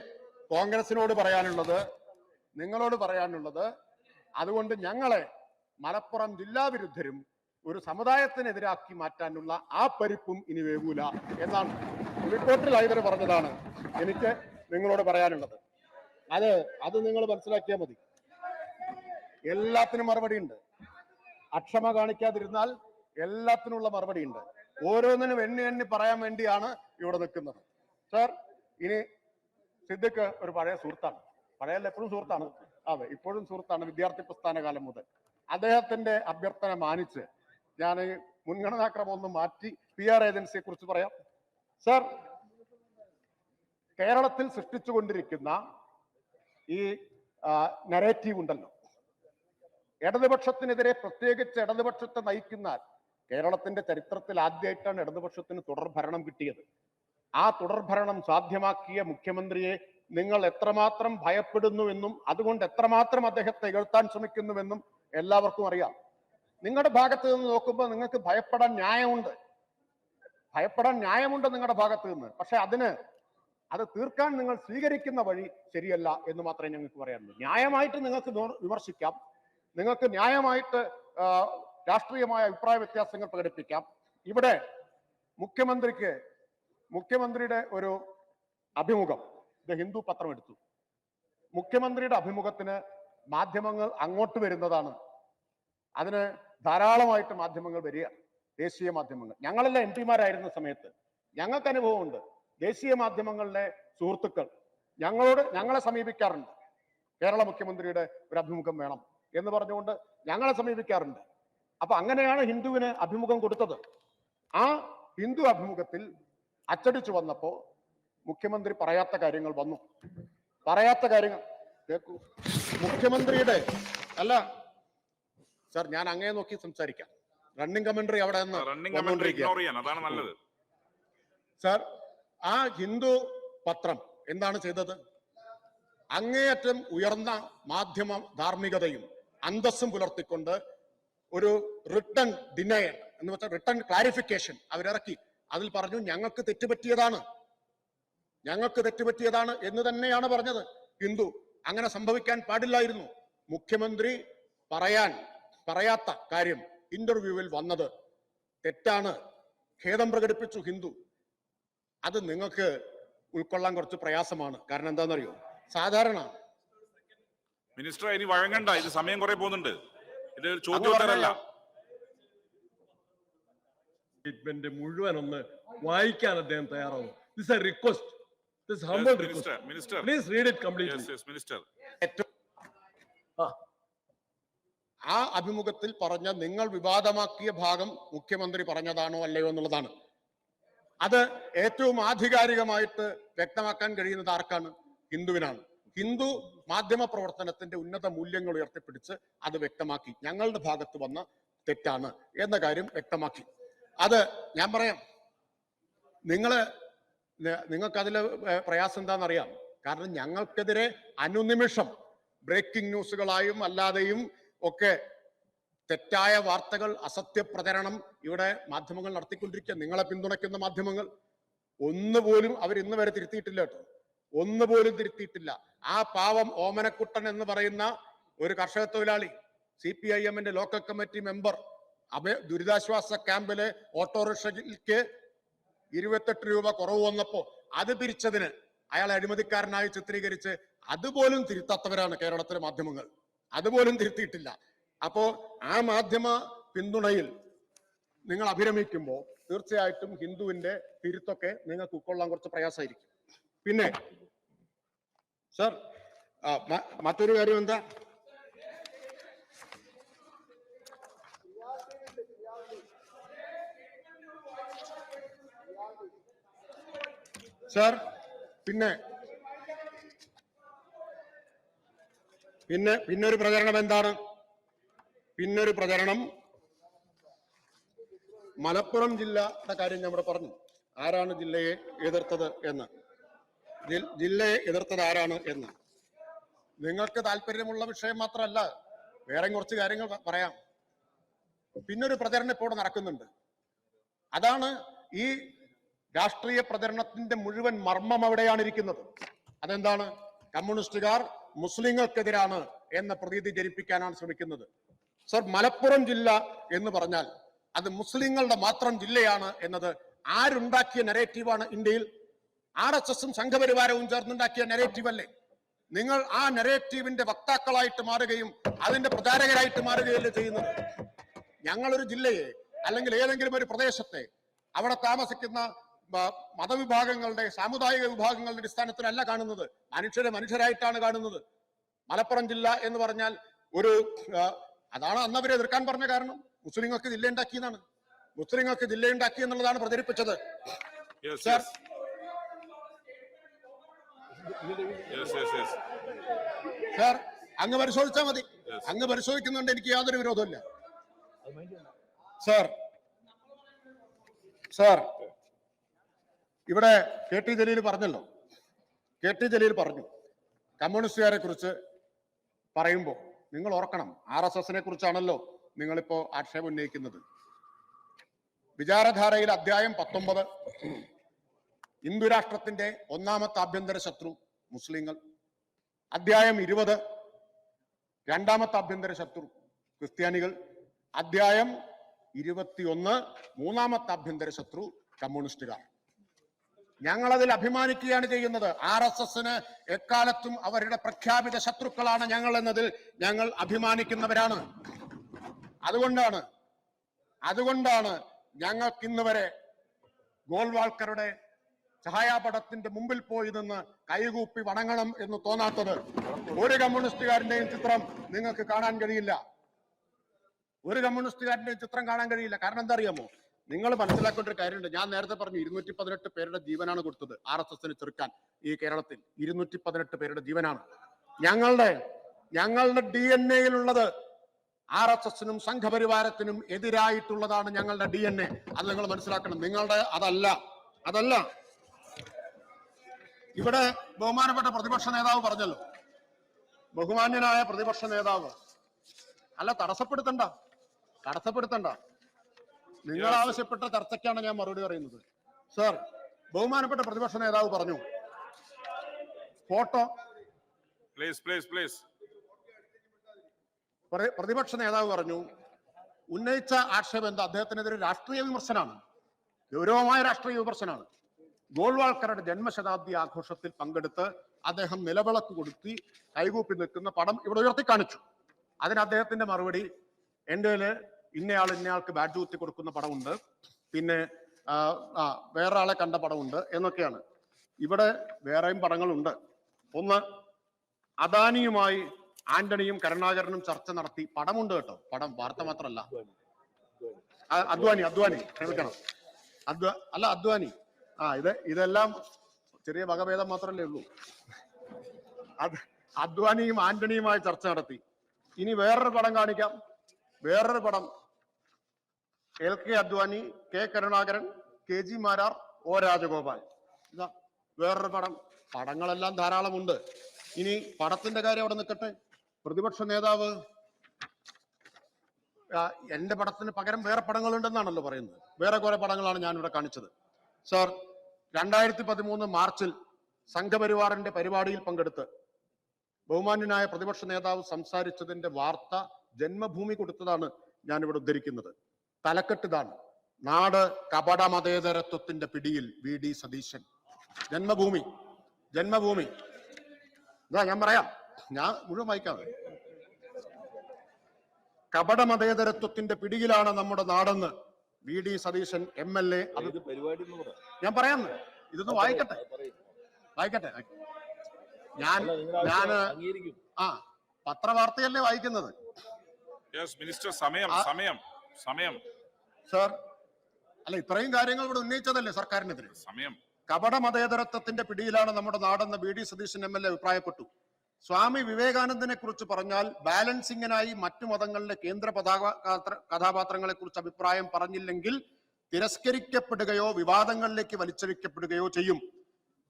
കോൺഗ്രസിനോട് പറയാനുള്ളത്, നിങ്ങളോട് പറയാനുള്ളത്, അതുകൊണ്ട് ഞങ്ങളെ മലപ്പുറം ജില്ലാ വിരുദ്ധരും ഒരു സമുദായത്തിനെതിരാക്കി മാറ്റാനുള്ള ആ പരിപ്പും ഇനി വേവൂല എന്നാണ് പുലിക്കോട്ടിൽ ഹൈദർ പറഞ്ഞതാണ് എനിക്ക് നിങ്ങളോട് പറയാനുള്ളത്. അത് നിങ്ങൾ മനസ്സിലാക്കിയാൽ മതി. എല്ലാത്തിനും മറുപടി ഉണ്ട്. അക്ഷമ കാണിക്കാതിരുന്നാൽ എല്ലാത്തിനുള്ള മറുപടി ഉണ്ട്. ഓരോന്നിനും എണ്ണി എണ്ണി പറയാൻ വേണ്ടിയാണ് ഇവിടെ നിൽക്കുന്നത്. സാർ, ഇനി സിദ്ദിഖ് ഒരു പഴയ സുഹൃത്താണ്, പഴയല്ല എപ്പോഴും സുഹൃത്താണ്, അതെ ഇപ്പോഴും സുഹൃത്താണ്, വിദ്യാർത്ഥി പ്രസ്ഥാന കാലം മുതൽ. അദ്ദേഹത്തിന്റെ അഭ്യർത്ഥന മാനിച്ച് ഞാൻ മുൻഗണനാക്രമം ഒന്ന് മാറ്റി PR ഏജൻസിയെ കുറിച്ച് പറയാം. സാർ, കേരളത്തിൽ സൃഷ്ടിച്ചുകൊണ്ടിരിക്കുന്ന ഈ നരേറ്റീവ് ഉണ്ടല്ലോ, ഇടതുപക്ഷത്തിനെതിരെ, പ്രത്യേകിച്ച് ഇടതുപക്ഷത്തെ നയിക്കുന്ന, കേരളത്തിന്റെ ചരിത്രത്തിൽ ആദ്യമായിട്ടാണ് ഇടതുപക്ഷത്തിന് തുടർഭരണം കിട്ടിയത്. ആ തുടർഭരണം സാധ്യമാക്കിയ മുഖ്യമന്ത്രിയെ നിങ്ങൾ എത്രമാത്രം ഭയപ്പെടുന്നുവെന്നും അതുകൊണ്ട് എത്രമാത്രം അദ്ദേഹത്തെ ഇകഴ്ത്താൻ ശ്രമിക്കുന്നുവെന്നും എല്ലാവർക്കും അറിയാം. നിങ്ങളുടെ ഭാഗത്ത് നിന്ന് നോക്കുമ്പോൾ നിങ്ങൾക്ക് ഭയപ്പെടാൻ ന്യായമുണ്ട്, നിങ്ങളുടെ ഭാഗത്ത് നിന്ന്. പക്ഷെ അത് തീർക്കാൻ നിങ്ങൾ സ്വീകരിക്കുന്ന വഴി ശരിയല്ല എന്ന് മാത്രമേ ഞങ്ങൾക്ക് പറയാനുള്ളൂ. ന്യായമായിട്ട് നിങ്ങൾക്ക് വിമർശിക്കാം, നിങ്ങൾക്ക് ന്യായമായിട്ട് രാഷ്ട്രീയമായ അഭിപ്രായ വ്യത്യാസങ്ങൾ പ്രകടിപ്പിക്കാം. ഇവിടെ മുഖ്യമന്ത്രിയുടെ ഒരു അഭിമുഖം ദ ഹിന്ദു പത്രം എടുത്തു. മുഖ്യമന്ത്രിയുടെ അഭിമുഖത്തിന് മാധ്യമങ്ങൾ അങ്ങോട്ട് വരുന്നതാണ്. അതിന് ധാരാളമായിട്ട് മാധ്യമങ്ങൾ വരിക, ദേശീയ മാധ്യമങ്ങൾ. ഞങ്ങളെല്ലാം MP-മാരായിരുന്ന സമയത്ത് ഞങ്ങൾക്ക് അനുഭവമുണ്ട്. ദേശീയ മാധ്യമങ്ങളിലെ സുഹൃത്തുക്കൾ ഞങ്ങളെ സമീപിക്കാറുണ്ട്. കേരള മുഖ്യമന്ത്രിയുടെ ഒരു അഭിമുഖം വേണം എന്ന് പറഞ്ഞുകൊണ്ട് ഞങ്ങളെ സമീപിക്കാറുണ്ട്. അപ്പൊ അങ്ങനെയാണ് ഹിന്ദുവിന് അഭിമുഖം കൊടുത്തത്. ആ ഹിന്ദു അഭിമുഖത്തിൽ അച്ചടിച്ചു വന്നപ്പോ മുഖ്യമന്ത്രി പറയാത്ത കാര്യങ്ങൾ വന്നു. പറയാത്ത കാര്യങ്ങൾ കേൾക്കൂ. മുഖ്യമന്ത്രിയുടെ അല്ല സാർ, ഞാൻ അങ്ങേ നോക്കി സംസാരിക്കാം. റണ്ണിംഗ് കമന്ററി അവിടെ അതാണ് നല്ലത്. സാർ, ആ ഹിന്ദു പത്രം എന്താണ് ചെയ്തത്? അങ്ങേയറ്റം ഉയർന്ന മാധ്യമ ധാർമ്മികതയും അന്തസ്സും പുലർത്തിക്കൊണ്ട് ഒരു റിട്ടൺ ഡിനയർ എന്ന് വെച്ചാൽ റിട്ടൺ ക്ലാരിഫിക്കേഷൻ അവരിറക്കി. അതിൽ പറഞ്ഞു ഞങ്ങൾക്ക് തെറ്റുപറ്റിയതാണ് എന്ന് തന്നെയാണ് പറഞ്ഞത് ഹിന്ദു. അങ്ങനെ സംഭവിക്കാൻ പാടില്ലായിരുന്നു. മുഖ്യമന്ത്രി പറയാത്ത കാര്യം ഇന്റർവ്യൂവിൽ വന്നത് തെറ്റാണ്, ഖേദം പ്രകടിപ്പിച്ചു ഹിന്ദു. അത് നിങ്ങൾക്ക് ഉൾക്കൊള്ളാൻ കുറച്ച് പ്രയാസമാണ്. കാരണം എന്താണെന്നറിയോ, സാധാരണ മിനിസ്റ്റർ ഇനി വഴങ്ങണ്ട, ഇത് സമയം കുറെ പോകുന്നുണ്ട്. ഇത് ചോദ്യോത്തരമല്ല. സ്റ്റേറ്റ്മെന്റ് മുഴുവൻ ഒന്ന് വായിക്കാൻ അദ്ദേഹം തയ്യാറാവും. This is a request. This is humble request. Minister. Please read it completely. Yes, Minister. ആ അഭിമുഖത്തിൽ പറഞ്ഞ നിങ്ങൾ വിവാദമാക്കിയ ഭാഗം മുഖ്യമന്ത്രി പറഞ്ഞതാണോ അല്ലയോ എന്നുള്ളതാണ്. അത് ഏറ്റവും ആധികാരികമായിട്ട് വ്യക്തമാക്കാൻ കഴിയുന്നത് ആർക്കാണ്? ഹിന്ദുവിനാണ്. ഹിന്ദു മാധ്യമ പ്രവർത്തനത്തിന്റെ ഉന്നത മൂല്യങ്ങൾ ഉയർത്തിപ്പിടിച്ച് അത് വ്യക്തമാക്കി. ഞങ്ങളുടെ ഭാഗത്ത് വന്ന തെറ്റാണ് എന്ന കാര്യം വ്യക്തമാക്കി. അത് ഞാൻ പറയാം, നിങ്ങൾക്കതിൽ പ്രയാസം എന്താണെന്നറിയാം. കാരണം ഞങ്ങൾക്കെതിരെ അനുനിമിഷം ബ്രേക്കിംഗ് ന്യൂസുകളായും അല്ലാതെയും ഒക്കെ തെറ്റായ വാർത്തകൾ, അസത്യപ്രചരണം ഇവിടെ മാധ്യമങ്ങൾ നടത്തിക്കൊണ്ടിരിക്കുക. നിങ്ങളെ പിന്തുണയ്ക്കുന്ന മാധ്യമങ്ങൾ ഒന്നുപോലും അവർ ഇന്ന് വരെ തിരുത്തിയിട്ടില്ല കേട്ടോ, ഒന്നുപോലും തിരുത്തിയിട്ടില്ല. ആ പാവം ഓമനക്കുട്ടൻ എന്ന് പറയുന്ന ഒരു കർഷക തൊഴിലാളി, CPIM-ന്റെ ലോക്കൽ കമ്മിറ്റി മെമ്പർ, ദുരിതാശ്വാസ ക്യാമ്പിലെ ഓട്ടോറിക്ഷയ്ക്ക് 28 രൂപ കുറവ് വന്നപ്പോ അത് തിരിച്ചതിന് അയാളെ അഴിമതിക്കാരനായി ചിത്രീകരിച്ച് അതുപോലും തിരുത്താത്തവരാണ് കേരളത്തിലെ മാധ്യമങ്ങൾ. അതുപോലും തിരുത്തിയിട്ടില്ല. അപ്പോ ആ മാധ്യമ പിന്തുണയിൽ നിങ്ങൾ അഭിരമിക്കുമ്പോൾ തീർച്ചയായിട്ടും ഹിന്ദുവിന്റെ തിരുത്തൊക്കെ നിങ്ങൾക്ക് ഉൾക്കൊള്ളാൻ കുറച്ച് പ്രയാസമായിരിക്കും. പിന്നെ സർ മറ്റൊരു കാര്യം എന്താ, സർ പിന്നൊരു പ്രചരണം എന്താണ്? പിന്നൊരു പ്രചരണം മലപ്പുറം ജില്ലയുടെ കാര്യം ഞാൻ ഇവിടെ പറഞ്ഞു. ആരാണ് ജില്ലയെ എതിർത്തത് എന്ന്, ജില്ലയെ എതിർത്തത് ആരാണ് എന്ന്. നിങ്ങൾക്ക് താല്പര്യമുള്ള വിഷയം മാത്രമല്ല, വേറെ കുറച്ച് കാര്യങ്ങൾ പറയാം. പിന്നൊരു പ്രചരണം ഇപ്പോൾ നടക്കുന്നുണ്ട്. അതാണ് ഈ രാഷ്ട്രീയ പ്രചരണത്തിന്റെ മുഴുവൻ മർമ്മം അവിടെയാണ് ഇരിക്കുന്നത്. അതെന്താണ്? കമ്മ്യൂണിസ്റ്റുകാർ മുസ്ലിങ്ങൾക്കെതിരാണ് എന്ന പ്രതീതി ജനിപ്പിക്കാനാണ് ശ്രമിക്കുന്നത്. സർ, മലപ്പുറം ജില്ല എന്ന് പറഞ്ഞാൽ അത് മുസ്ലിങ്ങളുടെ മാത്രം ജില്ലയാണ് എന്നത് ആരുണ്ടാക്കിയ നെറേറ്റീവാണ്? ഇന്ത്യയിൽ RSSും സംഘപരിവാരവും ചേർന്നുണ്ടാക്കിയ നെറേറ്റീവ് അല്ലേ? നിങ്ങൾ ആ നെറേറ്റീവിന്റെ വക്താക്കളായിട്ട് മാറുകയും അതിന്റെ പ്രചാരകരായിട്ട് മാറുകയല്ലേ ചെയ്യുന്നത്. ഞങ്ങളൊരു ജില്ലയെ അല്ലെങ്കിൽ ഏതെങ്കിലും ഒരു പ്രദേശത്തെ അവിടെ താമസിക്കുന്ന മതവിഭാഗങ്ങളുടെ, സാമുദായിക വിഭാഗങ്ങളുടെ അടിസ്ഥാനത്തിലല്ല കാണുന്നത്. മനുഷ്യരെ മനുഷ്യരായിട്ടാണ് കാണുന്നത്. മലപ്പുറം ജില്ല എന്ന് പറഞ്ഞാൽ അതാണ് അന്ന് അവരെ എതിർക്കാൻ പറഞ്ഞ കാരണം. മുസ്ലിങ്ങൾക്ക് ജില്ല ഉണ്ടാക്കിയതാണ്, മുസ്ലിങ്ങൾക്ക് ജില്ല ഉണ്ടാക്കി എന്നുള്ളതാണ് പ്രചരിപ്പിച്ചത്. സർ, സർ അങ്ങ് പരിശോധിച്ചാൽ മതി. അങ്ങ് പരിശോധിക്കുന്നുണ്ട്, എനിക്ക് യാതൊരു വിരോധമില്ല. സർ ഇവിടെ KT ജലീൽ പറഞ്ഞല്ലോ, KT ജലീൽ പറഞ്ഞു കമ്മ്യൂണിസ്റ്റുകാരെ കുറിച്ച് പറയുമ്പോൾ നിങ്ങൾ ഓർക്കണം, RSSനെ കുറിച്ചാണല്ലോ നിങ്ങളിപ്പോ ആക്ഷേപം ഉന്നയിക്കുന്നത്. വിചാരധാരയിൽ അധ്യായം 19 ഹിന്ദുരാഷ്ട്രത്തിന്റെ ഒന്നാമത്തെ ആഭ്യന്തര ശത്രു മുസ്ലിങ്ങൾ. അധ്യായം 20 രണ്ടാമത്തെ ആഭ്യന്തര ശത്രു ക്രിസ്ത്യാനികൾ. അധ്യായം 21 മൂന്നാമത്തെ ആഭ്യന്തര ശത്രു കമ്മ്യൂണിസ്റ്റുകാർ. ഞങ്ങളതിൽ അഭിമാനിക്കുകയാണ് ചെയ്യുന്നത്. RSSന് എക്കാലത്തും അവരുടെ പ്രഖ്യാപിത ശത്രുക്കളാണ് ഞങ്ങൾ എന്നതിൽ ഞങ്ങൾ അഭിമാനിക്കുന്നവരാണ്. അതുകൊണ്ടാണ് ഞങ്ങൾക്ക് ഇന്ന് വരെ ഗോൾവാൾക്കറുടെ ഛായാപടത്തിന്റെ മുമ്പിൽ പോയി നിന്ന് കൈകൂപ്പി വണങ്ങണം എന്ന് തോന്നാത്തത്. ഒരു കമ്മ്യൂണിസ്റ്റുകാരന്റെയും ചിത്രം നിങ്ങൾക്ക് കാണാൻ കഴിയില്ല. ഒരു കമ്മ്യൂണിസ്റ്റുകാരന്റെയും ചിത്രം കാണാൻ കഴിയില്ല. കാരണം എന്താ അറിയാമോ? നിങ്ങൾ മനസ്സിലാക്കേണ്ട ഒരു കാര്യമുണ്ട്. ഞാൻ നേരത്തെ പറഞ്ഞു 218 പേരുടെ ജീവനാണ് കൊടുത്തത് RSSന് ചെറുക്കാൻ. ഈ കേരളത്തിൽ 218 പേരുടെ ജീവനാണ്. ഞങ്ങളുടെ DNA-യിലുള്ളത് RSSനും സംഘപരിവാരത്തിനും എതിരായിട്ടുള്ളതാണ് ഞങ്ങളുടെ DNA. അത് നിങ്ങൾ മനസ്സിലാക്കണം. നിങ്ങളുടെ അതല്ല. ഇവിടെ ബഹുമാനപ്പെട്ട പ്രതിപക്ഷ നേതാവ് പറഞ്ഞല്ലോ, ബഹുമാന്യനായ പ്രതിപക്ഷ നേതാവ്, അല്ല തടസ്സപ്പെടുത്തണ്ട. നിങ്ങൾ ആവശ്യപ്പെട്ട ചർച്ചയ്ക്കാണ് ഞാൻ മറുപടി പറയുന്നത്. സർ, ബഹുമാനപ്പെട്ട പ്രതിപക്ഷ നേതാവ് പറഞ്ഞു ഫോട്ടോ. പ്രതിപക്ഷ നേതാവ് പറഞ്ഞു ഉന്നയിച്ച ആക്ഷേപം എന്താ? അദ്ദേഹത്തിനെതിരെ രാഷ്ട്രീയ വിമർശനമാണ്, ഗൗരവമായ രാഷ്ട്രീയ വിമർശനമാണ്. ഗോൾവാൾക്കറുടെ ജന്മശതാബ്ദി ആഘോഷത്തിൽ പങ്കെടുത്ത് അദ്ദേഹം നിലവിളക്ക് കൊടുത്തി കൈകൂപ്പി നിൽക്കുന്ന പടം ഇവിടെ ഉയർത്തി കാണിച്ചു. അതിന് അദ്ദേഹത്തിന്റെ മറുപടി, എൻ്റെ ഇന്നയാൾക്ക് ബാഡ്ജ് കുത്തി കൊടുക്കുന്ന പടമുണ്ട്, പിന്നെ വേറെ ആളെ കണ്ട പടമുണ്ട് എന്നൊക്കെയാണ്. ഇവിടെ വേറെയും പടങ്ങളുണ്ട്. ഒന്ന്, അദാനിയുമായി ആന്റണിയും കരുണാകരനും ചർച്ച നടത്തി. പടമുണ്ട് കേട്ടോ, പടം, വാർത്ത മാത്രമല്ല. അദ്വാനി ക്ഷമിക്കണം, അദ്വാനി. ഇതെല്ലാം ചെറിയ വകഭേദം മാത്രമല്ലേ ഉള്ളൂ. അദ്വാനിയും ആന്റണിയുമായി ചർച്ച നടത്തി. ഇനി വേറൊരു പടം കാണിക്കാം. വേറൊരു പടം, LK Advani, K Karunakaran, KG Marar, O Rajagopal. ഇതാ വേറൊരു പടം. പടങ്ങളെല്ലാം ധാരാളമുണ്ട്. ഇനി പടത്തിന്റെ കാര്യം അവിടെ നിൽക്കട്ടെ. പ്രതിപക്ഷ നേതാവ് എന്റെ പടത്തിന് പകരം വേറെ പടങ്ങളുണ്ടെന്നാണല്ലോ പറയുന്നത്. വേറെ കുറെ പടങ്ങളാണ് ഞാൻ ഇവിടെ കാണിച്ചത്. സർ, 2013 മാർച്ചിൽ സംഘപരിവാറിന്റെ പരിപാടിയിൽ പങ്കെടുത്ത് ബഹുമാന്യനായ പ്രതിപക്ഷ നേതാവ് സംസാരിച്ചതിന്റെ വാർത്ത ജന്മഭൂമി കൊടുത്തതാണ് ഞാനിവിടെ ഉദ്ധരിക്കുന്നത്. തലക്കെട്ടിതാണ്, നാട് കപട മതേതരത്വത്തിന്റെ പിടിയിൽ VD സതീശൻ. ജന്മഭൂമി. ഇതാ ഞാൻ പറയാം, ഞാൻ മുഴുവൻ വായിക്കാതെ. കപട മതേതരത്വത്തിന്റെ പിടിയിലാണ് നമ്മുടെ നാടെന്ന് VD സതീശൻ MLA അത് ഞാൻ പറയാന്ന് ഇതൊന്ന് വായിക്കട്ടെ. ഞാൻ പത്രവാർത്തയല്ലേ വായിക്കുന്നത്. മിനിസ്റ്റർ സമയം സർ, അല്ല ഇത്രയും കാര്യങ്ങൾ ഇവിടെ ഉന്നയിച്ചതല്ലേ സർക്കാരിനെതിരെ. സമയം. കപട മതേതരത്വത്തിന്റെ പിടിയിലാണ് നമ്മുടെ നാടെന്ന് VD സതീശൻ MLA അഭിപ്രായപ്പെട്ടു. സ്വാമി വിവേകാനന്ദനെ കുറിച്ച് പറഞ്ഞാൽ ബാലൻസിങ്ങിനായി മറ്റു മതങ്ങളിലെ കേന്ദ്ര കഥാപാത്രങ്ങളെ കുറിച്ച് അഭിപ്രായം പറഞ്ഞില്ലെങ്കിൽ തിരസ്കരിക്കപ്പെടുകയോ വിവാദങ്ങളിലേക്ക് വലിച്ചഴിക്കപ്പെടുകയോ ചെയ്യും.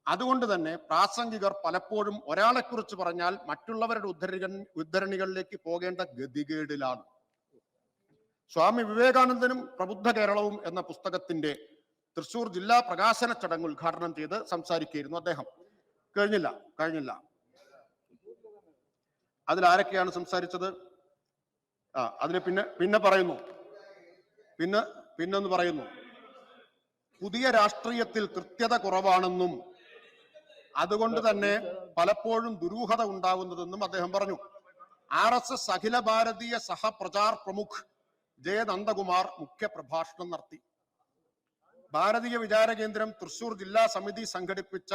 അതുകൊണ്ട് തന്നെ പ്രാസംഗികർ പലപ്പോഴും ഒരാളെ കുറിച്ച് പറഞ്ഞാൽ മറ്റുള്ളവരുടെ ഉദ്ധരണികളിലേക്ക് പോകേണ്ട ഗതികേടിലാണ്. സ്വാമി വിവേകാനന്ദനും പ്രബുദ്ധ കേരളവും എന്ന പുസ്തകത്തിന്റെ തൃശൂർ ജില്ലാ പ്രകാശന ചടങ്ങ് ഉദ്ഘാടനം ചെയ്ത് സംസാരിക്കുകയായിരുന്നു അദ്ദേഹം. കഴിഞ്ഞില്ല അതിൽ ആരൊക്കെയാണ് സംസാരിച്ചത്? അതിന് പിന്നെ പറയുന്നു, പിന്നൊന്ന് പറയുന്നു, പുതിയ രാഷ്ട്രീയത്തിൽ കൃത്യത കുറവാണെന്നും അതുകൊണ്ട് തന്നെ പലപ്പോഴും ദുരൂഹത ഉണ്ടാവുന്നതെന്നും അദ്ദേഹം പറഞ്ഞു. RSS അഖില ഭാരതീയ സഹപ്രചാർ പ്രമുഖ് ജെ നന്ദകുമാർ മുഖ്യ പ്രഭാഷണം നടത്തി. ഭാരതീയ വിചാര കേന്ദ്രം തൃശൂർ ജില്ലാ സമിതി സംഘടിപ്പിച്ച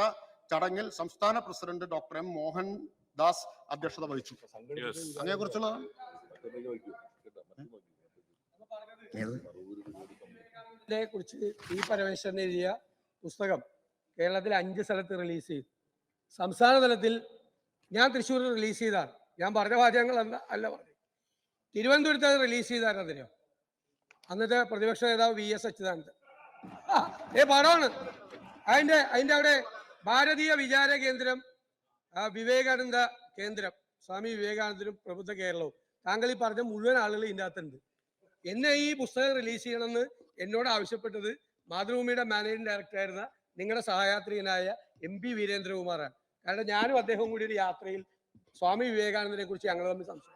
ചടങ്ങിൽ സംസ്ഥാന പ്രസിഡന്റ് ഡോക്ടർ M മോഹൻദാസ് അധ്യക്ഷത വഹിച്ചു. അതിനെ കുറിച്ചുള്ള കുറിച്ച് ഈ പരമേശ്വരൻ എഴുതിയ പുസ്തകം കേരളത്തിൽ 5 സ്ഥലത്ത് റിലീസ് ചെയ്തു. സംസ്ഥാന തലത്തിൽ ഞാൻ തൃശ്ശൂരിൽ റിലീസ് ചെയ്താണ്. ഞാൻ പറഞ്ഞ വാചകങ്ങൾ അല്ല പറഞ്ഞു. തിരുവനന്തപുരത്ത് അത് റിലീസ് ചെയ്തായിരുന്നതിനോ അന്നത്തെ പ്രതിപക്ഷ നേതാവ് VS അച്യുതാനന്ദൻ. പടമാണ് അതിൻ്റെ അവിടെ ഭാരതീയ വിചാര കേന്ദ്രം, വിവേകാനന്ദ കേന്ദ്രം, സ്വാമി വിവേകാനന്ദനും പ്രബുദ്ധ കേരളവും. താങ്കൾ ഈ പറഞ്ഞ മുഴുവൻ ആളുകൾ ഇതിൻ്റെ അകത്തുണ്ട്. എന്നെ ഈ പുസ്തകം റിലീസ് ചെയ്യണമെന്ന് എന്നോട് ആവശ്യപ്പെട്ടത് മാതൃഭൂമിയുടെ മാനേജിംഗ് ഡയറക്ടറായിരുന്ന നിങ്ങളുടെ സഹയാത്രികനായ MP വീരേന്ദ്രകുമാറാണ്. കാരണം ഞാനും അദ്ദേഹവും കൂടി ഒരു യാത്രയിൽ സ്വാമി വിവേകാനന്ദനെ കുറിച്ച് ഞങ്ങൾ തമ്മിൽ സംസാരിച്ചു.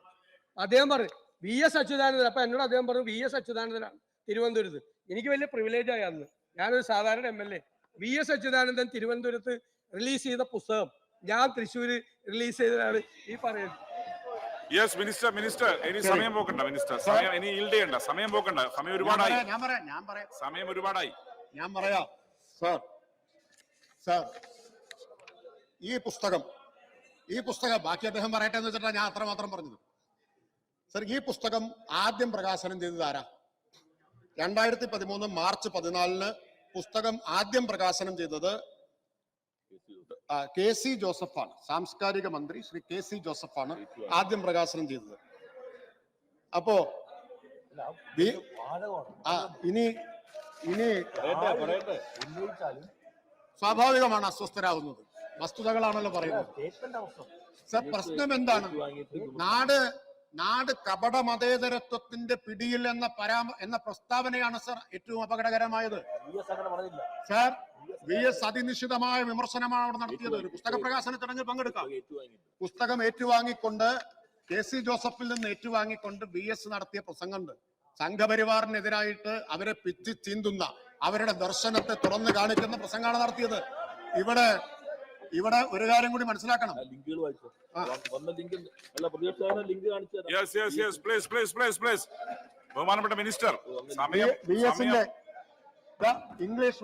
അദ്ദേഹം പറഞ്ഞു VS അച്യുതാനന്ദൻ. അപ്പൊ എന്നോട് അദ്ദേഹം പറഞ്ഞു VS അച്യുതാനന്ദനാണ് തിരുവനന്തപുരത്ത്. എനിക്ക് വലിയ പ്രിവിലേജായി അന്ന്. ഞാനൊരു സാധാരണ MLA. VS അച്യുതാനന്ദൻ തിരുവനന്തപുരത്ത് റിലീസ് ചെയ്ത പുസ്തകം ഞാൻ തൃശ്ശൂര് റിലീസ് ചെയ്തതാണ് ഈ പറയുന്നത്. മിനിസ്റ്റർ ഇനി സമയം പോക്കണ്ട. മിനിസ്റ്റർ സമയം ഇനി ഈൽഡ് ചെയ്യണ്ട. സമയം പോക്കണ്ട. സമയം ഒരുപാടായി. ഞാൻ പറയാം സാർ. ഈ പുസ്തകം ബാക്കി അദ്ദേഹം പറയട്ടെ എന്ന് വെച്ചിട്ടാണ് ഞാൻ അത്രമാത്രം പറഞ്ഞത്. സർ, ഈ പുസ്തകം ആദ്യം പ്രകാശനം ചെയ്തത് ആരാ? 2013 മാർച്ച് 14 പുസ്തകം ആദ്യം പ്രകാശനം ചെയ്തത് KC ജോസഫാണ്. സാംസ്കാരിക മന്ത്രി ശ്രീ KC ജോസഫാണ് ആദ്യം പ്രകാശനം ചെയ്തത്. അപ്പോ ഇനി സ്വാഭാവികമാണ് അസ്വസ്ഥരാകുന്നത്. വസ്തുതകളാണല്ലോ പറയുന്നത്. സർ, പ്രശ്നം എന്താണ്? നാട് കപട മതേതരത്വത്തിന്റെ പിടിയിൽ എന്ന പ്രസ്താവനയാണ് സർ ഏറ്റവും അപകടകരമായത്. സർ, VS അതിനിശ്ചിതമായ വിമർശനമാണ് അവിടെ നടത്തിയത്. ഒരു പുസ്തക പ്രകാശന ചടങ്ങിൽ പങ്കെടുക്കാം. പുസ്തകം ഏറ്റുവാങ്ങിക്കൊണ്ട് KC ജോസഫിൽ നിന്ന് ഏറ്റുവാങ്ങിക്കൊണ്ട് VS നടത്തിയ പ്രസംഗമുണ്ട്. സംഘപരിവാറിനെതിരായിട്ട് അവരെ പിച്ചി ചീന്തുന്ന, അവരുടെ ദർശനത്തെ തുറന്നു കാണിക്കുന്ന പ്രസംഗമാണ് നടത്തിയത്. ഇവിടെ ഒരു കാര്യം കൂടി മനസ്സിലാക്കണം. ബഹുമാനപ്പെട്ട മിനിസ്റ്റർ, VSന്റെ ഇംഗ്ലീഷ്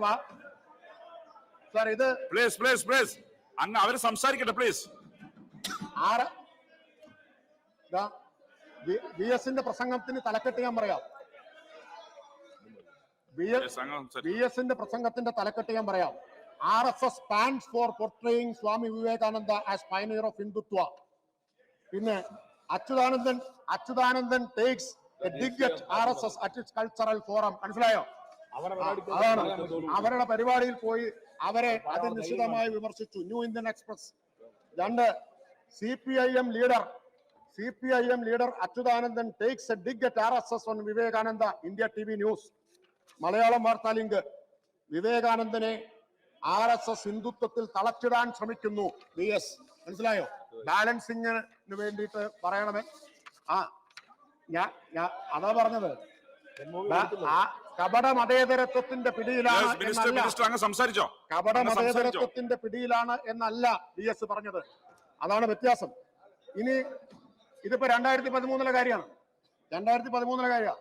സാർ ഇത് പ്ലീസ് അങ്ങ് അവര് സംസാരിക്കട്ടെ പ്ലീസ്. VSന്റെ പ്രസംഗത്തിന് തലക്കെട്ട് ഞാൻ പറയാം. VSന്റെ പ്രസംഗത്തിന്റെ തലക്കെട്ട് ഞാൻ പറയാം. RSS stands for portraying Swami Vivekananda as pioneer of Hindutva. പിന്നെ Achuthanandan takes a dig at RSS at its cultural forum. മനസ്സിലായോ? അവരുടെ പരിപാടിയിൽ പോയി അവരെ അതിനിശ്ചിതമായി വിമർശിച്ചു. New Indian express. 2, CPIM leader Achuthanandan takes a dig at RSS on Vivekananda. India TV news Malayalam വാർത്താ ലിങ്ക്. വിവേകാനന്ദനെ RSS ഹിന്ദുത്വത്തിൽ തളച്ചിടാൻ ശ്രമിക്കുന്നു VS. മനസ്സിലായോ? ബാലൻസിങ്ങിന് വേണ്ടിയിട്ട് പറയണമേ. ഞാൻ അതാ പറഞ്ഞത്. കപട മതേതരത്വത്തിന്റെ പിടിയിലാണ് എന്നല്ല VS പറഞ്ഞത്. അതാണ് വ്യത്യാസം. ഇനി ഇതിപ്പോ 2013 കാര്യമാണ്. 2006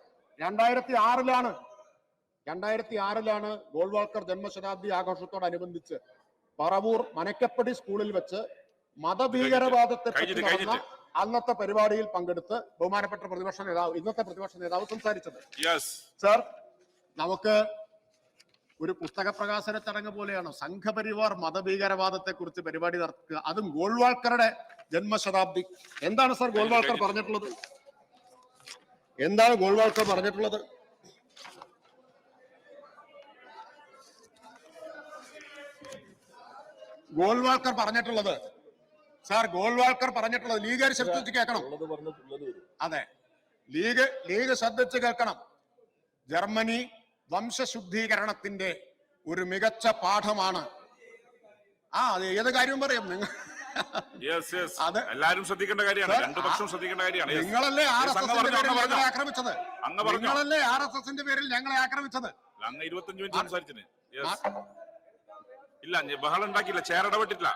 2006 ഗോൾവാൾക്കർ ജന്മശതാബ്ദി ആഘോഷത്തോടനുബന്ധിച്ച് പറവൂർ മനക്കപ്പടി സ്കൂളിൽ വെച്ച് മതഭീകരവാദത്തെ പറ്റി നടന്ന അന്നത്തെ പരിപാടിയിൽ പങ്കെടുത്ത് ബഹുമാനപ്പെട്ട പ്രതിപക്ഷ നേതാവ്, ഇന്നത്തെ പ്രതിപക്ഷ നേതാവ് സംസാരിച്ചത്. സർ, നമുക്ക് ഒരു പുസ്തക പ്രകാശന ചടങ്ങ് പോലെയാണ് സംഘപരിവാർ മതഭീകരവാദത്തെ കുറിച്ച് പരിപാടി നടത്തുക, അതും ഗോൾവാൾക്കറുടെ ജന്മശതാബ്ദി. എന്താണ് സർ ഗോൾവാൾക്കർ പറഞ്ഞിട്ടുള്ളത്? എന്താണ് ഗോൾവാൾക്കർ പറഞ്ഞിട്ടുള്ളത്? ഗോൾവാൾക്കർ പറഞ്ഞിട്ടുള്ളത് സാർ, ഗോൾവാൾക്കർ പറഞ്ഞിട്ടുള്ളത് ലീഗുകാർ ശ്രദ്ധിച്ച് കേൾക്കണം. അതെ, ലീഗ് ശ്രദ്ധിച്ച് കേൾക്കണം. ജർമ്മനി വംശശുദ്ധീകരണത്തിന്റെ ഒരു മികച്ച പാഠമാണ്. അത് ഏത് കാര്യവും പറയും നിങ്ങൾ. അത് എല്ലാവരും ശ്രദ്ധിക്കേണ്ട കാര്യമാണ്, രണ്ടു പക്ഷവും ശ്രദ്ധിക്കേണ്ട കാര്യമാണ്. നിങ്ങളല്ലേ RSSന്റെ പേരിൽ ഞങ്ങളെ ആക്രമിച്ചത്? നിങ്ങളല്ലേ RSSന്റെ പേരിൽ ഞങ്ങളെ ആക്രമിച്ചത്? അങ്ങ് 25 മിനിറ്റ് സംസാരിച്ചിന്. ഇല്ല, ബഹളം ഉണ്ടാക്കിയില്ല, ചെയർ ഇടപെട്ടില്ല.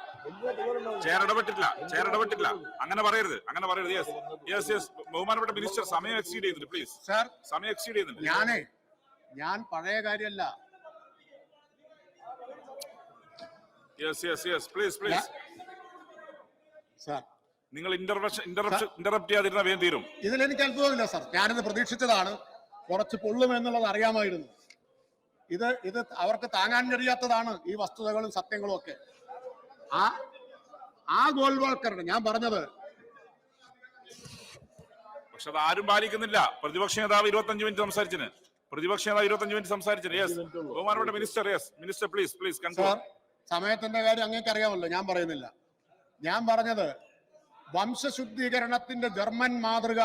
അങ്ങനെ പറയരുത്. യെസ് ബഹുമാനപ്പെട്ട മിനിസ്റ്റർ, സമയം എക്സീഡ് ചെയ്യുന്നുണ്ട്. പ്ലീസ് സാർ, സമയം എക്സീഡ് ചെയ്യുന്നുണ്ട്. ഞാൻ പഴയ കാര്യമല്ല. യെസ് പ്ലീസ് സാർ, നിങ്ങൾ ഇന്ററപ്റ്റ് ചെയ്യാതിരുന്ന വേഗം തീരും. ഇതിൽ എനിക്ക് അത്ഭുതമില്ല സാർ, ഞാനിത് പ്രതീക്ഷിച്ചതാണ്. കുറച്ച് പൊള്ളുമെന്നുള്ളത് അറിയാമായിരുന്നു. ഇത് അവർക്ക് താങ്ങാൻ കഴിയാത്തതാണ്, ഈ വസ്തുതകളും സത്യങ്ങളും ഒക്കെ. ആ ഗോൾവാൾക്കറുടെ ഞാൻ പറഞ്ഞത്. പക്ഷെ അത് ആരും പാലിക്കുന്നില്ല. പ്രതിപക്ഷ നേതാവ് 25 മിനിറ്റ് സംസാരിച്ചിന്. യെസ് ബഹുമാനപ്പെട്ട മിനിസ്റ്റർ പ്ലീസ് സാർ, സമയത്തിന്റെ കാര്യം അങ്ങേക്ക് അറിയാമല്ലോ, ഞാൻ പറയുന്നില്ല. ഞാൻ പറഞ്ഞത് വംശശുദ്ധീകരണത്തിന്റെ ജർമ്മൻ മാതൃക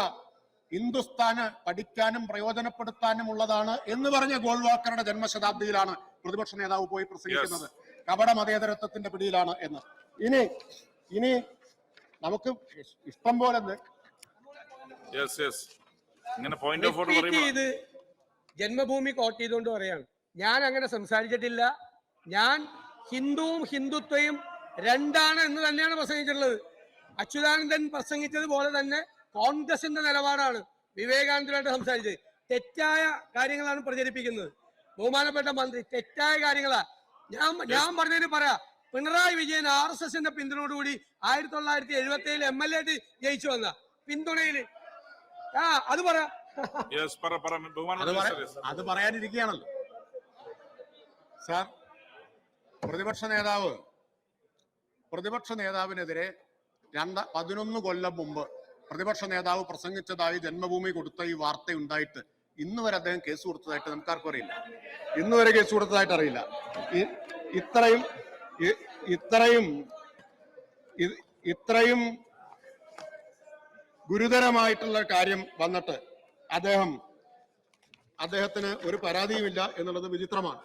ഹിന്ദുസ്ഥാന് പഠിക്കാനും പ്രയോജനപ്പെടുത്താനും ഉള്ളതാണ് എന്ന് പറഞ്ഞ ഗോൾവാൾക്കറുടെ ജന്മശതാബ്ദിയിലാണ് പ്രതിപക്ഷ നേതാവ് പോയി പ്രസംഗിക്കുന്നത്. കപട മതേതരത്വത്തിന്റെ പിടിയിലാണ് എന്ന്. ഇനി നമുക്ക് ഇഷ്ടം പോലെ ജന്മഭൂമി കോട്ട് ചെയ്തുകൊണ്ട് പറയാണ്, ഞാൻ അങ്ങനെ സംസാരിച്ചിട്ടില്ല. ഞാൻ ഹിന്ദുവും ഹിന്ദുത്വയും രണ്ടാണ് എന്ന് തന്നെയാണ് പ്രസംഗിച്ചിട്ടുള്ളത്. അച്യുതാനന്ദൻ പ്രസംഗിച്ചതുപോലെ തന്നെ കോൺഗ്രസിന്റെ നിലപാടാണ് വിവേകാനന്ദനായിട്ട് സംസാരിച്ചത്. തെറ്റായ കാര്യങ്ങളാണ് പ്രചരിപ്പിക്കുന്നത്. ബഹുമാനപ്പെട്ട മന്ത്രി, തെറ്റായ കാര്യങ്ങളാ. ഞാൻ പറഞ്ഞതിന് പറയാ, പിണറായി വിജയൻ RSSന്റെ പിന്തുണയോടുകൂടി 1977 MLA ആയിട്ട് ജയിച്ചു വന്ന പിന്തുണയില് അത് പറ. അത് പറയാനിരിക്കുകയാണല്ലോ സാർ. പ്രതിപക്ഷ നേതാവിനെതിരെ 11 കൊല്ലം മുമ്പ് പ്രതിപക്ഷ നേതാവ് പ്രസംഗിച്ചതായി ജന്മഭൂമി കൊടുത്ത ഈ വാർത്ത ഉണ്ടായിട്ട് ഇന്ന് വരെ അദ്ദേഹം കേസ് കൊടുത്തതായിട്ട് നമുക്കാർക്കും അറിയില്ല. ഇന്ന് വരെ കേസ് കൊടുത്തതായിട്ട് അറിയില്ല. ഇത്രയും ഗുരുതരമായിട്ടുള്ള കാര്യം വന്നിട്ട് അദ്ദേഹത്തിന് ഒരു പരാതിയുമില്ല എന്നുള്ളത് വിചിത്രമാണ്.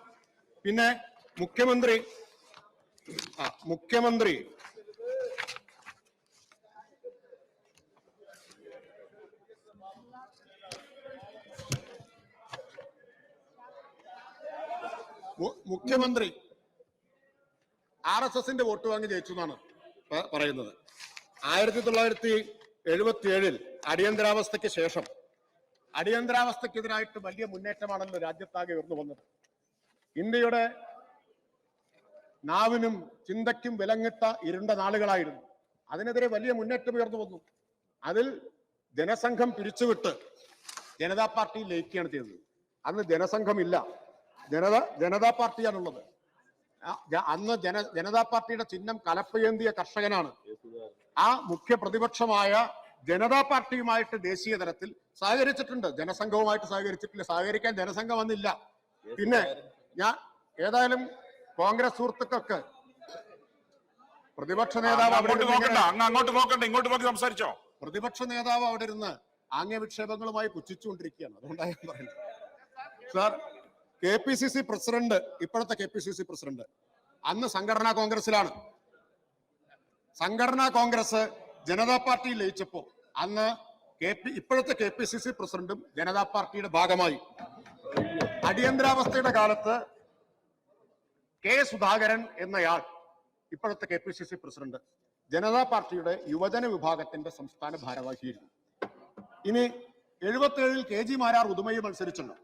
പിന്നെ മുഖ്യമന്ത്രി RSSന്റെ വോട്ട് വാങ്ങി ജയിച്ചു എന്നാണ് പറയുന്നത്. 1977 അടിയന്തരാവസ്ഥയ്ക്ക് ശേഷം അടിയന്തരാവസ്ഥക്കെതിരായിട്ട് വലിയ മുന്നേറ്റമാണല്ലോ രാജ്യത്താകെ ഉയർന്നു വന്നത്. ഇന്ത്യയുടെ നാവിനും ചിന്തയ്ക്കും വിലങ്ങിട്ട ഇരുണ്ട നാളുകളായിരുന്നു. അതിനെതിരെ വലിയ മുന്നേറ്റം ഉയർന്നു വന്നു. അതിൽ ജനസംഘം പിരിച്ചുവിട്ട് ജനതാ പാർട്ടി ലയിക്കുകയാണ് ചെയ്തത്. അന്ന് ജനസംഘമില്ല, ജനതാ പാർട്ടിയാണുള്ളത്. അന്ന് ജനതാ പാർട്ടിയുടെ ചിഹ്നം കലപ്പയേന്തിയ കർഷകനാണ്. ആ മുഖ്യ പ്രതിപക്ഷമായ ജനതാ പാർട്ടിയുമായിട്ട് ദേശീയ തലത്തിൽ സഹകരിച്ചിട്ടുണ്ട്, ജനസംഘവുമായിട്ട് സഹകരിച്ചിട്ടില്ല. സഹകരിക്കാൻ ജനസംഘം വന്നില്ല. പിന്നെ ഏതായാലും കോൺഗ്രസ് സുഹൃത്തുക്കൾക്ക് പ്രതിപക്ഷ നേതാവ് പ്രതിപക്ഷ നേതാവ് അവിടെ ഇരുന്ന് ആംഗ്യവിക്ഷേപങ്ങളുമായി പുച്ഛിച്ചുകൊണ്ടിരിക്കുകയാണ്. അതുകൊണ്ടാണ് ഞാൻ പറയുന്നത്. സാർ, KPCC പ്രസിഡന്റ്, ഇപ്പോഴത്തെ KPCC പ്രസിഡന്റ് അന്ന് സംഘടനാ കോൺഗ്രസിലാണ്. സംഘടനാ കോൺഗ്രസ് ജനതാ പാർട്ടി ലയിച്ചപ്പോ അന്ന് ഇപ്പോഴത്തെ KPCC പ്രസിഡന്റും ജനതാ പാർട്ടിയുടെ ഭാഗമായി. അടിയന്തരാവസ്ഥയുടെ കാലത്ത് K. സുധാകരൻ എന്നയാൾ, ഇപ്പോഴത്തെ KPCC പ്രസിഡന്റ്, ജനതാ പാർട്ടിയുടെ യുവജന വിഭാഗത്തിന്റെ സംസ്ഥാന ഭാരവാഹിയായിരുന്നു. ഇനി 77 KG മാരാർ ഉദുമയിൽ മത്സരിച്ചല്ലോ.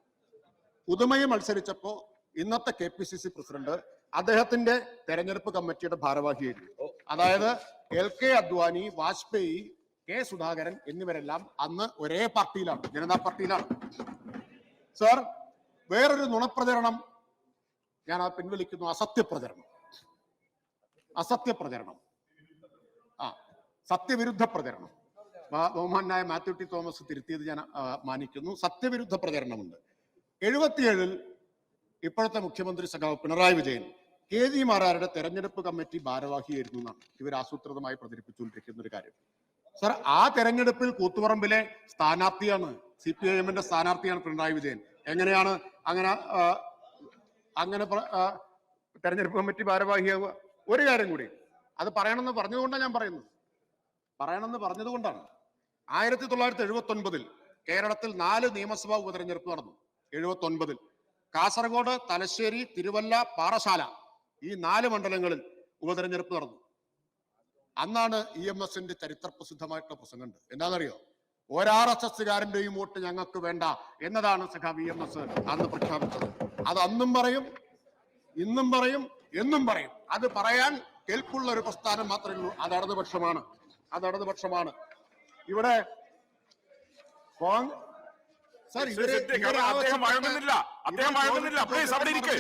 പുതുമയിൽ മത്സരിച്ചപ്പോ ഇന്നത്തെ KPCC പ്രസിഡന്റ് അദ്ദേഹത്തിന്റെ തെരഞ്ഞെടുപ്പ് കമ്മിറ്റിയുടെ ഭാരവാഹിയായിരുന്നു. അതായത് LK അദ്വാനി, വാജ്പേയി, K സുധാകരൻ എന്നിവരെല്ലാം അന്ന് ഒരേ പാർട്ടിയിലാണ്, ജനതാ പാർട്ടിയിലാണ്. സർ, വേറൊരു നുണപ്രചരണം ഞാൻ പിൻവലിക്കുന്നു. അസത്യപ്രചരണം, സത്യവിരുദ്ധ പ്രചരണം. ബഹുമാനായ മാത്യു ടി തോമസ് തിരുത്തിയത് ഞാൻ മാനിക്കുന്നു. സത്യവിരുദ്ധ പ്രചരണമുണ്ട്. 77-ൽ ഇപ്പോഴത്തെ മുഖ്യമന്ത്രി സഖാവ് പിണറായി വിജയൻ KG മാരാരുടെ തെരഞ്ഞെടുപ്പ് കമ്മിറ്റി ഭാരവാഹിയായിരുന്നു എന്നാണ് ഇവർ ആസൂത്രിതമായി പ്രചരിപ്പിച്ചുകൊണ്ടിരിക്കുന്ന ഒരു കാര്യം. സർ, ആ തെരഞ്ഞെടുപ്പിൽ കൂത്തുപറമ്പിലെ സ്ഥാനാർത്ഥിയാണ്, CPIM-ന്റെ സ്ഥാനാർത്ഥിയാണ് പിണറായി വിജയൻ. എങ്ങനെയാണ് അങ്ങനെ തെരഞ്ഞെടുപ്പ് കമ്മിറ്റി ഭാരവാഹിയാവുക? ഒരു കാര്യം കൂടി, അത് പറയണമെന്ന് പറഞ്ഞതുകൊണ്ടാണ് 1979-ൽ കേരളത്തിൽ 4 നിയമസഭാ ഉപതെരഞ്ഞെടുപ്പ് നടന്നു. 79-ൽ കാസർഗോഡ്, തലശ്ശേരി, തിരുവല്ല, പാറശാല ഈ 4 മണ്ഡലങ്ങളിൽ ഉപതെരഞ്ഞെടുപ്പ് നടന്നു. അന്നാണ് EMSന്റെ ചരിത്ര പ്രസിദ്ധമായിട്ടുള്ള പ്രസംഗമുണ്ട്. എന്താണെന്നറിയോ? RSSകാരന്റെയും വോട്ട് ഞങ്ങൾക്ക് വേണ്ട എന്നതാണ് സഖാവ് EMS അന്ന് പ്രഖ്യാപിച്ചത്. അത് അന്നും പറയും, ഇന്നും പറയും, എന്നും പറയും. അത് പറയാൻ കേൾപ്പുള്ള ഒരു പ്രസ്ഥാനം മാത്രമേ ഉള്ളൂ. അത് ഇടതുപക്ഷമാണ്. ഇവിടെ സർ, അദ്ദേഹം വഴങ്ങുന്നില്ല. പ്ലീസ് അവിടെ ഇരിക്കെ.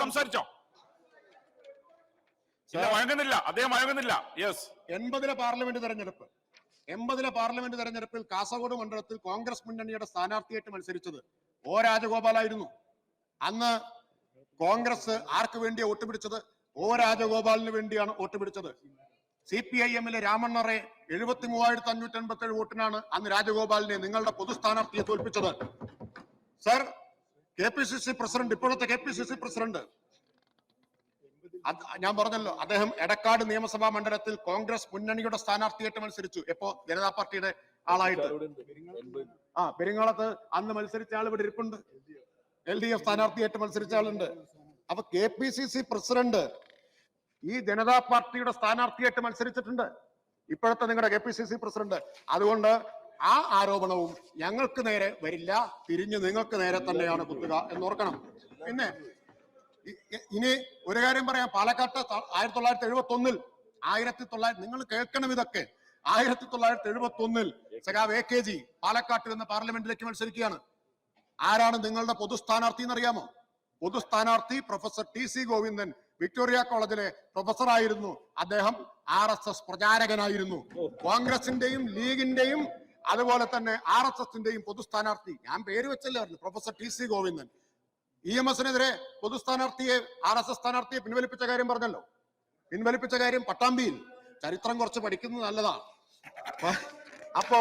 സംസാരിച്ചോ? അദ്ദേഹം വഴങ്ങുന്നില്ല. യെസ്. 80-ലെ പാർലമെന്റ് തെരഞ്ഞെടുപ്പിൽ കാസർഗോഡ് മണ്ഡലത്തിൽ കോൺഗ്രസ് മുന്നണിയുടെ സ്ഥാനാർത്ഥിയായിട്ട് മത്സരിച്ചത് O രാജഗോപാലായിരുന്നു. അന്ന് കോൺഗ്രസ് ആർക്ക് വേണ്ടിയാണ് വോട്ട് പിടിച്ചത്? O രാജഗോപാലിന് വേണ്ടിയാണ് വോട്ട് പിടിച്ചത്. CPIM-ലെ രാമണ്ണറെ 73,587 വോട്ടിനാണ് അന്ന് രാജഗോപാലിനെ, നിങ്ങളുടെ പൊതുസ്ഥാനാർത്ഥിയെ, തോൽപ്പിച്ചത്. സർ, KPCC പ്രസിഡന്റ്, ഇപ്പോഴത്തെ KPCC പ്രസിഡന്റ്, ഞാൻ പറഞ്ഞല്ലോ, അദ്ദേഹം എടക്കാട് നിയമസഭാ മണ്ഡലത്തിൽ കോൺഗ്രസ് മുന്നണിയുടെ സ്ഥാനാർത്ഥിയായിട്ട് മത്സരിച്ചു. എപ്പോ? ജനതാ പാർട്ടിയുടെ ആളായിട്ട്. പെരിങ്ങാളത്ത് അന്ന് മത്സരിച്ച ആൾ ഇവിടെ ഇരിപ്പുണ്ട്. LDF സ്ഥാനാർത്ഥിയായിട്ട് മത്സരിച്ച ആളുണ്ട്. അപ്പൊ KPCC പ്രസിഡന്റ് ഈ ജനതാ പാർട്ടിയുടെ സ്ഥാനാർത്ഥിയായിട്ട് മത്സരിച്ചിട്ടുണ്ട്, ഇപ്പോഴത്തെ നിങ്ങളുടെ KPCC പ്രസിഡന്റ്. അതുകൊണ്ട് ആ ആരോപണവും ഞങ്ങൾക്ക് നേരെ വരില്ല, തിരിഞ്ഞ് നിങ്ങൾക്ക് നേരെ തന്നെയാണ് കുത്തുക എന്നോർക്കണം. പിന്നെ ഇനി ഒരു കാര്യം പറയാം. പാലക്കാട്ട് 1971-ൽ നിങ്ങൾ കേൾക്കണം ഇതൊക്കെ. 1971-ൽ സഖാവ് AKG പാലക്കാട്ട് നിന്ന് പാർലമെന്റിലേക്ക് മത്സരിക്കുകയാണ്. ആരാണ് നിങ്ങളുടെ പൊതുസ്ഥാനാർത്ഥി എന്നറിയാമോ? പൊതുസ്ഥാനാർത്ഥി പ്രൊഫസർ TC ഗോവിന്ദൻ, വിക്ടോറിയ കോളേജിലെ പ്രൊഫസറായിരുന്നു. അദ്ദേഹം RSS പ്രചാരകനായിരുന്നു. കോൺഗ്രസിന്റെയും ലീഗിന്റെയും അതുപോലെ തന്നെ RSSന്റെയും പൊതുസ്ഥാനാർത്ഥി. ഞാൻ പേര് വെച്ചല്ലായിരുന്നു, പ്രൊഫസർ TC ഗോവിന്ദൻ. EMSനെതിരെ പൊതുസ്ഥാനാർത്ഥിയെ, RSS സ്ഥാനാർത്ഥിയെ പിൻവലിപ്പിച്ച കാര്യം പറഞ്ഞല്ലോ. പിൻവലിപ്പിച്ച കാര്യം പട്ടാമ്പിയിൽ. ചരിത്രം കുറച്ച് പഠിക്കുന്നത് നല്ലതാണ്. അപ്പോ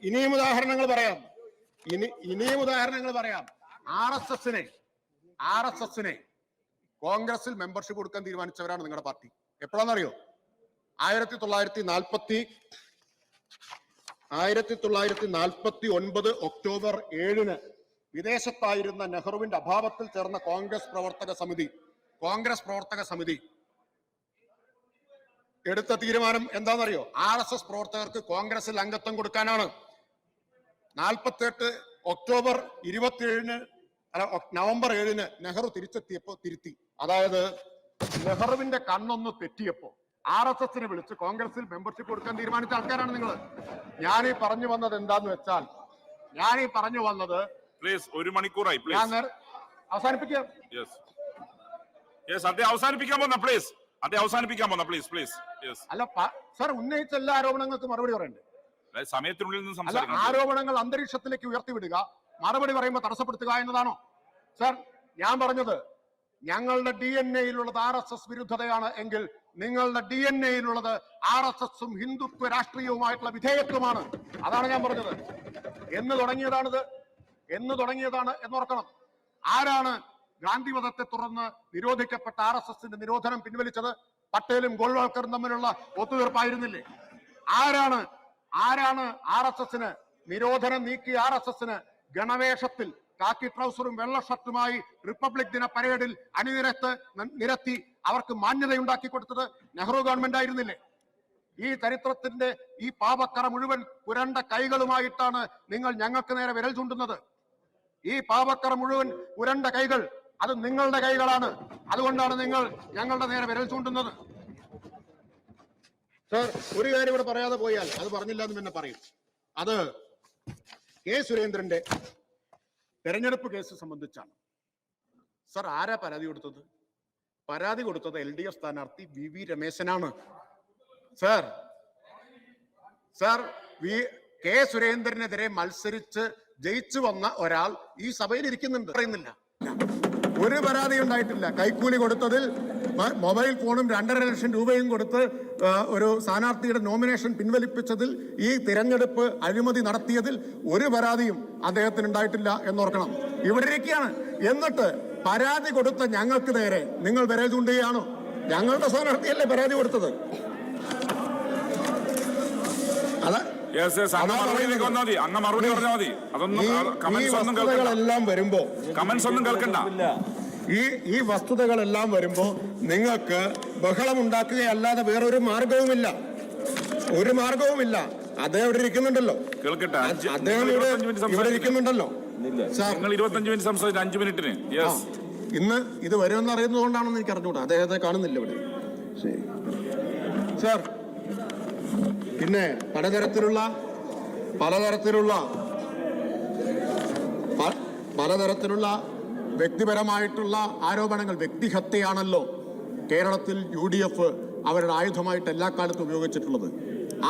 ഇനിയും ഉദാഹരണങ്ങൾ പറയാം. RSSനെ കോൺഗ്രസിൽ മെമ്പർഷിപ്പ് കൊടുക്കാൻ തീരുമാനിച്ചവരാണ് നിങ്ങളുടെ പാർട്ടി. എപ്പോഴാണെന്നറിയോ? 1949 ഒക്ടോബർ 7-ന് വിദേശത്തായിരുന്ന നെഹ്റുവിന്റെ അഭാവത്തിൽ ചേർന്ന കോൺഗ്രസ് പ്രവർത്തക സമിതി എടുത്ത തീരുമാനം എന്താണെന്നറിയോ? RSS പ്രവർത്തകർക്ക് കോൺഗ്രസിൽ അംഗത്വം കൊടുക്കാനാണ്. 48 ഒക്ടോബർ 27-ന് നവംബർ 7-ന് നെഹ്റു തിരിച്ചെത്തിയപ്പോ തിരുത്തി. അതായത് നെഹ്റുവിന്റെ കണ്ണൊന്ന് തെറ്റിയപ്പോ RSSനെ വിളിച്ച് കോൺഗ്രസിൽ മെമ്പർഷിപ്പ് കൊടുക്കാൻ തീരുമാനിച്ച ആൾക്കാരാണ് നിങ്ങൾ. ഞാനീ പറഞ്ഞു വന്നത് എന്താന്ന് വെച്ചാൽ, പ്ലീസ്, 1 മണിക്കൂറായി. ഞാൻ അവസാനിപ്പിക്കാം. അവസാനിപ്പിക്കാൻ പോന്ന പ്ലീസ്. അല്ല സാർ, ഉന്നയിച്ച എല്ലാ ആരോപണങ്ങൾക്കും മറുപടി പറയണ്ടേ? സമയത്തിനുള്ളിൽ നിന്ന് അല്ല, ആരോപണങ്ങൾ അന്തരീക്ഷത്തിലേക്ക് ഉയർത്തിവിടുക, മറുപടി പറയുമ്പോൾ തടസ്സപ്പെടുത്തുക എന്നതാണോ സാർ? ഞാൻ പറഞ്ഞത് ഞങ്ങളുടെ DNA-യിലുള്ളത് RSS വിരുദ്ധതയാണ് എങ്കിൽ നിങ്ങളുടെ DNA-യിലുള്ളത് RSS-ഉം ഹിന്ദുത്വ രാഷ്ട്രീയവുമായിട്ടുള്ള വിധേയത്വമാണ്. അതാണ് ഞാൻ പറഞ്ഞത്. എന്ന് തുടങ്ങിയതാണ് എന്നോർക്കണം. ആരാണ് ഗാന്ധിവധത്തെ തുടർന്ന് നിരോധിക്കപ്പെട്ട RSS-ന്റെ നിരോധനം പിൻവലിച്ചത്? പട്ടേലും ഗോൾവാൾക്കറും തമ്മിലുള്ള ഒത്തുതീർപ്പായിരുന്നില്ലേ? ആരാണ് RSS-ന് നിരോധനം നീക്കി RSS-ന് ഗണവേഷത്തിൽ കാക്കി ട്രൗസറും വെള്ള ഷർട്ടുമായി റിപ്പബ്ലിക് ദിന പരേഡിൽ നിരത്തി അവർക്ക് മാന്യതയുണ്ടാക്കി കൊടുത്തത് നെഹ്റു ഗവൺമെന്റ് ആയിരുന്നില്ലേ? ഈ ചരിത്രത്തിന്റെ ഈ പാപക്കറ മുഴുവൻ പുരണ്ട കൈകളുമായിട്ടാണ് നിങ്ങൾ ഞങ്ങൾക്ക് നേരെ വിരൽ ചൂണ്ടുന്നത്. ഈ പാപക്കറ മുഴുവൻ പുരണ്ട കൈകൾ അത് നിങ്ങളുടെ കൈകളാണ്. അതുകൊണ്ടാണ് നിങ്ങൾ ഞങ്ങളുടെ നേരെ വിരൽ ചൂണ്ടുന്നത്. സർ, ഒരു കാര്യം ഇവിടെ പറയാതെ പോയാൽ അത് പറഞ്ഞില്ല എന്ന് പിന്നെ പറയും. അത് കെ സുരേന്ദ്രന്റെ തെരഞ്ഞെടുപ്പ് കേസ് സംബന്ധിച്ചാണ്. സർ, ആരാ പരാതി കൊടുത്തത്? പരാതി കൊടുത്തത് LDF സ്ഥാനാർത്ഥി VV രമേശനാണ്. സർ, കെ സുരേന്ദ്രനെതിരെ മത്സരിച്ച് ജയിച്ചു വന്ന ഒരാൾ ഈ സഭയിൽ ഇരിക്കുന്നുണ്ട്. പറയുന്നില്ല, ഒരു പരാതി ഉണ്ടായിട്ടില്ല. കൈക്കൂലി കൊടുത്തതിൽ, മൊബൈൽ ഫോണും 2.5 ലക്ഷം രൂപയും കൊടുത്ത് ഒരു സ്ഥാനാർത്ഥിയുടെ നോമിനേഷൻ പിൻവലിപ്പിച്ചതിൽ, ഈ തിരഞ്ഞെടുപ്പ് അഴിമതി നടത്തിയതിൽ ഒരു പരാതിയും അദ്ദേഹത്തിന് ഉണ്ടായിട്ടില്ല എന്നോർക്കണം. ഇവിടെ ഇരിക്കുകയാണ്. എന്നിട്ട് പരാതി കൊടുത്ത ഞങ്ങൾക്ക് നേരെ നിങ്ങൾ വിരൽ ചൂണ്ടുകയാണോ? ഞങ്ങളുടെ സ്ഥാനാർത്ഥിയല്ലേ പരാതി കൊടുത്തത്? ഈ വസ്തുതകളെല്ലാം വരുമ്പോ നിങ്ങൾക്ക് ബഹളം ഉണ്ടാക്കുകയല്ലാതെ വേറൊരു മാർഗവുമില്ല. ഒരു മാർഗവുമില്ല. അദ്ദേഹം ഇവിടെ ഇരിക്കുന്നുണ്ടല്ലോ. കേൾക്കട്ടെ, അദ്ദേഹം ഇവിടെ ഇരിക്കുന്നുണ്ടല്ലോ. നിങ്ങൾ 25 മിനിറ്റ് സംസാരിച്ചു, 5 മിനിറ്റിന്. ഇന്ന് ഇത് വരുമെന്ന് അറിയുന്നത് കൊണ്ടാണെന്ന് എനിക്ക് അറിഞ്ഞുകൂടാ. അദ്ദേഹത്തെ കാണുന്നില്ല ഇവിടെ. സാർ, പിന്നെ പലതരത്തിലുള്ള വ്യക്തിപരമായിട്ടുള്ള ആരോപണങ്ങൾ, വ്യക്തിഹത്യയാണല്ലോ കേരളത്തിൽ UDF അവരുടെ ആയുധമായിട്ട് എല്ലാ കാലത്തും ഉപയോഗിച്ചിട്ടുള്ളത്.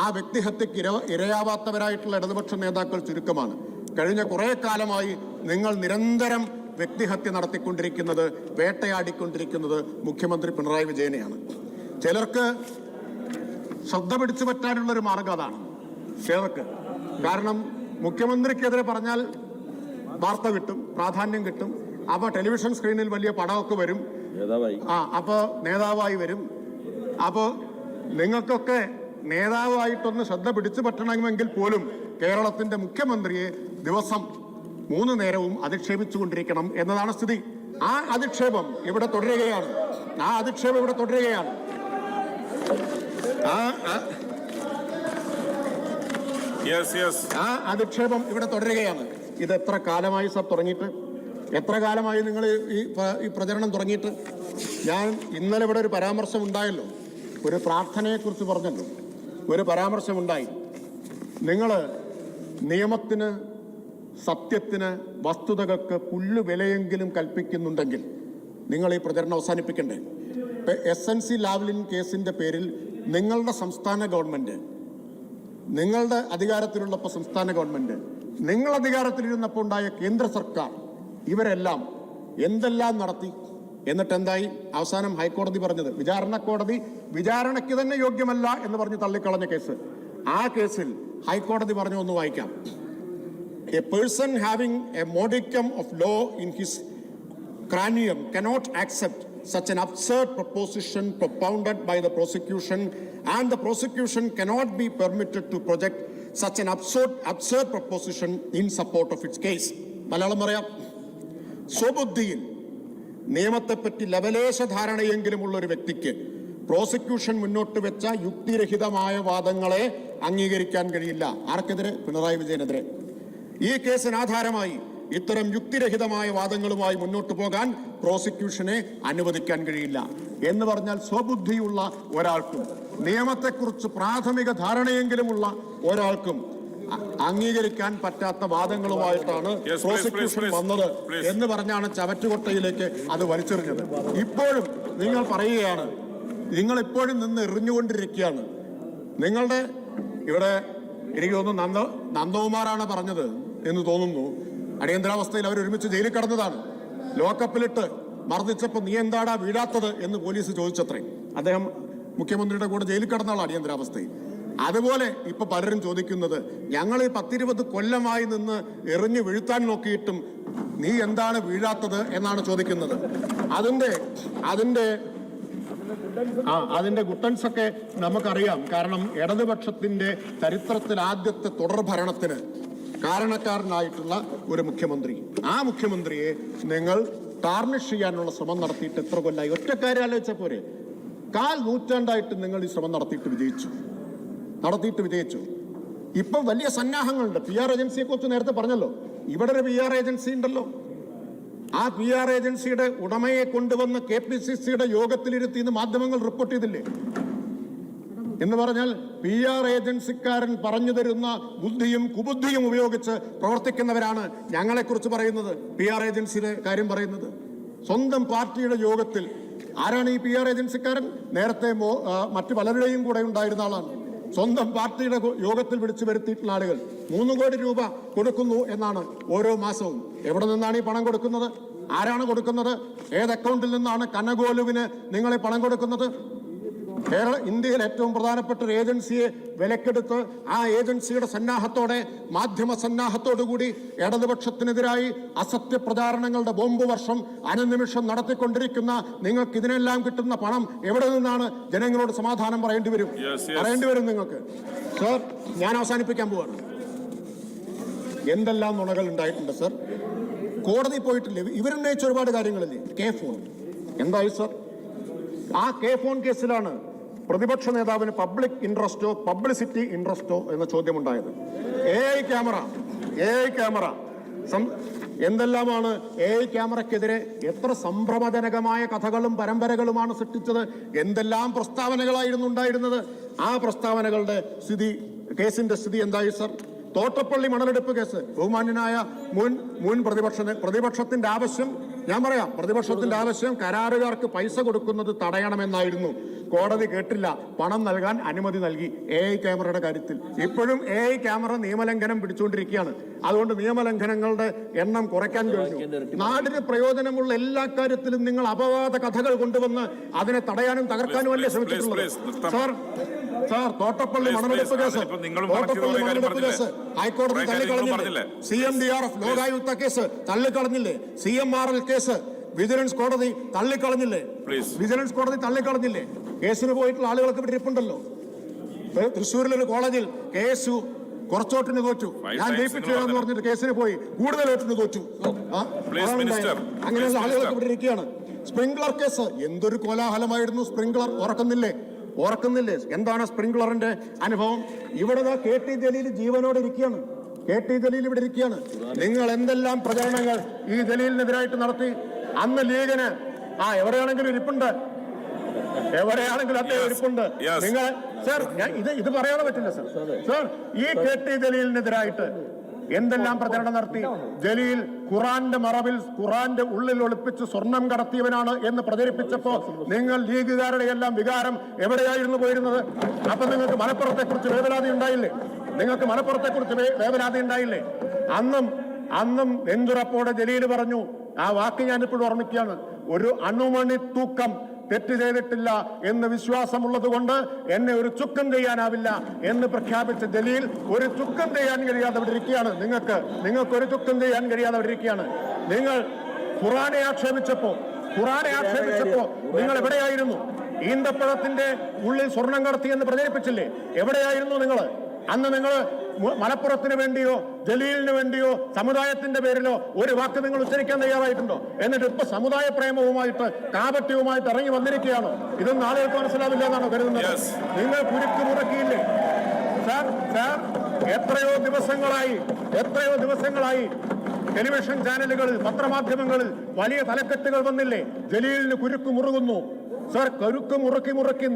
ആ വ്യക്തിഹത്യക്ക് ഇരയാവാത്തവരായിട്ടുള്ള ഇടതുപക്ഷ നേതാക്കൾ ചുരുക്കമാണ്. കഴിഞ്ഞ കുറെ കാലമായി നിങ്ങൾ നിരന്തരം വ്യക്തിഹത്യ നടത്തിക്കൊണ്ടിരിക്കുന്നത്, വേട്ടയാടിക്കൊണ്ടിരിക്കുന്നത് മുഖ്യമന്ത്രി പിണറായി വിജയനെയാണ്. ചിലർക്ക് ശ്രദ്ധ പിടിച്ചു പറ്റാനുള്ളൊരു മാർഗം അതാണ്. ചിലർക്ക് കാരണം മുഖ്യമന്ത്രിക്കെതിരെ പറഞ്ഞാൽ വാർത്ത കിട്ടും, പ്രാധാന്യം കിട്ടും. അപ്പൊ ടെലിവിഷൻ സ്ക്രീനിൽ വലിയ പടമൊക്കെ വരും. അപ്പൊ നേതാവായി വരും. അപ്പൊ നിങ്ങൾക്കൊക്കെ നേതാവായിട്ടൊന്ന് ശ്രദ്ധ പിടിച്ചു പറ്റണമെങ്കിൽ പോലും കേരളത്തിന്റെ മുഖ്യമന്ത്രിയെ ദിവസം 3 നേരവും അധിക്ഷേപിച്ചുകൊണ്ടിരിക്കണം എന്നതാണ് സ്ഥിതി. ആ അധിക്ഷേപം ഇവിടെ തുടരുകയാണ്. ആ അധിക്ഷേപം ഇവിടെ തുടരുകയാണ്. ഇത് എത്ര കാലമായി സർ തുടങ്ങിയിട്ട്? എത്ര കാലമായി നിങ്ങൾ ഈ പ്രചരണം തുടങ്ങിയിട്ട്? ഞാൻ ഇന്നലെ ഇവിടെ ഒരു പരാമർശം ഉണ്ടായല്ലോ, ഒരു പ്രാർത്ഥനയെക്കുറിച്ച് പറഞ്ഞല്ലോ, ഒരു പരാമർശമുണ്ടായി. നിങ്ങൾ നിയമത്തിന്, സത്യത്തിന്, വസ്തുതകൾക്ക് പുല്ലു വിലയെങ്കിലും കൽപ്പിക്കുന്നുണ്ടെങ്കിൽ നിങ്ങൾ ഈ പ്രചരണം അവസാനിപ്പിക്കണ്ടേ? SNC ലാവ്ലിൻ കേസിന്റെ പേരിൽ നിങ്ങളുടെ സംസ്ഥാന ഗവൺമെന്റ്, നിങ്ങളുടെ അധികാരത്തിലുള്ളപ്പോൾ സംസ്ഥാന ഗവൺമെന്റ്, നിങ്ങൾ അധികാരത്തിലിരുന്നപ്പോൾ ഉണ്ടായ കേന്ദ്ര സർക്കാർ, ഇവരെല്ലാം എന്തെല്ലാം നടത്തി? എന്നിട്ട് എന്തായി? അവസാനം ഹൈക്കോടതി പറഞ്ഞത്, വിചാരണ കോടതി വിചാരണയ്ക്ക് തന്നെ യോഗ്യമല്ല എന്ന് പറഞ്ഞ് തള്ളിക്കളഞ്ഞ കേസ്. ആ കേസിൽ ഹൈക്കോടതി പറഞ്ഞു, ഒന്ന് വായിക്കാം. A person having a modicum of law in his cranium cannot accept such an absurd proposition propounded by the prosecution, and the prosecution cannot be permitted to project such an absurd proposition in support of its case. Malayalam പറയാം. സ്വബുദ്ധിയിൽ നിയമത്തെപ്പറ്റി ലവലേശ ധാരണയെങ്കിലുമുള്ള ഒരു വ്യക്തിക്ക് പ്രോസിക്യൂഷൻ മുന്നോട്ട് വെച്ച യുക്തിരഹിതമായ വാദങ്ങളെ അംഗീകരിക്കാൻ കഴിയില്ല. ആർക്കെതിരെ? പിണറായി വിജയനെതിരെ. ഈ കേസിന് ആധാരമായി ഇത്തരം യുക്തിരഹിതമായ വാദങ്ങളുമായി മുന്നോട്ട് പോകാൻ പ്രോസിക്യൂഷനെ അനുവദിക്കാൻ കഴിയില്ല എന്ന് പറഞ്ഞാൽ, സ്വബുദ്ധിയുള്ള ഒരാൾക്കും നിയമത്തെക്കുറിച്ച് പ്രാഥമിക ധാരണയെങ്കിലുമുള്ള ഒരാൾക്കും അംഗീകരിക്കാൻ പറ്റാത്ത വാദങ്ങളുമായിട്ടാണ് പ്രോസിക്യൂഷൻ വന്നത് എന്ന് പറഞ്ഞാണ് ചവറ്റുകൊട്ടയിലേക്ക് അത് വലിച്ചെറിഞ്ഞത്. ഇപ്പോഴും നിങ്ങൾ പറയുകയാണ്, നിങ്ങൾ ഇപ്പോഴും നിന്ന് എറിഞ്ഞുകൊണ്ടിരിക്കുകയാണ്. നിങ്ങളുടെ ഇവിടെ എനിക്ക് തോന്നുന്നു നന്ദകുമാറാണ് പറഞ്ഞത് എന്ന് തോന്നുന്നു, അടിയന്തരാവസ്ഥയിൽ അവർ ഒരുമിച്ച് ജയിലിൽ കടന്നതാണ്. ലോക്കപ്പിലിട്ട് മർദ്ദിച്ചപ്പോൾ നീ എന്താടാ വീഴാത്തത് എന്ന് പോലീസ് ചോദിച്ചത്രേ. അദ്ദേഹം മുഖ്യമന്ത്രിയുടെ കൂടെ ജയിലിൽ കടന്നാളാണ് അടിയന്തരാവസ്ഥയിൽ. അതുപോലെ ഇപ്പൊ പലരും ചോദിക്കുന്നത്, ഞങ്ങൾ ഈ 10-20 കൊല്ലമായി നിന്ന് എറിഞ്ഞു വീഴ്ത്താൻ നോക്കിയിട്ടും നീ എന്താണ് വീഴാത്തത് എന്നാണ് ചോദിക്കുന്നത്. അതിന്റെ ഗുട്ടൻസ് ഒക്കെ നമുക്കറിയാം. കാരണം ഇടതുപക്ഷത്തിന്റെ ചരിത്രത്തിൽ ആദ്യത്തെ തുടർ ഭരണത്തിന് കാരണക്കാരനായിട്ടുള്ള ഒരു മുഖ്യമന്ത്രി, ആ മുഖ്യമന്ത്രിയെ നിങ്ങൾ ടാർണിഷ് ചെയ്യാനുള്ള ശ്രമം നടത്തിയിട്ട് എത്ര കൊല്ലായി? ഒറ്റക്കാര്യം ആലോചിച്ച പോരെ, 1/4 നൂറ്റാണ്ടായിട്ട് നിങ്ങൾ ഈ ശ്രമം നടത്തിയിട്ട് വിജയിച്ചു. നടത്തിയിട്ട് വിജയിച്ചു. ഇപ്പം വലിയ സന്നാഹങ്ങളുണ്ട്. PR ഏജൻസിയെ കുറിച്ച് നേരത്തെ പറഞ്ഞല്ലോ. ഇവിടെ ഒരു PR ഏജൻസി ഉണ്ടല്ലോ. ആ PR ഏജൻസിയുടെ ഉടമയെ കൊണ്ടുവന്ന് KPCCയുടെ യോഗത്തിലിരുത്തി എന്ന് മാധ്യമങ്ങൾ റിപ്പോർട്ട് ചെയ്തില്ലേ? എന്ന് പറഞ്ഞാൽ PR ഏജൻസിക്കാരൻ പറഞ്ഞു തരുന്ന ബുദ്ധിയും കുബുദ്ധിയും ഉപയോഗിച്ച് പ്രവർത്തിക്കുന്നവരാണ് ഞങ്ങളെക്കുറിച്ച് പറയുന്നത്, PR ഏജൻസിയുടെ കാര്യം പറയുന്നത്. സ്വന്തം പാർട്ടിയുടെ യോഗത്തിൽ ആരാണ് ഈ PR ഏജൻസിക്കാരൻ? നേരത്തെ മറ്റു പലരുടെയും കൂടെ ഉണ്ടായിരുന്ന ആളാണ്. സ്വന്തം പാർട്ടിയുടെ യോഗത്തിൽ വിളിച്ചു വരുത്തിയിട്ടുള്ള ആളുകൾ 3 കോടി രൂപ കൊടുക്കുന്നു എന്നാണ് ഓരോ മാസവും. എവിടെ നിന്നാണ് ഈ പണം കൊടുക്കുന്നത്? ആരാണ് കൊടുക്കുന്നത്? ഏത് അക്കൗണ്ടിൽ നിന്നാണ് കനഗോലുവിന് നിങ്ങൾ ഈ പണം കൊടുക്കുന്നത്? ഇന്ത്യയിൽ ഏറ്റവും പ്രധാനപ്പെട്ട ഒരു ഏജൻസിയെ വിലക്കെടുത്ത് ആ ഏജൻസിയുടെ സന്നാഹത്തോടെ, മാധ്യമ സന്നാഹത്തോടുകൂടി ഇടതുപക്ഷത്തിനെതിരായി അസത്യ പ്രചാരണങ്ങളുടെ ബോംബ് വർഷം അനുനിമിഷം നടത്തിക്കൊണ്ടിരിക്കുന്ന നിങ്ങൾക്ക് ഇതിനെല്ലാം കിട്ടുന്ന പണം എവിടെ നിന്നാണ്? ജനങ്ങളോട് സമാധാനം പറയേണ്ടി വരും. നിങ്ങൾക്ക്. സർ, ഞാൻ അവസാനിപ്പിക്കാൻ പോവാണ്. എന്തെല്ലാം നുണകൾ ഉണ്ടായിട്ടുണ്ട് സർ. കോടതി പോയിട്ടില്ലേ? ഇവരുന്നയിച്ച ഒരുപാട് കാര്യങ്ങളില്ലേ? K-ഫോൺ എന്തായി സർ? ആ K-ഫോൺ കേസിലാണ് പ്രതിപക്ഷ നേതാവിന് പബ്ലിക് ഇൻട്രസ്റ്റോ പബ്ലിസിറ്റി ഇൻട്രസ്റ്റോ എന്ന ചോദ്യമുണ്ടായത്. AI ക്യാമറ എന്തെല്ലാമാണ് AI ക്യാമറയ്ക്കെതിരെ എത്ര സംഭ്രമജനകമായ കഥകളും പരമ്പരകളുമാണ് സൃഷ്ടിച്ചത്? എന്തെല്ലാം പ്രസ്താവനകളായിരുന്നു ഉണ്ടായിരുന്നത്? ആ പ്രസ്താവനകളുടെ കേസിന്റെ സ്ഥിതി എന്തായി സർ? തോട്ടപ്പള്ളി മണലെടുപ്പ് കേസ്, ബഹുമാന്യനായ മുൻ പ്രതിപക്ഷത്തിന്റെ ആവശ്യം, ഞാൻ പറയാം, പ്രതിപക്ഷത്തിന്റെ ആവശ്യം കരാറുകാർക്ക് പൈസ കൊടുക്കുന്നത് തടയണമെന്നായിരുന്നു. കോടതി കേട്ടില്ല, പണം നൽകാൻ അനുമതി നൽകി AI ക്യാമറയുടെ കാര്യത്തിൽ. ഇപ്പോഴും AI ക്യാമറ നിയമലംഘനം പിടിച്ചുകൊണ്ടിരിക്കുകയാണ്. അതുകൊണ്ട് നിയമലംഘനങ്ങളുടെ എണ്ണം കുറയ്ക്കാൻ കഴിഞ്ഞു. നാടിന് പ്രയോജനമുള്ള എല്ലാ കാര്യത്തിലും നിങ്ങൾ അപവാദ കഥകൾ കൊണ്ടുവന്ന് അതിനെ തടയാനും തകർക്കാനും അല്ലേ ശ്രമിച്ചിട്ടുള്ളത്? സാർ, തോട്ടപ്പള്ളി മണലെടുപ്പ് കേസ് ഹൈക്കോടതി തള്ളിക്കളഞ്ഞില്ലേ? CMDRF ലോകായുക്ത കേസ് തള്ളിക്കളഞ്ഞില്ലേ? CMRL കേസ് വിജിലൻസ് കോടതി തള്ളിക്കളഞ്ഞില്ലേ? കേസിന് പോയിട്ടുള്ള ആളുകൾക്ക് ഇവിടെ ഇരിപ്പുണ്ടല്ലോ. തൃശ്ശൂരിലൊരു കോളേജിൽ KSU കുറച്ചോട്ടിന് തോറ്റു. ഞാൻ ജയിപ്പിച്ചു പറഞ്ഞിട്ട് കേസിന് പോയി, കൂടുതൽ വോട്ടിന് തോറ്റു. അങ്ങനെയുള്ള ആളുകൾക്ക് ഇവിടെ ഇരിക്കുകയാണ്. സ്പ്രിംഗ്ലർ കേസ് എന്തൊരു കോലാഹലമായിരുന്നു. സ്പ്രിംഗ്ലർ ഓർക്കുന്നില്ലേ? എന്താണ് സ്പ്രിംഗ്ലറിന്റെ അനുഭവം? ഇവിടെ KT ജലീൽ ജീവനോടെ ഇരിക്കുകയാണ്. ഇവിടെ ഇരിക്കുകയാണ്. നിങ്ങൾ എന്തെല്ലാം പ്രചരണങ്ങൾ ഈ ജലീലിനെതിരായിട്ട് നടത്തി. അന്ന് ലീഗിന് എവിടെയാണെങ്കിലും ഇരിപ്പുണ്ട്. നിങ്ങൾ സർ, ഇത് പറയാതെ പറ്റില്ല സർ. ഈ KT ജലീലിനെതിരായിട്ട് എന്തെല്ലാം പ്രചരണം നടത്തി. ജലീൽ ഖുറാന്റെ മറവിൽ, ഖുറാന്റെ ഉള്ളിൽ ഒളിപ്പിച്ച് സ്വർണം കടത്തിയവനാണ് എന്ന് പ്രചരിപ്പിച്ചപ്പോ നിങ്ങൾ ലീഗുകാരുടെ എല്ലാം വികാരം എവിടെയായിരുന്നു പോയിരുന്നത്? അപ്പൊ നിങ്ങൾക്ക് മലപ്പുറത്തെ കുറിച്ച് വേവലാതി ഉണ്ടായില്ലേ? അന്നും എന്തുറപ്പോടെ ജലീൽ പറഞ്ഞു, ആ വാക്ക് ഞാനിപ്പോഴും ഓർമ്മിക്കുകയാണ്, ഒരു അണുമണി തൂക്കം തെറ്റ് ചെയ്തിട്ടില്ല എന്ന് വിശ്വാസമുള്ളത് കൊണ്ട് എന്നെ ഒരു ചുക്കം ചെയ്യാനാവില്ല എന്ന് പ്രഖ്യാപിച്ച ജലീൽ ഒരു ചുക്കം ചെയ്യാൻ കഴിയാതെ അവിടെ ഇരിക്കുകയാണ്. നിങ്ങൾക്ക് ഒരു ചുക്കം ചെയ്യാൻ കഴിയാതെ അവിടെ ഇരിക്കുകയാണ്. നിങ്ങൾ ഖുറാനെ ആക്ഷേപിച്ചപ്പോ നിങ്ങൾ എവിടെയായിരുന്നു? ഈന്തപ്പഴത്തിന്റെ ഉള്ളിൽ സ്വർണം കടത്തി എന്ന് പ്രചരിപ്പിച്ചില്ലേ? എവിടെയായിരുന്നു നിങ്ങൾ? അന്ന് നിങ്ങൾ മലപ്പുറത്തിന് വേണ്ടിയോ ജലീലിന് വേണ്ടിയോ സമുദായത്തിന്റെ പേരിലോ ഒരു വാക്ക് നിങ്ങൾ ഉച്ചരിക്കാൻ തയ്യാറായിട്ടുണ്ടോ? എന്നിട്ട് ഇപ്പൊ സമുദായ പ്രേമവുമായിട്ട് കാപട്യവുമായിട്ട് ഇറങ്ങി വന്നിരിക്കുകയാണോ? ഇതൊന്നും ആളുകൾക്ക് മനസ്സിലാവില്ല എന്നാണോ കരുതുന്നത്? നിങ്ങൾ കുരുക്ക് മുറക്കിയില്ലേ സാർ? എത്രയോ ദിവസങ്ങളായി ടെലിവിഷൻ ചാനലുകളിൽ, പത്രമാധ്യമങ്ങളിൽ വലിയ തലക്കെട്ടുകൾ വന്നില്ലേ? ജലീലിന് കുരുക്ക് മുറുകുന്നു. സർ, കരുക്ക് മുറുക്കി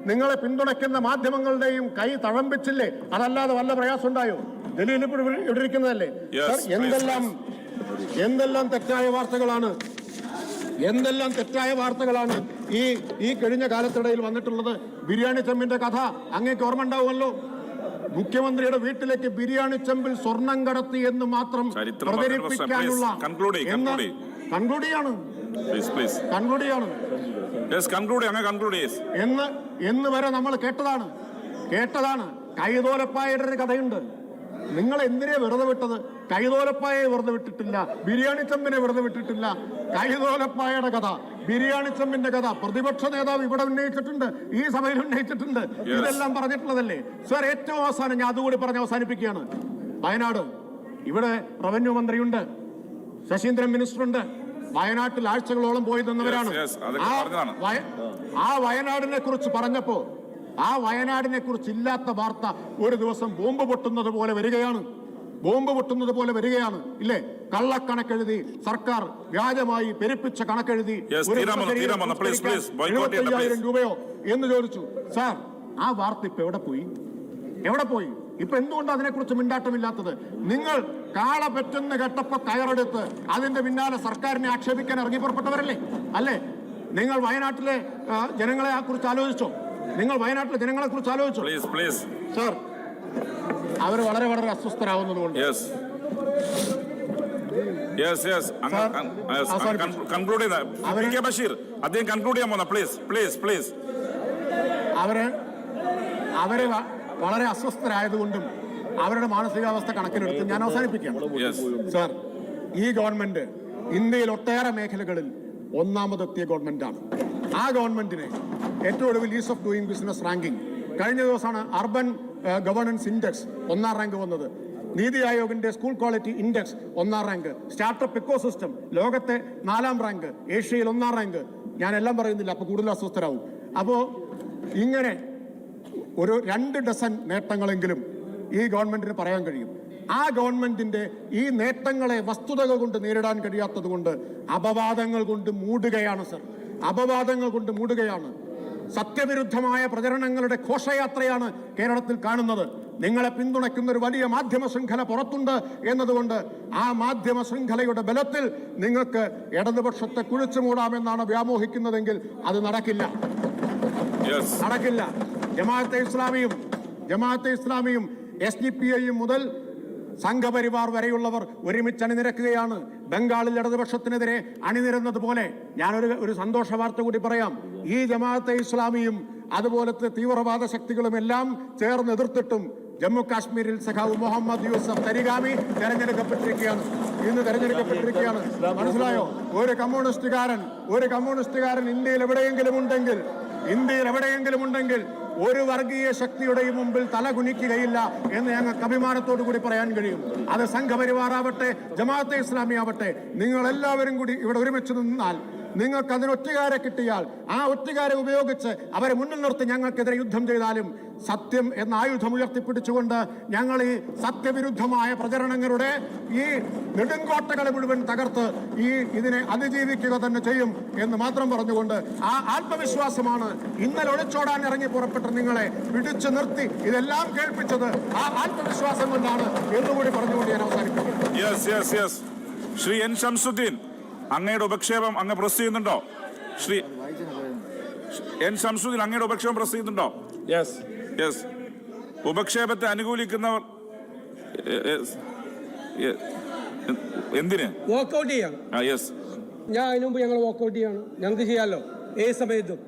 നിങ്ങളെ പിന്തുണയ്ക്കുന്ന മാധ്യമങ്ങളുടെ കൈ തഴമ്പിച്ചില്ലേ? അതല്ലാതെ വല്ല പ്രയാസം ഉണ്ടായോ? ജലീൽ ഇപ്പോൾ ഇവിടെ ഇരിക്കുന്നതല്ലേ? സർ, എന്തെല്ലാം തെറ്റായ വാർത്തകളാണ് ഈ കഴിഞ്ഞ കാലത്തിടയിൽ വന്നിട്ടുള്ളത്. ബിരിയാണി ചെമ്പിന്റെ കഥ അങ്ങേക്ക് ഓർമ്മ ഉണ്ടാവുമല്ലോ. മുഖ്യമന്ത്രിയുടെ വീട്ടിലേക്ക് ബിരിയാണി ചെമ്പിൽ സ്വർണം കടത്തി എന്ന് മാത്രം പ്രചരിപ്പിക്കാനുള്ള എന്ന് വരെ നമ്മൾ കേട്ടതാണ്. കൈതോലപ്പായുടെ ഒരു കഥയുണ്ട്. നിങ്ങൾ എന്തിനെ വെറുതെ വിട്ടത്? കൈതോലപ്പായെ വെറുതെ വിട്ടിട്ടില്ല, ബിരിയാണി ചെമ്പിനെ വെറുതെ വിട്ടിട്ടില്ല. കൈതോലപ്പായുടെ കഥ, ബിരിയാണി ചെമ്പിന്റെ കഥ പ്രതിപക്ഷ നേതാവ് ഇവിടെ ഉന്നയിച്ചിട്ടുണ്ട്, ഈ സഭയിൽ ഉന്നയിച്ചിട്ടുണ്ട്. ഇതെല്ലാം പറഞ്ഞിട്ടുള്ളതല്ലേ സർ? ഏറ്റവും അവസാനം ഞാൻ അതുകൂടി പറഞ്ഞ് അവസാനിപ്പിക്കുകയാണ്. വയനാട്, ഇവിടെ റവന്യൂ മന്ത്രിയുണ്ട്, ശശീന്ദ്രൻ മിനിസ്റ്ററുണ്ട്. വയനാട്ടിൽ ആഴ്ചകളോളം പോയി നിന്നവരാണ്. ആ വയനാടിനെ കുറിച്ച് പറഞ്ഞപ്പോ ആ വയനാടിനെ കുറിച്ച് ഇല്ലാത്ത വാർത്ത ഒരു ദിവസം ബോംബ് പൊട്ടുന്നത് പോലെ വരികയാണ്. ബോംബ് പൊട്ടുന്നത് പോലെ വരികയാണ്. ഇല്ലേ? കള്ളക്കണക്കെഴുതി സർക്കാർ വ്യാജമായി പെരുപ്പിച്ച കണക്കെഴുതി 75,000 രൂപയോ എന്ന് ചോദിച്ചു. സാർ, ആ വാർത്ത ഇപ്പൊ എവിടെ പോയി? എവിടെ പോയി? ഇപ്പൊ എന്തുകൊണ്ട് അതിനെക്കുറിച്ച് മിണ്ടാട്ടമില്ലാത്തത്? നിങ്ങൾ കാള പെറ്റെന്ന് കേട്ടപ്പോ കയറെടുത്ത് അതിന്റെ പിന്നാലെ സർക്കാരിനെ ആക്ഷേപിക്കാൻ ഇറങ്ങി പുറപ്പെട്ടവരല്ലേ? അല്ലേ? നിങ്ങൾ വയനാട്ടിലെ ജനങ്ങളെ കുറിച്ച് ആലോചിച്ചോ? നിങ്ങൾ വയനാട്ടിലെ ജനങ്ങളെ കുറിച്ച് ആലോചിച്ചോ? സാർ, അവർ വളരെ വളരെ അസ്വസ്ഥരാകുന്നതുകൊണ്ട് അവര് വളരെ അസ്വസ്ഥരായതുകൊണ്ടും അവരുടെ മാനസികാവസ്ഥ കണക്കിലെടുത്ത് ഞാൻ അവസാനിപ്പിക്കാം. സാർ, ഈ ഗവൺമെന്റ് ഇന്ത്യയിൽ ഒട്ടേറെ മേഖലകളിൽ ഒന്നാമതെത്തിയ ഗവൺമെന്റാണ്. ആ ഗവൺമെന്റിനെ ഏറ്റവും ഒടുവിൽ ease of doing business ranking കഴിഞ്ഞ ദിവസമാണ് അർബൻ ഗവേണൻസ് ഇൻഡെക്സ് 1ാം റാങ്ക് വന്നത്. നീതി ആയോഗിന്റെ സ്കൂൾ ക്വാളിറ്റി ഇൻഡെക്സ് 1ാം റാങ്ക്. സ്റ്റാർട്ടപ്പ് ഇക്കോസിസ്റ്റം ലോകത്തെ 4ാം റാങ്ക്, ഏഷ്യയിൽ 1ാം റാങ്ക്. ഞാൻ എല്ലാം പറയുന്നില്ല, അപ്പൊ കൂടുതൽ അസ്വസ്ഥരാവും. അപ്പോ ഇങ്ങനെ ഒരു 2 ഡസൻ നേട്ടങ്ങളെങ്കിലും ഈ ഗവൺമെന്റിന് പറയാൻ കഴിയും. ആ ഗവൺമെന്റിന്റെ ഈ നേട്ടങ്ങളെ വസ്തുതകൾ കൊണ്ട് നേരിടാൻ കഴിയാത്തത് കൊണ്ട് അപവാദങ്ങൾ കൊണ്ട് മൂടുകയാണ് സർ. അപവാദങ്ങൾ കൊണ്ട് മൂടുകയാണ്. സത്യവിരുദ്ധമായ പ്രചരണങ്ങളുടെ ഘോഷയാത്രയാണ് കേരളത്തിൽ കാണുന്നത്. നിങ്ങളെ പിന്തുണയ്ക്കുന്ന ഒരു വലിയ മാധ്യമ ശൃംഖല പുറത്തുണ്ട് എന്നതുകൊണ്ട് ആ മാധ്യമ ശൃംഖലയുടെ ബലത്തിൽ നിങ്ങൾക്ക് ഇടതുപക്ഷത്തെ കുഴിച്ചു മൂടാമെന്നാണ് വ്യാമോഹിക്കുന്നതെങ്കിൽ അത് നടക്കില്ല. നടക്കില്ല. ജമാഅത്തെ ഇസ്ലാമിയും SDPI മുതൽ സംഘപരിവാർ വരെയുള്ളവർ ഒരുമിച്ച് അണിനിരക്കുകയാണ്. ബംഗാളിൽ ഇടതുപക്ഷത്തിനെതിരെ അണിനിരന്നതുപോലെ ഞാനൊരു സന്തോഷ വാർത്ത കൂടി പറയാം. ഈ ജമാഅത്തെ ഇസ്ലാമിയും അതുപോലത്തെ തീവ്രവാദ ശക്തികളും എല്ലാം ചേർന്ന് എതിർത്തിട്ടും ജമ്മു കാശ്മീരിൽ സഖാവ് മുഹമ്മദ് യൂസഫ് തരിഗാമി തെരഞ്ഞെടുക്കപ്പെട്ടിരിക്കുകയാണ്. ഇന്ന് തെരഞ്ഞെടുക്കപ്പെട്ടിരിക്കുകയാണ്. മനസ്സിലായോ? ഒരു കമ്മ്യൂണിസ്റ്റുകാരൻ ഇന്ത്യയിൽ എവിടെയെങ്കിലും ഉണ്ടെങ്കിൽ ഒരു വർഗീയ ശക്തിയുടെയും മുമ്പിൽ തലകുനിക്കുകയില്ല എന്ന് ഞങ്ങൾക്ക് അഭിമാനത്തോടു കൂടി പറയാൻ കഴിയും. അത് സംഘപരിവാറാവട്ടെ, ജമാഅത്തെ ഇസ്ലാമി ആവട്ടെ, നിങ്ങളെല്ലാവരും കൂടി ഇവിടെ ഒരുമിച്ച് നിന്നാൽ, നിങ്ങൾക്ക് അതിന് ഒറ്റുകാരെ കിട്ടിയാൽ ആ ഒറ്റുകാരെ ഉപയോഗിച്ച് അവരെ മുന്നിൽ നിർത്തി ഞങ്ങൾക്കെതിരെ യുദ്ധം ചെയ്താലും സത്യം എന്ന ആയുധം ഉയർത്തിപ്പിടിച്ചുകൊണ്ട് ഞങ്ങൾ ഈ സത്യവിരുദ്ധമായ പ്രചരണങ്ങളുടെ ഈ നെടുങ്കോട്ടകളെ മുഴുവൻ തകർത്ത് ഇതിനെ അതിജീവിക്കുക തന്നെ ചെയ്യും എന്ന് മാത്രം പറഞ്ഞുകൊണ്ട് ആ ആത്മവിശ്വാസമാണ് ഇന്നലെ ഒളിച്ചോടാൻ ഇറങ്ങി പുറപ്പെട്ട നിങ്ങളെ പിടിച്ചു നിർത്തി ഇതെല്ലാം കേൾപ്പിച്ചത്. ആ ആത്മവിശ്വാസം കൊണ്ടാണ് എന്നുകൂടി പറഞ്ഞുകൊണ്ട് ഞാൻ അവസാനിപ്പിക്കും. ശ്രീ N. ശംസുദ്ദീൻ, അങ്ങയുടെ ഉപക്ഷേപം അങ്ങ് പ്രസ് ചെയ്യുന്നുണ്ടോ? ശ്രീ N. ശംസുദ്ദീൻ, അങ്ങയുടെ ഉപക്ഷേപം പ്രസ് ചെയ്യുന്നുണ്ടോ? യെസ്. ഉപക്ഷേപത്തെ അനുകൂലിക്കുന്നവർ എന്തിന് വാക്കൗട്ട് ചെയ്യാം? യെസ്. ഞാൻ അതിനു മുമ്പ് ഞങ്ങൾ വാക്കൗട്ട് ചെയ്യാണ്. ഞങ്ങൾക്ക് ചെയ്യാമല്ലോ ഏത് സമയത്തും.